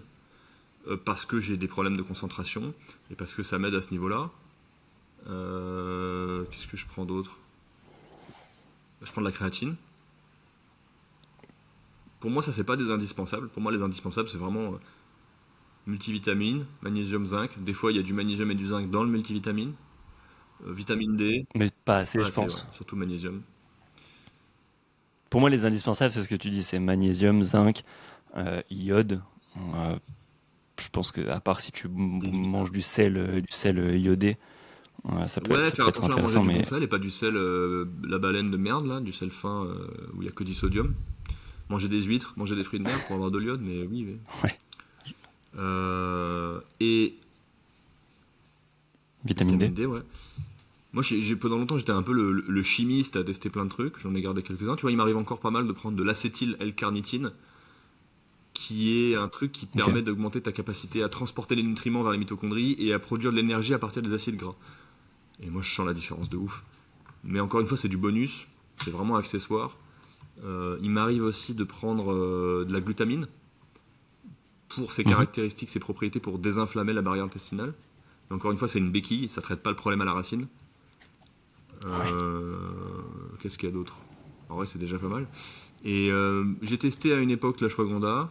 parce que j'ai des problèmes de concentration et parce que ça m'aide à ce niveau-là. Qu'est-ce que je prends d'autre? Je prends de la créatine. Pour moi, ça c'est pas des indispensables. Pour moi, les indispensables, c'est vraiment. multivitamine, magnésium, zinc. Des fois, il y a du magnésium et du zinc dans le multivitamine. Vitamine D, Mais pas assez, pas je assez, ouais, pense. surtout magnésium. Pour moi, les indispensables, c'est ce que tu dis, c'est magnésium, zinc, iode. Euh, je pense que à part si tu D8. manges du sel iodé, Ouais, ça faire peut être attention à manger intéressant, du bon mais sel et pas du sel, la baleine de merde là, du sel fin où il y a que du sodium. Manger des huîtres, manger des fruits de mer pour avoir de l'iode, mais oui, oui. ouais, Et vitamine D. vitamine D, ouais. Moi, pendant longtemps, j'étais un peu le chimiste à tester plein de trucs. J'en ai gardé quelques-uns. Tu vois, il m'arrive encore pas mal de prendre de l'acétyl L-carnitine, qui est un truc qui Ok. permet d'augmenter ta capacité à transporter les nutriments vers les mitochondries et à produire de l'énergie à partir des acides gras. Et moi, je sens la différence de ouf. Mais encore une fois, c'est du bonus. C'est vraiment accessoire. Il m'arrive aussi de prendre de la glutamine pour ses Mhm. caractéristiques, ses propriétés pour désinflammer la barrière intestinale. Mais encore une fois, c'est une béquille, ça traite pas le problème à la racine. Ouais. Euh, Qu'est-ce qu'il y a d'autre? En vrai, c'est déjà pas mal. Et j'ai testé à une époque l'ashwagandha.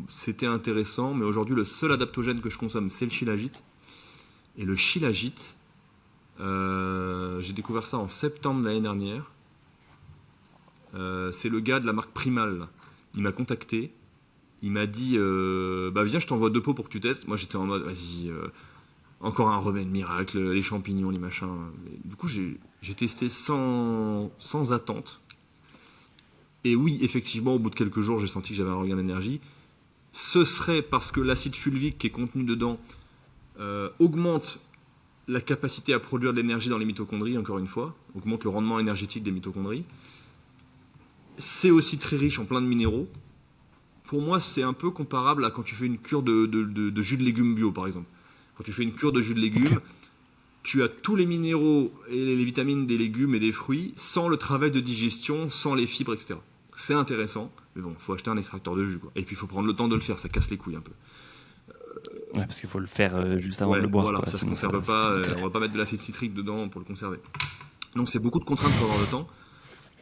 C'était intéressant, mais aujourd'hui, le seul adaptogène que je consomme, c'est le shilajit. Et le shilajit, j'ai découvert ça en septembre de l'année dernière. C'est le gars de la marque Primal. Il m'a contacté. Il m'a dit bah viens, je t'envoie 2 pots pour que tu testes. Moi, j'étais en mode vas-y, encore un remède miracle, les champignons, les machins. Et du coup, j'ai testé sans attente. Et oui, effectivement, au bout de quelques jours, j'ai senti que j'avais un regain d'énergie. Ce serait parce que l'acide fulvique qui est contenu dedans augmente la capacité à produire de l'énergie dans les mitochondries, encore une fois, augmente le rendement énergétique des mitochondries. C'est aussi très riche en plein de minéraux. Pour moi, c'est un peu comparable à quand tu fais une cure de jus de légumes bio, par exemple. Quand tu fais une cure de jus de Ok. légumes, tu as tous les minéraux et les vitamines des légumes et des fruits sans le travail de digestion, sans les fibres, etc. C'est intéressant, mais bon, il faut acheter un extracteur de jus, quoi. Et puis il faut prendre le temps de le faire, ça casse les couilles un peu. Ouais, parce qu'il faut le faire juste avant de Ouais, le boire, voilà, quoi. ça se Sinon, conserve ça n'a pas, pas d'intérêt. on va pas mettre de l'acide citrique dedans pour le conserver. Donc c'est beaucoup de contraintes pour avoir le temps.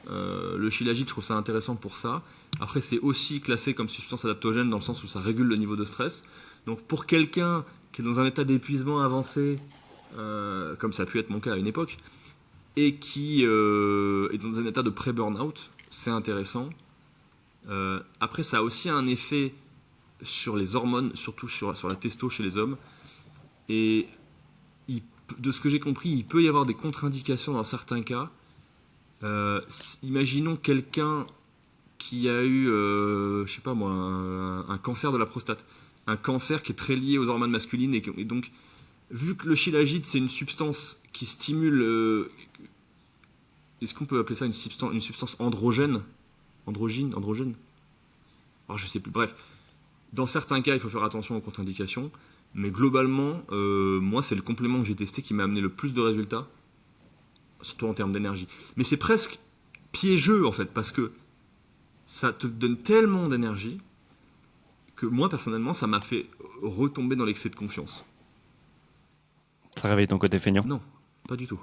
Le shilajit, je trouve ça intéressant pour ça. Après, c'est aussi classé comme substance adaptogène dans le sens où ça régule le niveau de stress. Donc pour quelqu'un qui est dans un état d'épuisement avancé, comme ça a pu être mon cas à une époque, et qui est dans un état de pré-burnout, c'est intéressant. Après, ça a aussi un effet sur les hormones, surtout sur la testo chez les hommes. Et il- de ce que j'ai compris, il peut y avoir des contre-indications dans certains cas. Imaginons quelqu'un qui a eu, je sais pas moi, un cancer de la prostate. Un cancer qui est très lié aux hormones masculines. Et donc, vu que le shilajit, c'est une substance qui stimule. Est-ce qu'on peut appeler ça une substance androgène? Androgène? Alors, je sais plus. Bref, dans certains cas, il faut faire attention aux contre-indications. Mais globalement, moi, c'est le complément que j'ai testé qui m'a amené le plus de résultats, surtout en termes d'énergie. Mais c'est presque piégeux en fait, parce que ça te donne tellement d'énergie que moi personnellement ça m'a fait retomber dans l'excès de confiance. Ça réveille ton côté feignant? Non, pas du tout.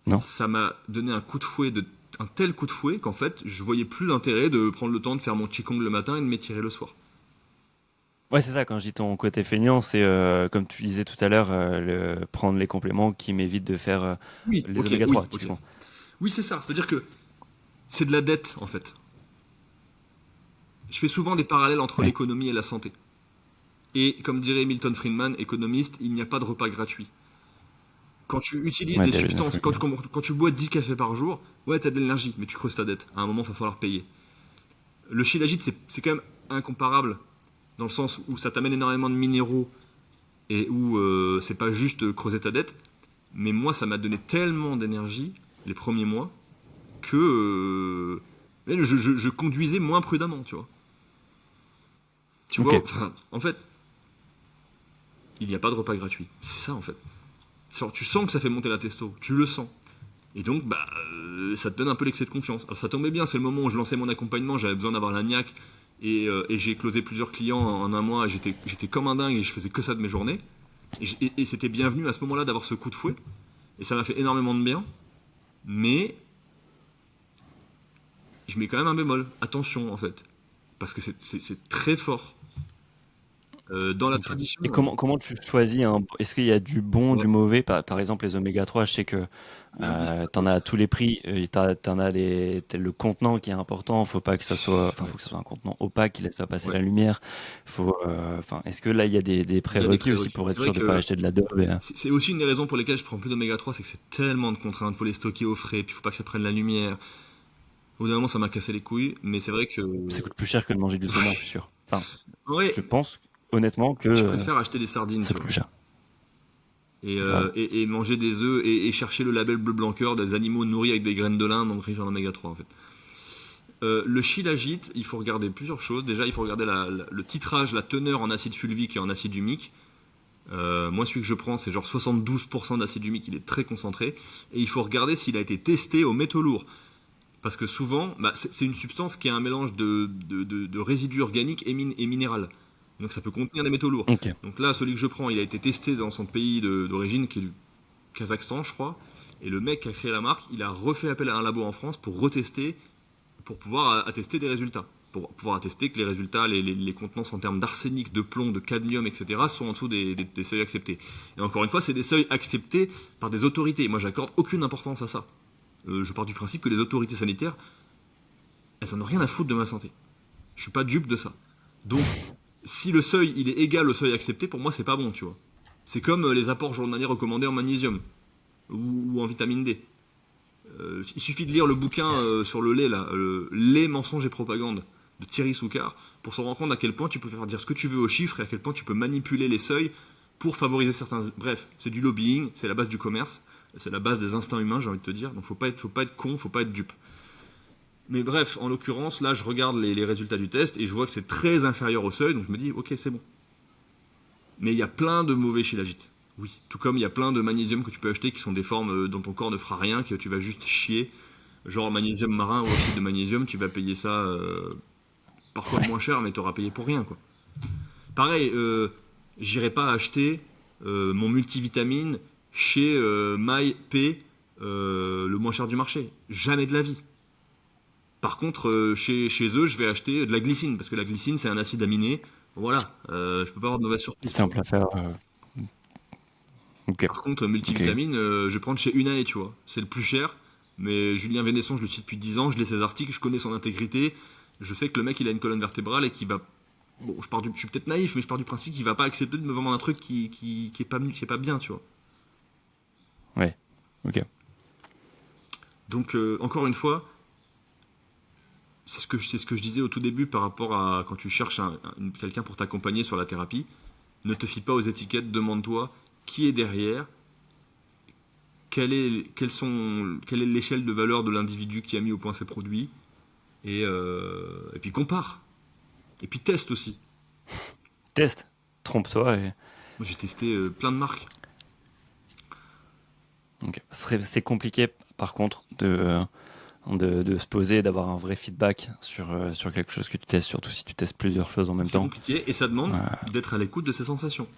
Non? Ça m'a donné un tel coup de fouet qu'en fait je voyais plus l'intérêt de prendre le temps de faire mon qigong le matin et de m'étirer le soir. Ouais, c'est ça, quand je dis ton côté feignant, c'est comme tu disais tout à l'heure, prendre les compléments qui m'évitent de faire Oui, les ok, oméga 3, oui, ok. typiquement. Oui, c'est ça. C'est-à-dire que c'est de la dette en fait. Je fais souvent des parallèles entre Oui, l'économie et la santé. Et comme dirait Milton Friedman, économiste, il n'y a pas de repas gratuit. Quand tu utilises ouais, des t'as bien substances, fait. quand tu bois 10 cafés par jour, ouais, t'as de l'énergie, mais tu creuses ta dette. À un moment, il va falloir payer. Le shilajit, c'est quand même incomparable, dans le sens où ça t'amène énormément de minéraux et où c'est pas juste creuser ta dette. Mais moi, ça m'a donné tellement d'énergie les premiers mois que je conduisais moins prudemment, tu vois. Tu Ok, vois, enfin, en fait, il n'y a pas de repas gratuit. C'est ça, en fait. Genre, tu sens que ça fait monter la testo, tu le sens. Et donc, bah, ça te donne un peu l'excès de confiance. Alors, ça tombait bien, c'est le moment où je lançais mon accompagnement, j'avais besoin d'avoir la niaque, et j'ai closé plusieurs clients en un mois, j'étais comme un dingue et je faisais que ça de mes journées. Et c'était bienvenu à ce moment-là d'avoir ce coup de fouet, et ça m'a fait énormément de bien, mais je mets quand même un bémol. Attention, en fait, parce que c'est très fort. Dans la Ok. tradition, Et comment tu choisis est-ce qu'il y a du bon, ouais, du mauvais? Par exemple, les oméga 3, je sais que l'indice t'en as à Lacoste. tous les prix. T'en as le contenant qui est important. Faut pas que ça soit, enfin, Ouais, faut que ça soit un contenant opaque qui laisse pas passer ouais. la lumière. Enfin, est-ce que là, il y a des Il y a des prérequis aussi prérequis. pour C'est être vrai sûr de pas que acheter de la daube c'est aussi une des raisons pour lesquelles je prends plus d'oméga 3, c'est que c'est tellement de contraintes. Faut les stocker au frais, puis faut pas que ça prenne la lumière. Au bout d'un moment, ça m'a cassé les couilles, mais c'est vrai que, ça coûte plus cher que de manger du saumon, je suis sûr. Enfin, en vrai, je pense honnêtement que je préfère acheter des sardines, ça tu coûte vois. plus cher. Et, Grave. et manger des œufs et chercher le label bleu blanc cœur des animaux nourris avec des graines de lin, donc riches en oméga 3 en fait. Le shilajit, il faut regarder plusieurs choses. Déjà, il faut regarder le titrage, la teneur en acide fulvique et en acide humique. Moi, celui que je prends, c'est genre 72% d'acide humique, il est très concentré. Et il faut regarder s'il a été testé aux métaux lourds. Parce que souvent, bah, c'est une substance qui est un mélange de résidus organiques et minéral. Donc ça peut contenir des métaux lourds. Ok. Donc là, celui que je prends, il a été testé dans son pays d'origine, qui est du Kazakhstan, je crois. Et le mec qui a créé la marque, il a refait appel à un labo en France pour retester, pour pouvoir attester des résultats. Pour pouvoir attester que les résultats, les contenances en termes d'arsenic, de plomb, de cadmium, etc., sont en dessous des seuils acceptés. Et encore une fois, c'est des seuils acceptés par des autorités. Moi, j'accorde aucune importance à ça. Je pars du principe que les autorités sanitaires, elles en ont rien à foutre de ma santé. Je suis pas dupe de ça. Donc, si le seuil il est égal au seuil accepté, pour moi c'est pas bon, tu vois. C'est comme les apports journaliers recommandés en magnésium ou en vitamine D. Il suffit de lire le bouquin Yes. sur le lait là, lait, mensonges et propagande de Thierry Soucard pour se rendre compte à quel point tu peux faire dire ce que tu veux aux chiffres et à quel point tu peux manipuler les seuils pour favoriser certains. Bref, c'est du lobbying, c'est la base du commerce, c'est la base des instincts humains, j'ai envie de te dire. Donc faut pas être con, faut pas être dupe. Mais bref, en l'occurrence, là, je regarde les résultats du test et je vois que c'est très inférieur au seuil, donc je me dis, ok, c'est bon. Mais il y a plein de mauvais shilajit. Oui. Tout comme il y a plein de magnésium que tu peux acheter qui sont des formes dont ton corps ne fera rien, que tu vas juste chier. Genre magnésium marin ou oxyde de magnésium, tu vas payer ça parfois Ouais. moins cher, mais tu auras payé pour rien, quoi. Pareil, j'irai pas acheter mon multivitamine chez MyP, le moins cher du marché. Jamais de la vie. Par contre, chez eux, je vais acheter de la glycine, parce que la glycine, c'est un acide aminé. Voilà, je peux pas avoir de mauvaise surprise, tu vois. Simple à faire. Ok. Par contre, Ok. multivitamine, je vais prendre chez Unae, tu vois. C'est le plus cher, mais Julien Vénesson, je le suis depuis 10 ans, je lis ses articles, je connais son intégrité. Je sais que le mec, il a une colonne vertébrale et qu'il va. Bon, je suis peut-être naïf, mais je pars du principe qu'il va pas accepter de me vendre un truc qui est pas bien, tu vois. Ouais. Ok. Donc, encore une fois, c'est ce que je disais au tout début par rapport à quand tu cherches quelqu'un pour t'accompagner sur la thérapie. Ne te fie pas aux étiquettes, demande-toi qui est derrière, quelle est l'échelle de valeur de l'individu qui a mis au point ces produits, et puis compare. Et puis teste aussi. Teste. Trompe-toi. Moi j'ai testé plein de marques. Ok. C'est compliqué, par contre, de se poser et d'avoir un vrai feedback sur quelque chose que tu testes, surtout si tu testes plusieurs choses en même C'est temps. compliqué et ça demande Euh, d'être à l'écoute de ses sensations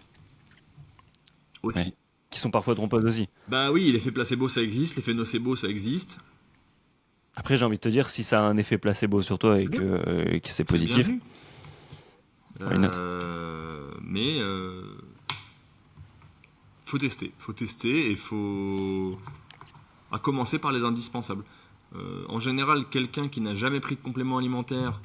ouais. aussi. Qui sont parfois trompeuses aussi. Bah oui, l'effet placebo ça existe, l'effet nocebo ça existe. Après, j'ai envie de te dire, si ça a un effet placebo sur toi C'est bien, et que c'est c'est positif, bienvenu. why not? Mais faut tester et faut à commencer par les indispensables. En général, quelqu'un qui n'a jamais pris de complément alimentaire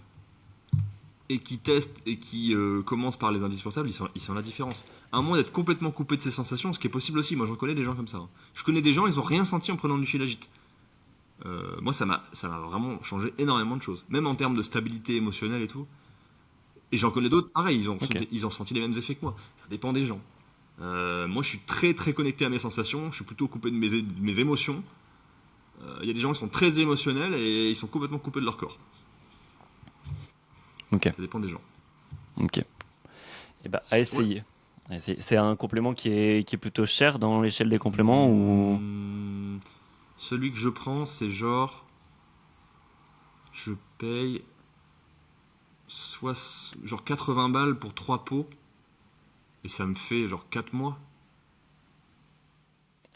et qui teste et qui commence par les indispensables, ils sont la différence. À moins d'être complètement coupé de ses sensations, ce qui est possible aussi. Moi, j'en connais des gens comme ça, hein. Je connais des gens, ils ont rien senti en prenant du shilajit. Moi, ça m'a vraiment changé énormément de choses, même en termes de stabilité émotionnelle et tout. Et j'en connais d'autres, pareil, Ok. ils ont senti les mêmes effets que moi. Ça dépend des gens. Moi, je suis très très connecté à mes sensations. Je suis plutôt coupé de mes émotions. Il y a des gens qui sont très émotionnels et ils sont complètement coupés de leur corps. Ok. Ça dépend des gens. Ok. Et bah, à Ouais. essayer. C'est un complément qui est plutôt cher dans l'échelle des compléments ou. Hmm, celui que je prends, c'est genre, je paye genre 80 balles pour 3 pots et ça me fait genre 4 mois.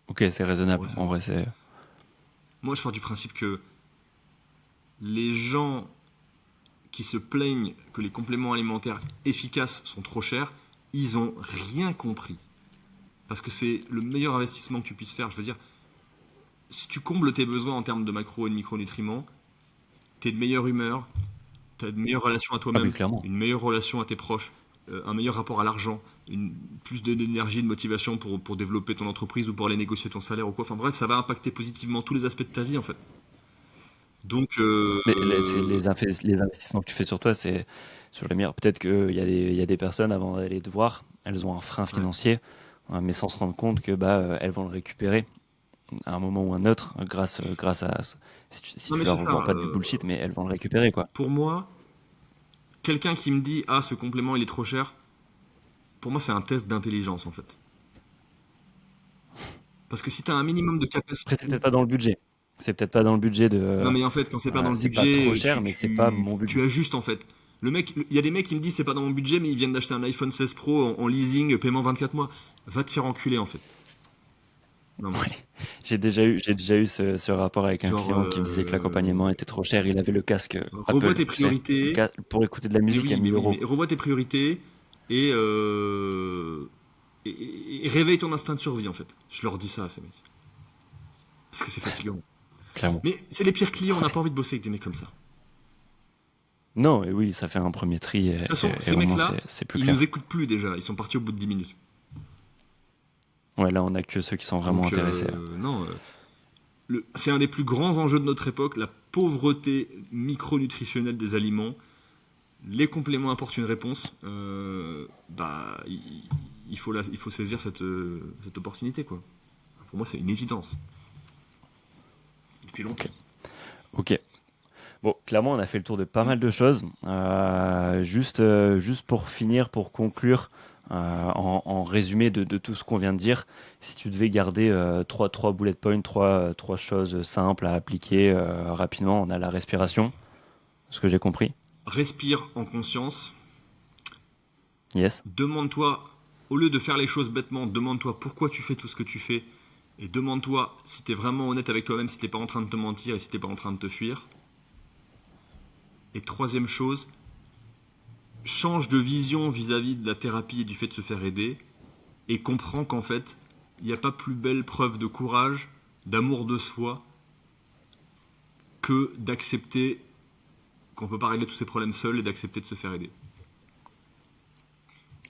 Ok, c'est raisonnable. Ouais, ça En va. vrai, c'est. Moi, je pars du principe que les gens qui se plaignent que les compléments alimentaires efficaces sont trop chers, ils ont rien compris. Parce que c'est le meilleur investissement que tu puisses faire. Je veux dire, si tu combles tes besoins en termes de macro et de micronutriments, t'es de meilleure humeur, t'as une meilleure relation à Ah oui, toi-même, clairement. une meilleure relation à tes proches, un meilleur rapport à l'argent, plus d'énergie, de motivation pour développer ton entreprise ou pour aller négocier ton salaire ou quoi. Enfin bref, ça va impacter positivement tous les aspects de ta vie en fait. Donc, Mais c'est les investissements que tu fais sur toi, c'est sur les meilleurs. Peut-être qu'il y a des personnes, avant d'aller te voir, elles ont un frein ouais. financier, mais sans se rendre compte que elles vont le récupérer à un moment ou un autre, grâce à. Si Non tu mais c'est leur vends ça. pas du bullshit, mais elles vont le récupérer, quoi. Pour moi, quelqu'un qui me dit ah ce complément il est trop cher, pour moi c'est un test d'intelligence en fait. Parce que si tu as un minimum de Après, c'est capacité. peut-être pas dans le budget. C'est peut-être pas dans le budget Non de. mais en fait quand c'est pas dans le C'est pas trop budget, cher, mais c'est pas mon tu budget. ajustes en fait. Le mec, il y a des mecs qui me disent c'est pas dans mon budget mais ils viennent d'acheter un iPhone 16 Pro en leasing, paiement 24 mois. Va te faire enculer en fait. Non mais Ouais. J'ai déjà eu ce rapport avec un genre client qui me disait que l'accompagnement était trop cher. Il avait le casque revois Apple, tes tu sais, priorités. pour écouter de la musique à 1000 Mais oui, euros. mais revois tes priorités et, et réveille ton instinct de survie en fait. Je leur dis ça à ces mecs. Parce que c'est fatigant. Clairement. Mais c'est les pires clients, on n'a pas envie de bosser avec des mecs comme ça. Non, et oui, ça fait un premier tri De toute façon, et ces au moins mecs-là, c'est plus ils nous clair. écoutent plus déjà, ils sont partis au bout de 10 minutes. Ouais, là, on a que ceux qui sont vraiment Donc, intéressés. non, c'est un des plus grands enjeux de notre époque, la pauvreté micronutritionnelle des aliments. Les compléments apportent une réponse. Il faut saisir cette opportunité, quoi. Pour moi, c'est une évidence. Depuis longtemps. Ok. Ok. Bon, clairement, on a fait le tour de pas mal de choses. Juste pour finir, pour conclure, en résumé de tout ce qu'on vient de dire, si tu devais garder trois bullet points, trois choses simples à appliquer rapidement, on a la respiration, ce que j'ai compris. Respire en conscience. Yes. Demande-toi, au lieu de faire les choses bêtement, demande-toi pourquoi tu fais tout ce que tu fais. Et demande-toi si tu es vraiment honnête avec toi-même, si t'es pas en train de te mentir et si t'es pas en train de te fuir. Et troisième chose, change de vision vis-à-vis de la thérapie et du fait de se faire aider. Et comprends qu'en fait, il n'y a pas plus belle preuve de courage, d'amour de soi, que d'accepter qu'on peut pas régler tous ses problèmes seul et d'accepter de se faire aider.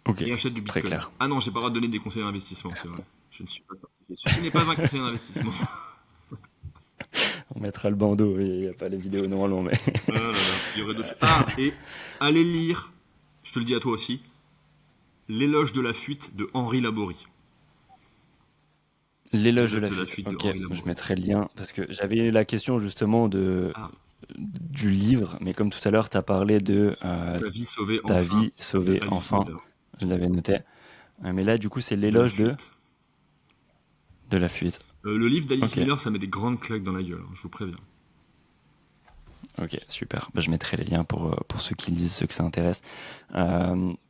Ok. Et achète du Très bitcoin. clair. Ah non, j'ai pas le droit de donner des conseils d'investissement, c'est vrai. Je ne suis pas certifié. Ceci n'est pas un conseil d'investissement. On mettra le bandeau, il n'y a pas les vidéos normalement, mais. Ah là là, il y aurait d'autres choses. Ah, et allez lire, je te le dis à toi aussi, L'éloge de la fuite de Henri Laborie. L'éloge de L'éloge la de la fuite. fuite de Ok, Henri je Laborie. mettrai le lien parce que j'avais la question justement Ah, du livre, mais comme tout à l'heure, tu as parlé de ta vie sauvée ta enfin vie de sauvée Alice enfin. Miller. Je l'avais noté. Mais là, du coup, c'est De la l'éloge fuite. de la fuite. Le livre d'Alice Ok, Miller, ça met des grandes claques dans la gueule, hein, je vous préviens. ok, super. Bah, je mettrai les liens pour ceux qui lisent, ceux que ça intéresse.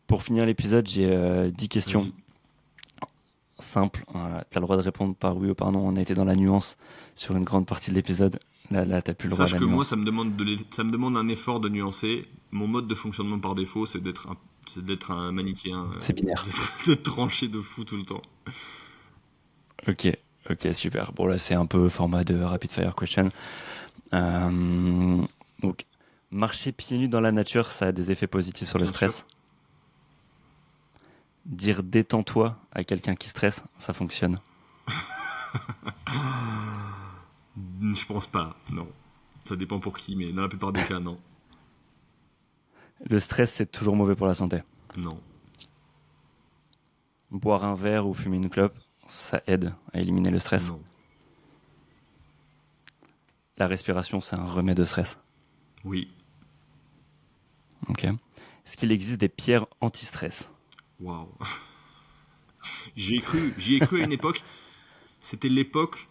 Pour finir l'épisode, j'ai 10 questions Vas-y. simples. Tu as le droit de répondre par oui ou par non. On a été dans la nuance sur une grande partie de l'épisode. Là tu plus le droit à Sache la que moi, nuance. ça me demande un effort de nuancer. Mon mode de fonctionnement par défaut, c'est d'être un manichéen, C'est binaire. de trancher de fou tout le temps. Ok, ok, super. Bon, là, c'est un peu format de rapid fire question. Euh, donc, marcher pieds nus dans la nature, ça a des effets positifs sur le Bien sûr. stress. Dire détends-toi à quelqu'un qui stresse, ça fonctionne. Je pense pas, non. Ça dépend pour qui, mais dans la plupart des cas, non. Le stress, c'est toujours mauvais pour la santé. Non. Boire un verre ou fumer une clope, ça aide à éliminer le stress. Non. La respiration, c'est un remède au stress. Oui. Ok. Est-ce qu'il existe des pierres anti-stress? Waouh. J'y ai cru à une époque. C'était l'époque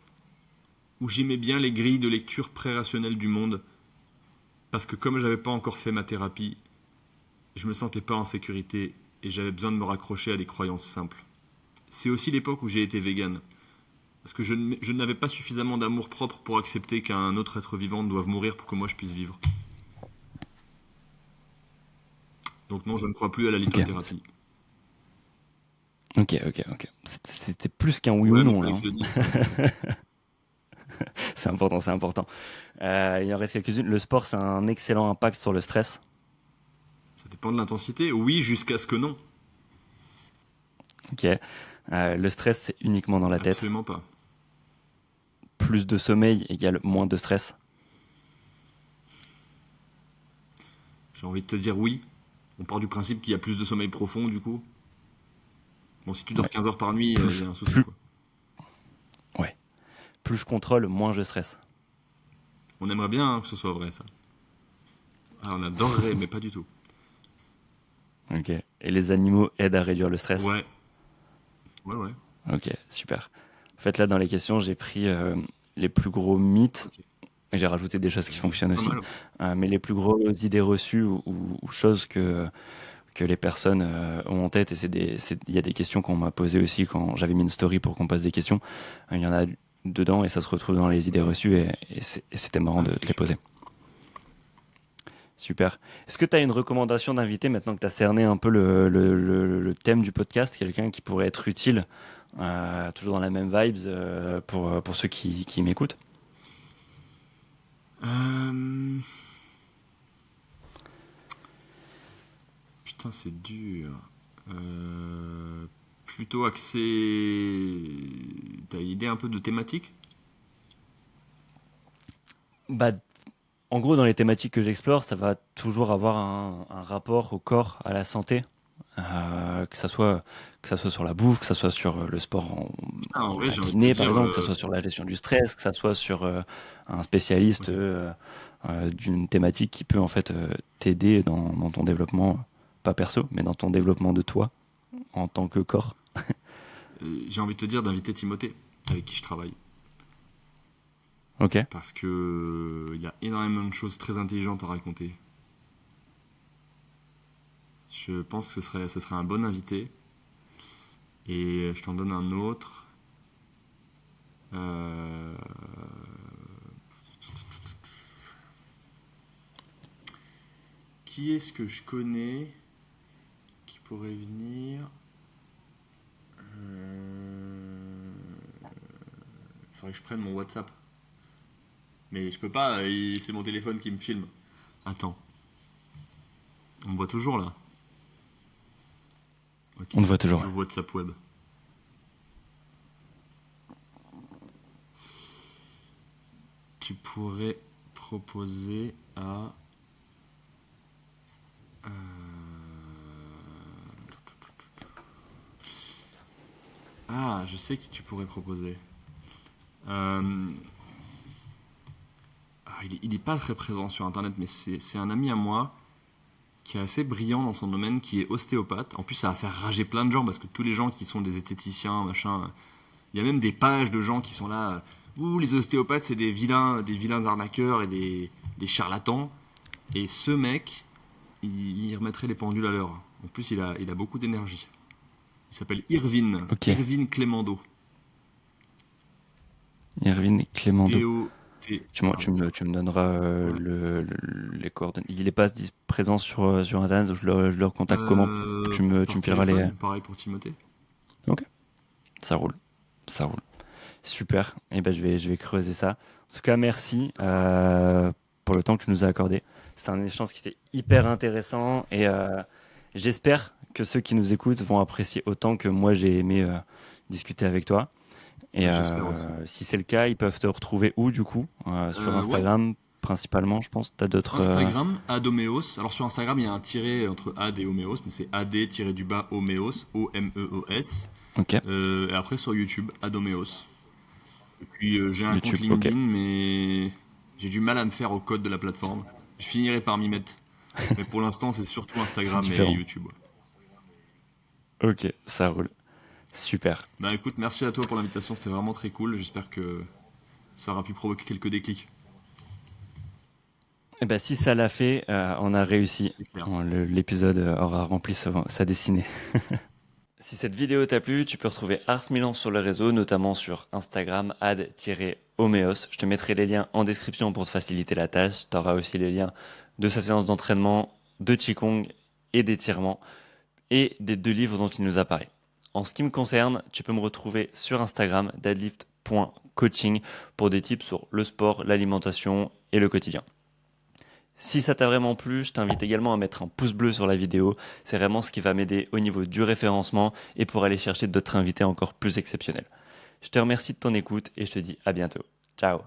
où j'aimais bien les grilles de lecture pré-rationnelles du monde. Parce que comme j'avais pas encore fait ma thérapie, je me sentais pas en sécurité et j'avais besoin de me raccrocher à des croyances simples. C'est aussi l'époque où j'ai été vegan. Parce que je n'avais pas suffisamment d'amour propre pour accepter qu'un autre être vivant doive mourir pour que moi je puisse vivre. Donc non, je ne crois plus à la Ok. lithothérapie. Ok, ok, ok. C'était plus qu'un oui ou Ouais, mais non là, fallait que hein. je le dise quand même. C'est important, c'est important. Il en reste quelques-unes. Le sport, c'est un excellent impact sur le stress. Ça dépend de l'intensité. Oui, jusqu'à ce que non. Ok. Le stress, c'est uniquement dans la tête. Absolument pas. Plus de sommeil égale moins de stress. J'ai envie de te dire oui. On part du principe qu'il y a plus de sommeil profond, du coup. Bon, si tu dors Ouais. 15 heures par nuit, Plus, il y a un souci, plus, quoi. ouais. Plus je contrôle, moins je stresse. On aimerait bien que ce soit vrai, ça. Ah, on adorerait, mais pas du tout. Ok. Et les animaux aident à réduire le stress. Ouais, ouais, ouais. Ok, super. En fait, là, dans les questions, j'ai pris les plus gros mythes Ok. et j'ai rajouté des choses qui fonctionnent Pas aussi. mal. Mais les plus grosses idées reçues ou choses que les personnes ont en tête, et il y a des questions qu'on m'a posées aussi quand j'avais mis une story pour qu'on pose des questions. Il y en a dedans et ça se retrouve dans les idées Ok. reçues et c'était marrant Ah, de c'est te les super. poser. Super. Est-ce que tu as une recommandation d'invité maintenant que tu as cerné un peu le thème du podcast, quelqu'un qui pourrait être utile, toujours dans la même vibes pour ceux qui m'écoutent? Euh, Putain, c'est dur. Euh, Plutôt axé. T'as une idée un peu de thématique? Bah, en gros, dans les thématiques que j'explore, ça va toujours avoir un rapport au corps, à la santé, que ça soit sur la bouffe, que ça soit sur le sport Ah, en vrai, la j'ai envie de te kiné par dire. exemple, que ça soit sur la gestion du stress, que ça soit sur un spécialiste Ok. d'une thématique qui peut en fait t'aider dans ton développement, pas perso, mais dans ton développement de toi en tant que corps. J'ai envie de te dire d'inviter Timothée, avec qui je travaille. Ok, Parce que il y a énormément de choses très intelligentes à raconter. Je pense que ce serait un bon invité. Et je t'en donne un autre. Euh, Qui est-ce que je connais qui pourrait venir? Faudrait que je prenne mon WhatsApp. Mais je peux pas, c'est mon téléphone qui me filme. Attends, on me voit toujours là. Ok, on te voit toujours. Ouais. j'ouvre WhatsApp web. Tu pourrais proposer à. euh, Ah, je sais qui tu pourrais proposer. Euh, il est pas très présent sur internet, mais c'est un ami à moi qui est assez brillant dans son domaine, qui est ostéopathe. En plus, ça va faire rager plein de gens parce que tous les gens qui sont des esthéticiens, machin, il y a même des pages de gens qui sont là. Ouh, les ostéopathes, c'est des vilains arnaqueurs et des charlatans. Et ce mec, il remettrait les pendules à l'heure. En plus, il a beaucoup d'énergie. Il s'appelle Irvine, Ok, Irvine Clémendo. Irvine Clémendo. T-O-T. Pardon. Tu me donneras Ouais. les coordonnées. Il n'est pas présent sur Internet, donc je le recontacte comment? Tu Par me fileras les. téléphone, pareil pour Timothée. Ok, ça roule, ça roule. Super. Et ben je vais creuser ça. En tout cas, merci Ça marche. pour le temps que tu nous as accordé. C'est un échange qui était hyper intéressant et j'espère que ceux qui nous écoutent vont apprécier autant que moi j'ai aimé discuter avec toi. Et J'espère aussi. si c'est le cas, ils peuvent te retrouver où du coup? Sur Ouais. Instagram principalement, je pense. T'as d'autres. Instagram, Adomeos. Alors sur Instagram, il y a un tiret entre Ad et Homéos, mais c'est AD-du-bas Homéos, O-M-E-O-S. Ok, Et après sur YouTube, Adomeos. Et puis j'ai un compte YouTube. Ok, LinkedIn, mais j'ai du mal à me faire au code de la plateforme. Je finirai par m'y mettre. Mais pour l'instant, c'est surtout c'est Instagram et différent. YouTube. Ok, ça roule. Super. Bah écoute, merci à toi pour l'invitation, c'était vraiment très cool. J'espère que ça aura pu provoquer quelques déclics. Et ben si ça l'a fait, on a réussi. C'est clair. L'épisode aura rempli sa destinée. Si cette vidéo t'a plu, tu peux retrouver Ars Milan sur le réseau, notamment sur Instagram, ad-omeos. Je te mettrai les liens en description pour te faciliter la tâche. Tu auras aussi les liens de sa séance d'entraînement, de Qigong et d'étirement, et des 2 livres dont il nous a parlé. En ce qui me concerne, tu peux me retrouver sur Instagram, deadlift.coaching, pour des tips sur le sport, l'alimentation et le quotidien. Si ça t'a vraiment plu, je t'invite également à mettre un pouce bleu sur la vidéo. C'est vraiment ce qui va m'aider au niveau du référencement et pour aller chercher d'autres invités encore plus exceptionnels. Je te remercie de ton écoute et je te dis à bientôt. Ciao!